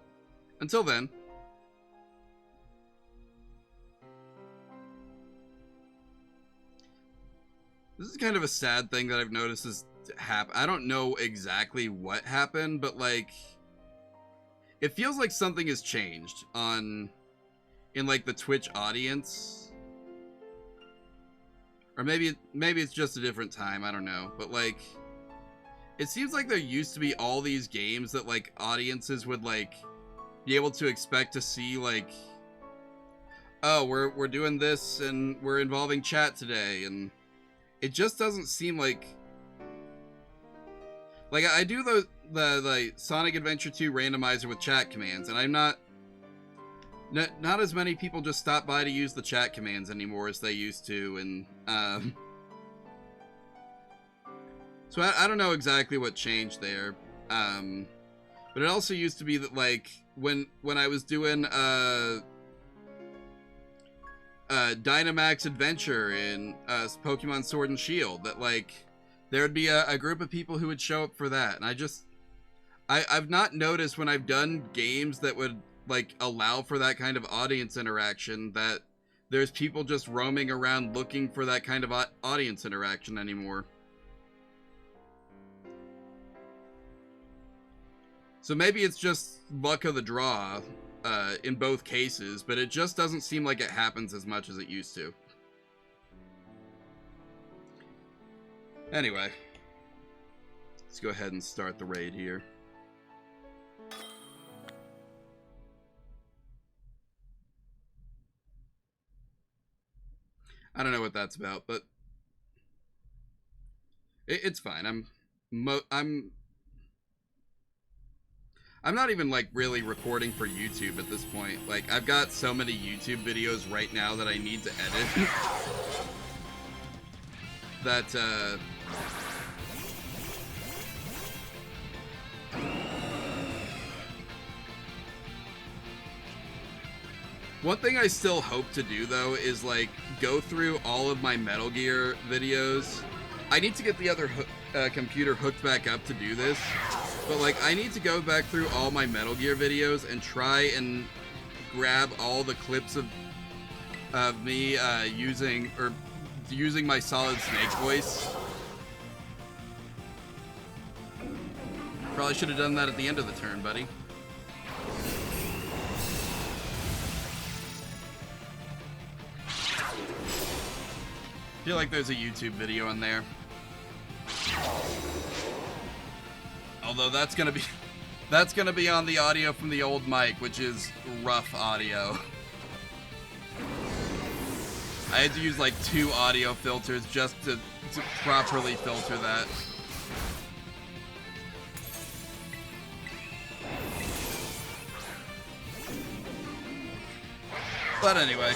until then. This is kind of a sad thing that I've noticed is happen. I don't know exactly what happened, but like... It feels like something has changed in like the Twitch audience. Or maybe it's just a different time, I don't know. But like, it seems like there used to be all these games that like audiences would like be able to expect to see like, oh, we're doing this and we're involving chat today, and it just doesn't seem like I do the Sonic Adventure 2 randomizer with chat commands, and I'm not as many people just stop by to use the chat commands anymore as they used to, and so I don't know exactly what changed there, but it also used to be that like when I was doing Dynamax Adventure in Pokemon Sword and Shield, that like there would be a group of people who would show up for that, and I've not noticed when I've done games that would like allow for that kind of audience interaction that there's people just roaming around looking for that kind of audience interaction anymore. So maybe it's just luck of the draw in both cases, but it just doesn't seem like it happens as much as it used to. Anyway, let's go ahead and start the raid here. I don't know what that's about, but it's fine. I'm not even like really recording for YouTube at this point. Like, I've got so many YouTube videos right now that I need to edit that one thing I still hope to do, though, is, like, go through all of my Metal Gear videos. I need to get the other computer hooked back up to do this, but, like, I need to go back through all my Metal Gear videos and try and grab all the clips of me using my Solid Snake voice. Probably should have done that at the end of the turn, buddy. I feel like there's a YouTube video in there. Although that's gonna be on the audio from the old mic, which is rough audio. I had to use like 2 audio filters just to properly filter that. But anyway.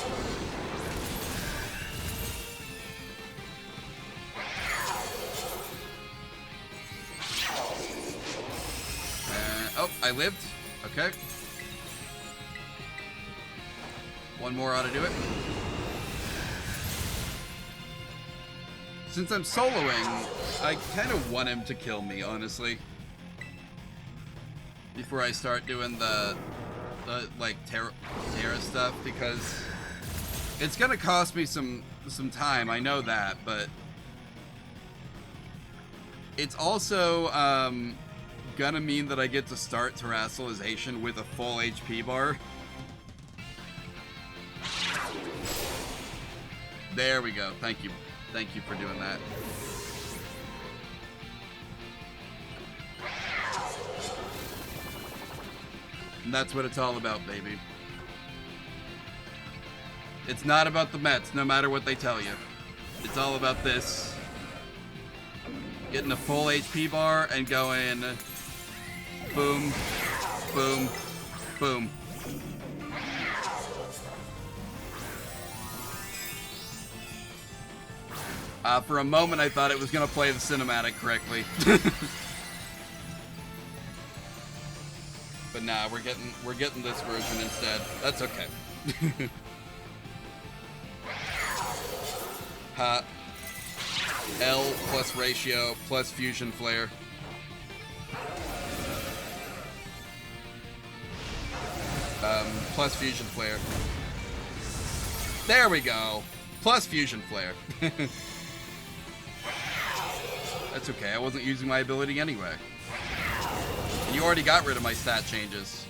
Oh, I lived? Okay. Okay. One more ought to do it. Since I'm soloing, I kind of want him to kill me, honestly. Before I start doing the like, Terra stuff, because it's gonna cost me some time, I know that, but it's also, gonna mean that I get to start Terastallization with a full HP bar. There we go. Thank you. Thank you for doing that. And that's what it's all about, baby. It's not about the Mets, no matter what they tell you. It's all about this. Getting a full HP bar and going boom, boom, boom. For a moment, I thought it was going to play the cinematic correctly. But nah, we're getting this version instead. That's okay. L plus ratio plus fusion flare. Plus fusion flare. There we go. Plus fusion flare. That's okay, I wasn't using my ability anyway. And you already got rid of my stat changes.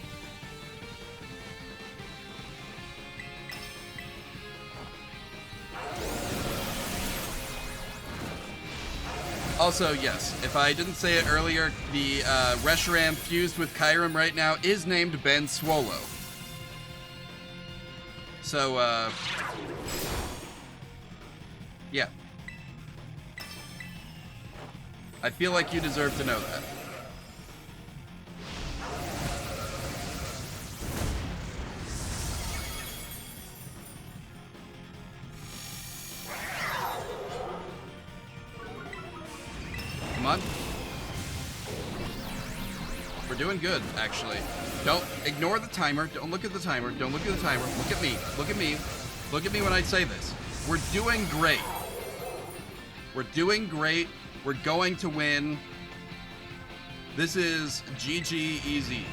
Also, yes, if I didn't say it earlier, the Reshiram fused with Kyurem right now is named Ben Swallow. So, yeah. I feel like you deserve to know that. Come on. We're doing good, actually. Don't ignore the timer. Don't look at the timer. Don't look at the timer. Look at me. Look at me. Look at me when I say this. We're doing great. We're doing great. We're going to win. This is GG easy.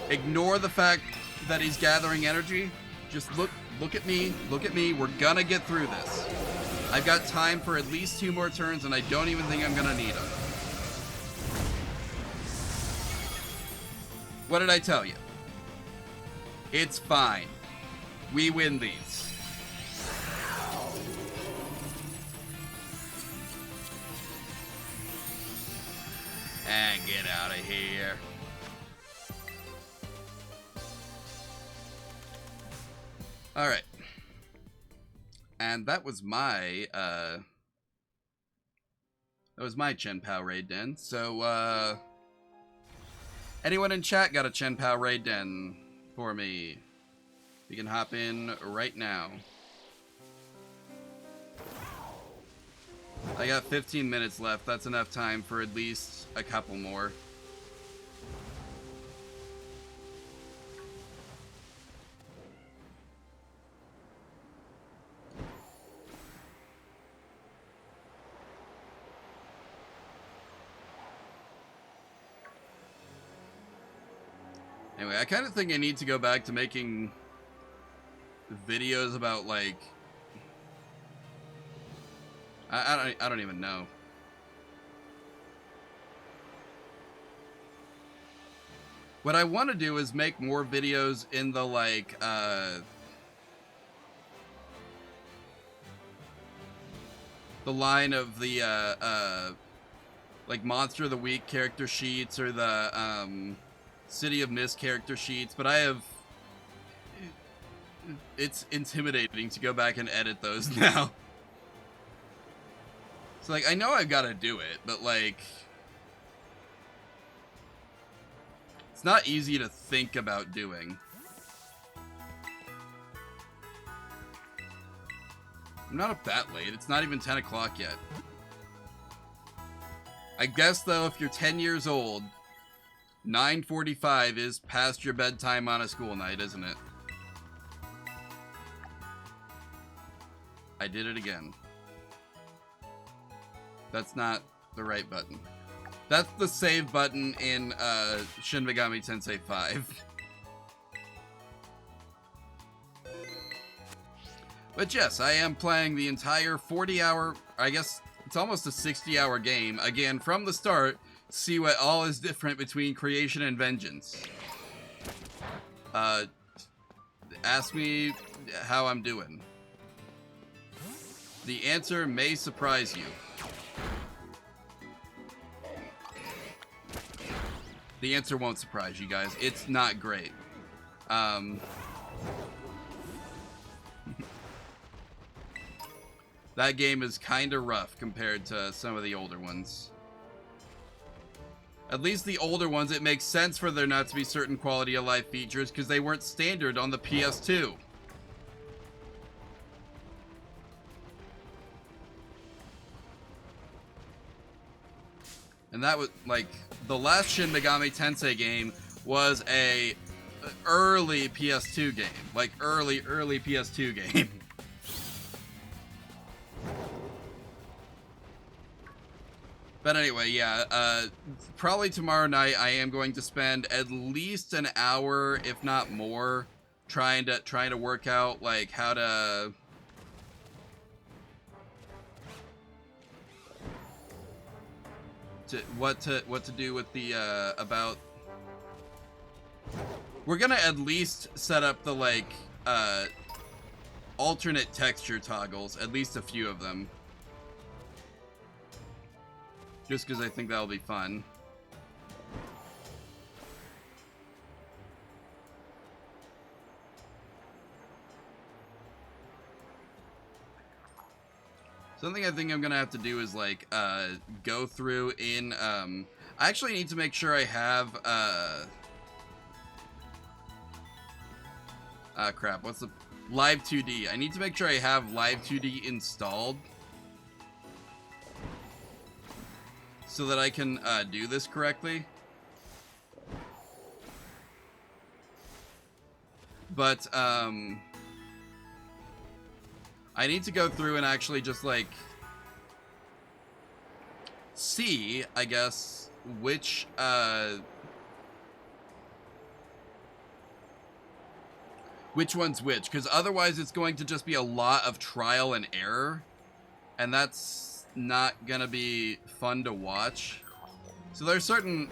Ignore the fact that he's gathering energy. Just look at me. Look at me. We're gonna get through this. I've got time for at least 2 more turns, and I don't even think I'm gonna need them. What did I tell you? It's fine. We win these. And get out of here. Alright. And that was my, Chen Pao raid den. So, anyone in chat got a Chen Pao raid den for me? You can hop in right now. I got 15 minutes left. That's enough time for at least a couple more. Anyway, I kind of think I need to go back to making videos about, like, I don't even know. What I want to do is make more videos in the, like, the line of the, like, Monster of the Week character sheets or the, City of Mist character sheets, but I have... It's intimidating to go back and edit those now. So, like, I know I've got to do it, but, like... It's not easy to think about doing. I'm not up that late. It's not even 10 o'clock yet. I guess, though, if you're 10 years old, 9:45 is past your bedtime on a school night, isn't it? I did it again. That's not the right button. That's the save button in Shin Megami Tensei 5. But yes, I am playing the entire 40-hour, I guess it's almost a 60-hour game, again, from the start, see what all is different between Creation and Vengeance. Ask me how I'm doing. The answer may surprise you. The answer won't surprise you guys. It's not great. That game is kind of rough compared to some of the older ones. At least the older ones, it makes sense for there not to be certain quality of life features because they weren't standard on the PS2. And that was, like, the last Shin Megami Tensei game was a early PS2 game. Like, early PS2 game. But anyway, yeah, probably tomorrow night I am going to spend at least an hour, if not more, trying to work out like how to what to do with the about. We're gonna at least set up the like alternate texture toggles, at least a few of them. Just because I think that'll be fun. Something I think I'm gonna have to do is like go through in I actually need to make sure I have crap, what's the Live 2D. I need to make sure I have Live 2D installed so that I can do this correctly. But I need to go through and actually just like see, I guess, which one's which, because otherwise it's going to just be a lot of trial and error, and that's not gonna be fun to watch. So there are certain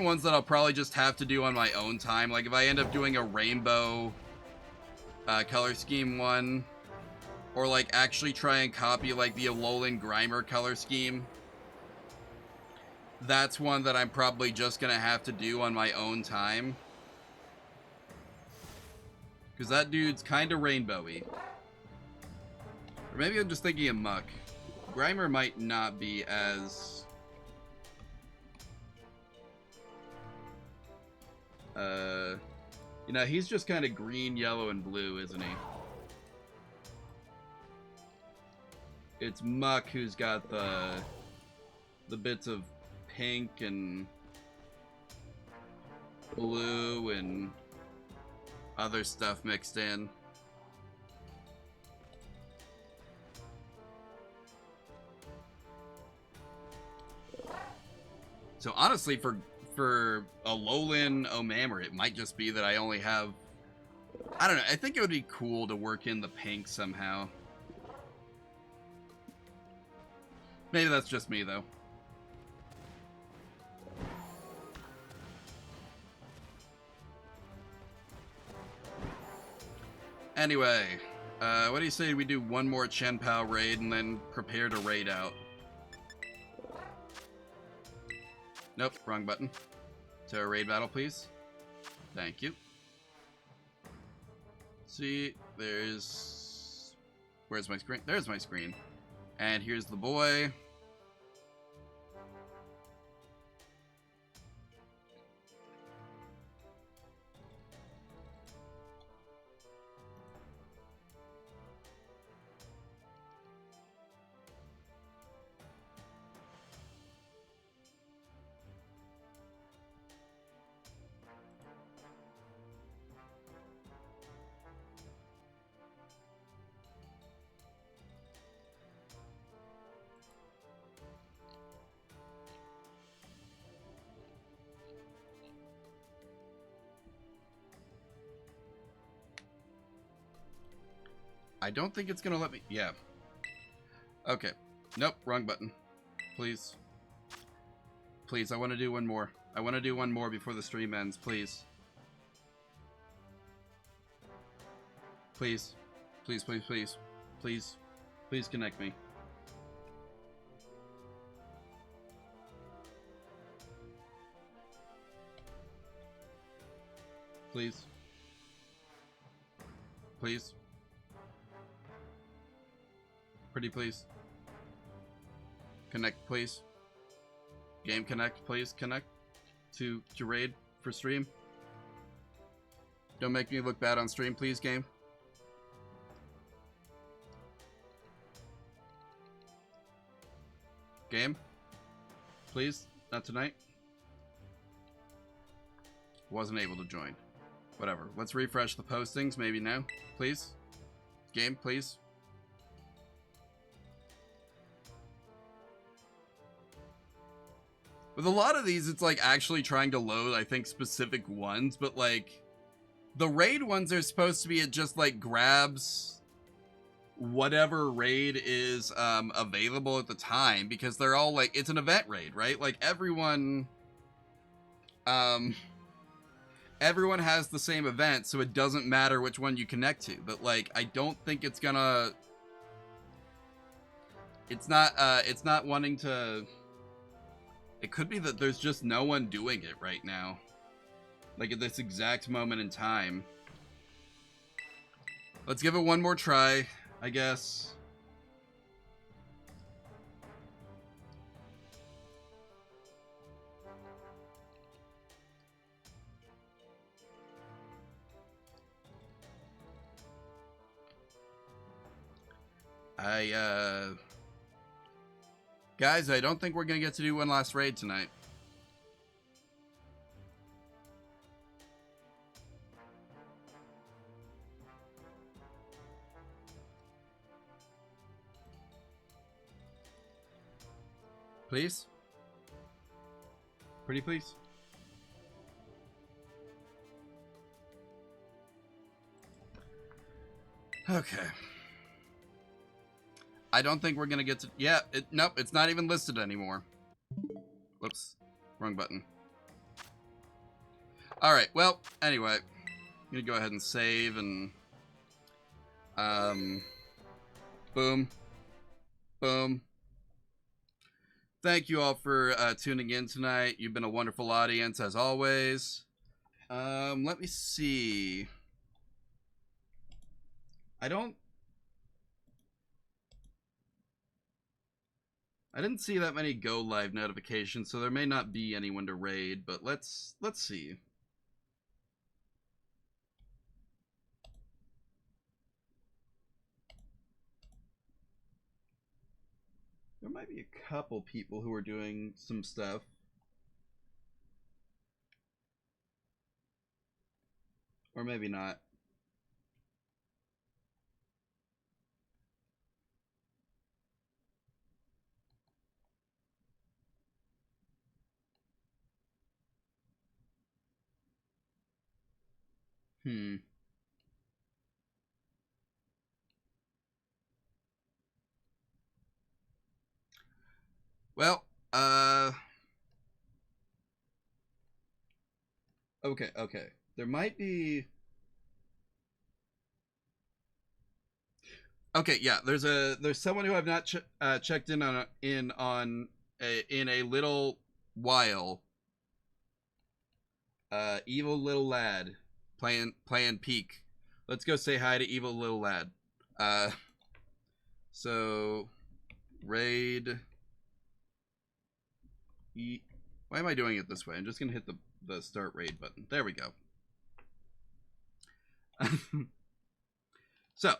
ones that I'll probably just have to do on my own time. Like if I end up doing a rainbow color scheme one, or like actually try and copy like the Alolan Grimer color scheme, that's one that I'm probably just gonna have to do on my own time, because that dude's kind of rainbowy. Or maybe I'm just thinking of Muck. Grimer might not be as you know, he's just kind of green, yellow, and blue, isn't he? It's Muck who's got the bits of pink and blue and other stuff mixed in. So honestly, for Alolan Omamor, it might just be that I only have, I don't know, I think it would be cool to work in the pink somehow. Maybe that's just me, though. Anyway, what do you say we do one more Chien-Pao raid and then prepare to raid out? Nope, wrong button. To a raid battle, please. Thank you. See, there's... Where's my screen? There's my screen. And here's the boy. I don't think it's gonna let me. Yeah. Okay. Nope, wrong button. Please. Please, I want to do one more. I want to do one more before the stream ends, please. Please. Please, please, please. Please. Please connect me. Please. Please. Pretty please. Connect, please. Game connect, please. Connect to raid for stream. Don't make me look bad on stream, please, game. Game? Please? Not tonight? Wasn't able to join. Whatever. Let's refresh the postings, maybe now. Please? Game, please? With a lot of these, it's like actually trying to load, I think, specific ones, but like the raid ones are supposed to be it just like grabs whatever raid is available at the time, because they're all like, it's an event raid, right? Like everyone everyone has the same event, so it doesn't matter which one you connect to. But like I don't think it's gonna, it's not wanting to. It could be that there's just no one doing it right now. Like at this exact moment in time. Let's give it one more try, I guess. Guys, I don't think we're gonna get to do one last raid tonight. Please? Pretty please? Okay. I don't think we're gonna get to. Yeah, nope, it's not even listed anymore. Whoops, wrong button. All right, well, anyway, I'm gonna go ahead and save and boom, boom. Thank you all for tuning in tonight. You've been a wonderful audience as always. Let me see. I didn't see that many go live notifications, so there may not be anyone to raid, but let's see. There might be a couple people who are doing some stuff. Or maybe not. Well, okay. There might be. Okay, yeah. There's someone who I've not checked in on in a little while. Evil little lad playing Peak. Let's go say hi to evil little lad. So raid. Why am I doing it this way? I'm just gonna hit the start raid button. There we go. So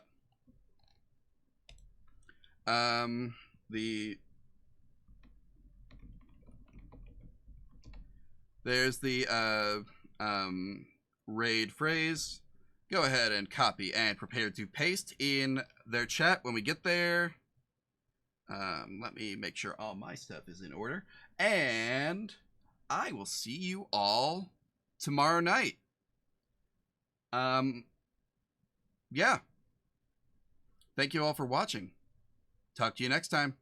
there's the raid phrase. Go ahead and copy and prepare to paste in their chat when we get there. Let me make sure all my stuff is in order. And I will see you all tomorrow night. Yeah. Thank you all for watching. Talk to you next time.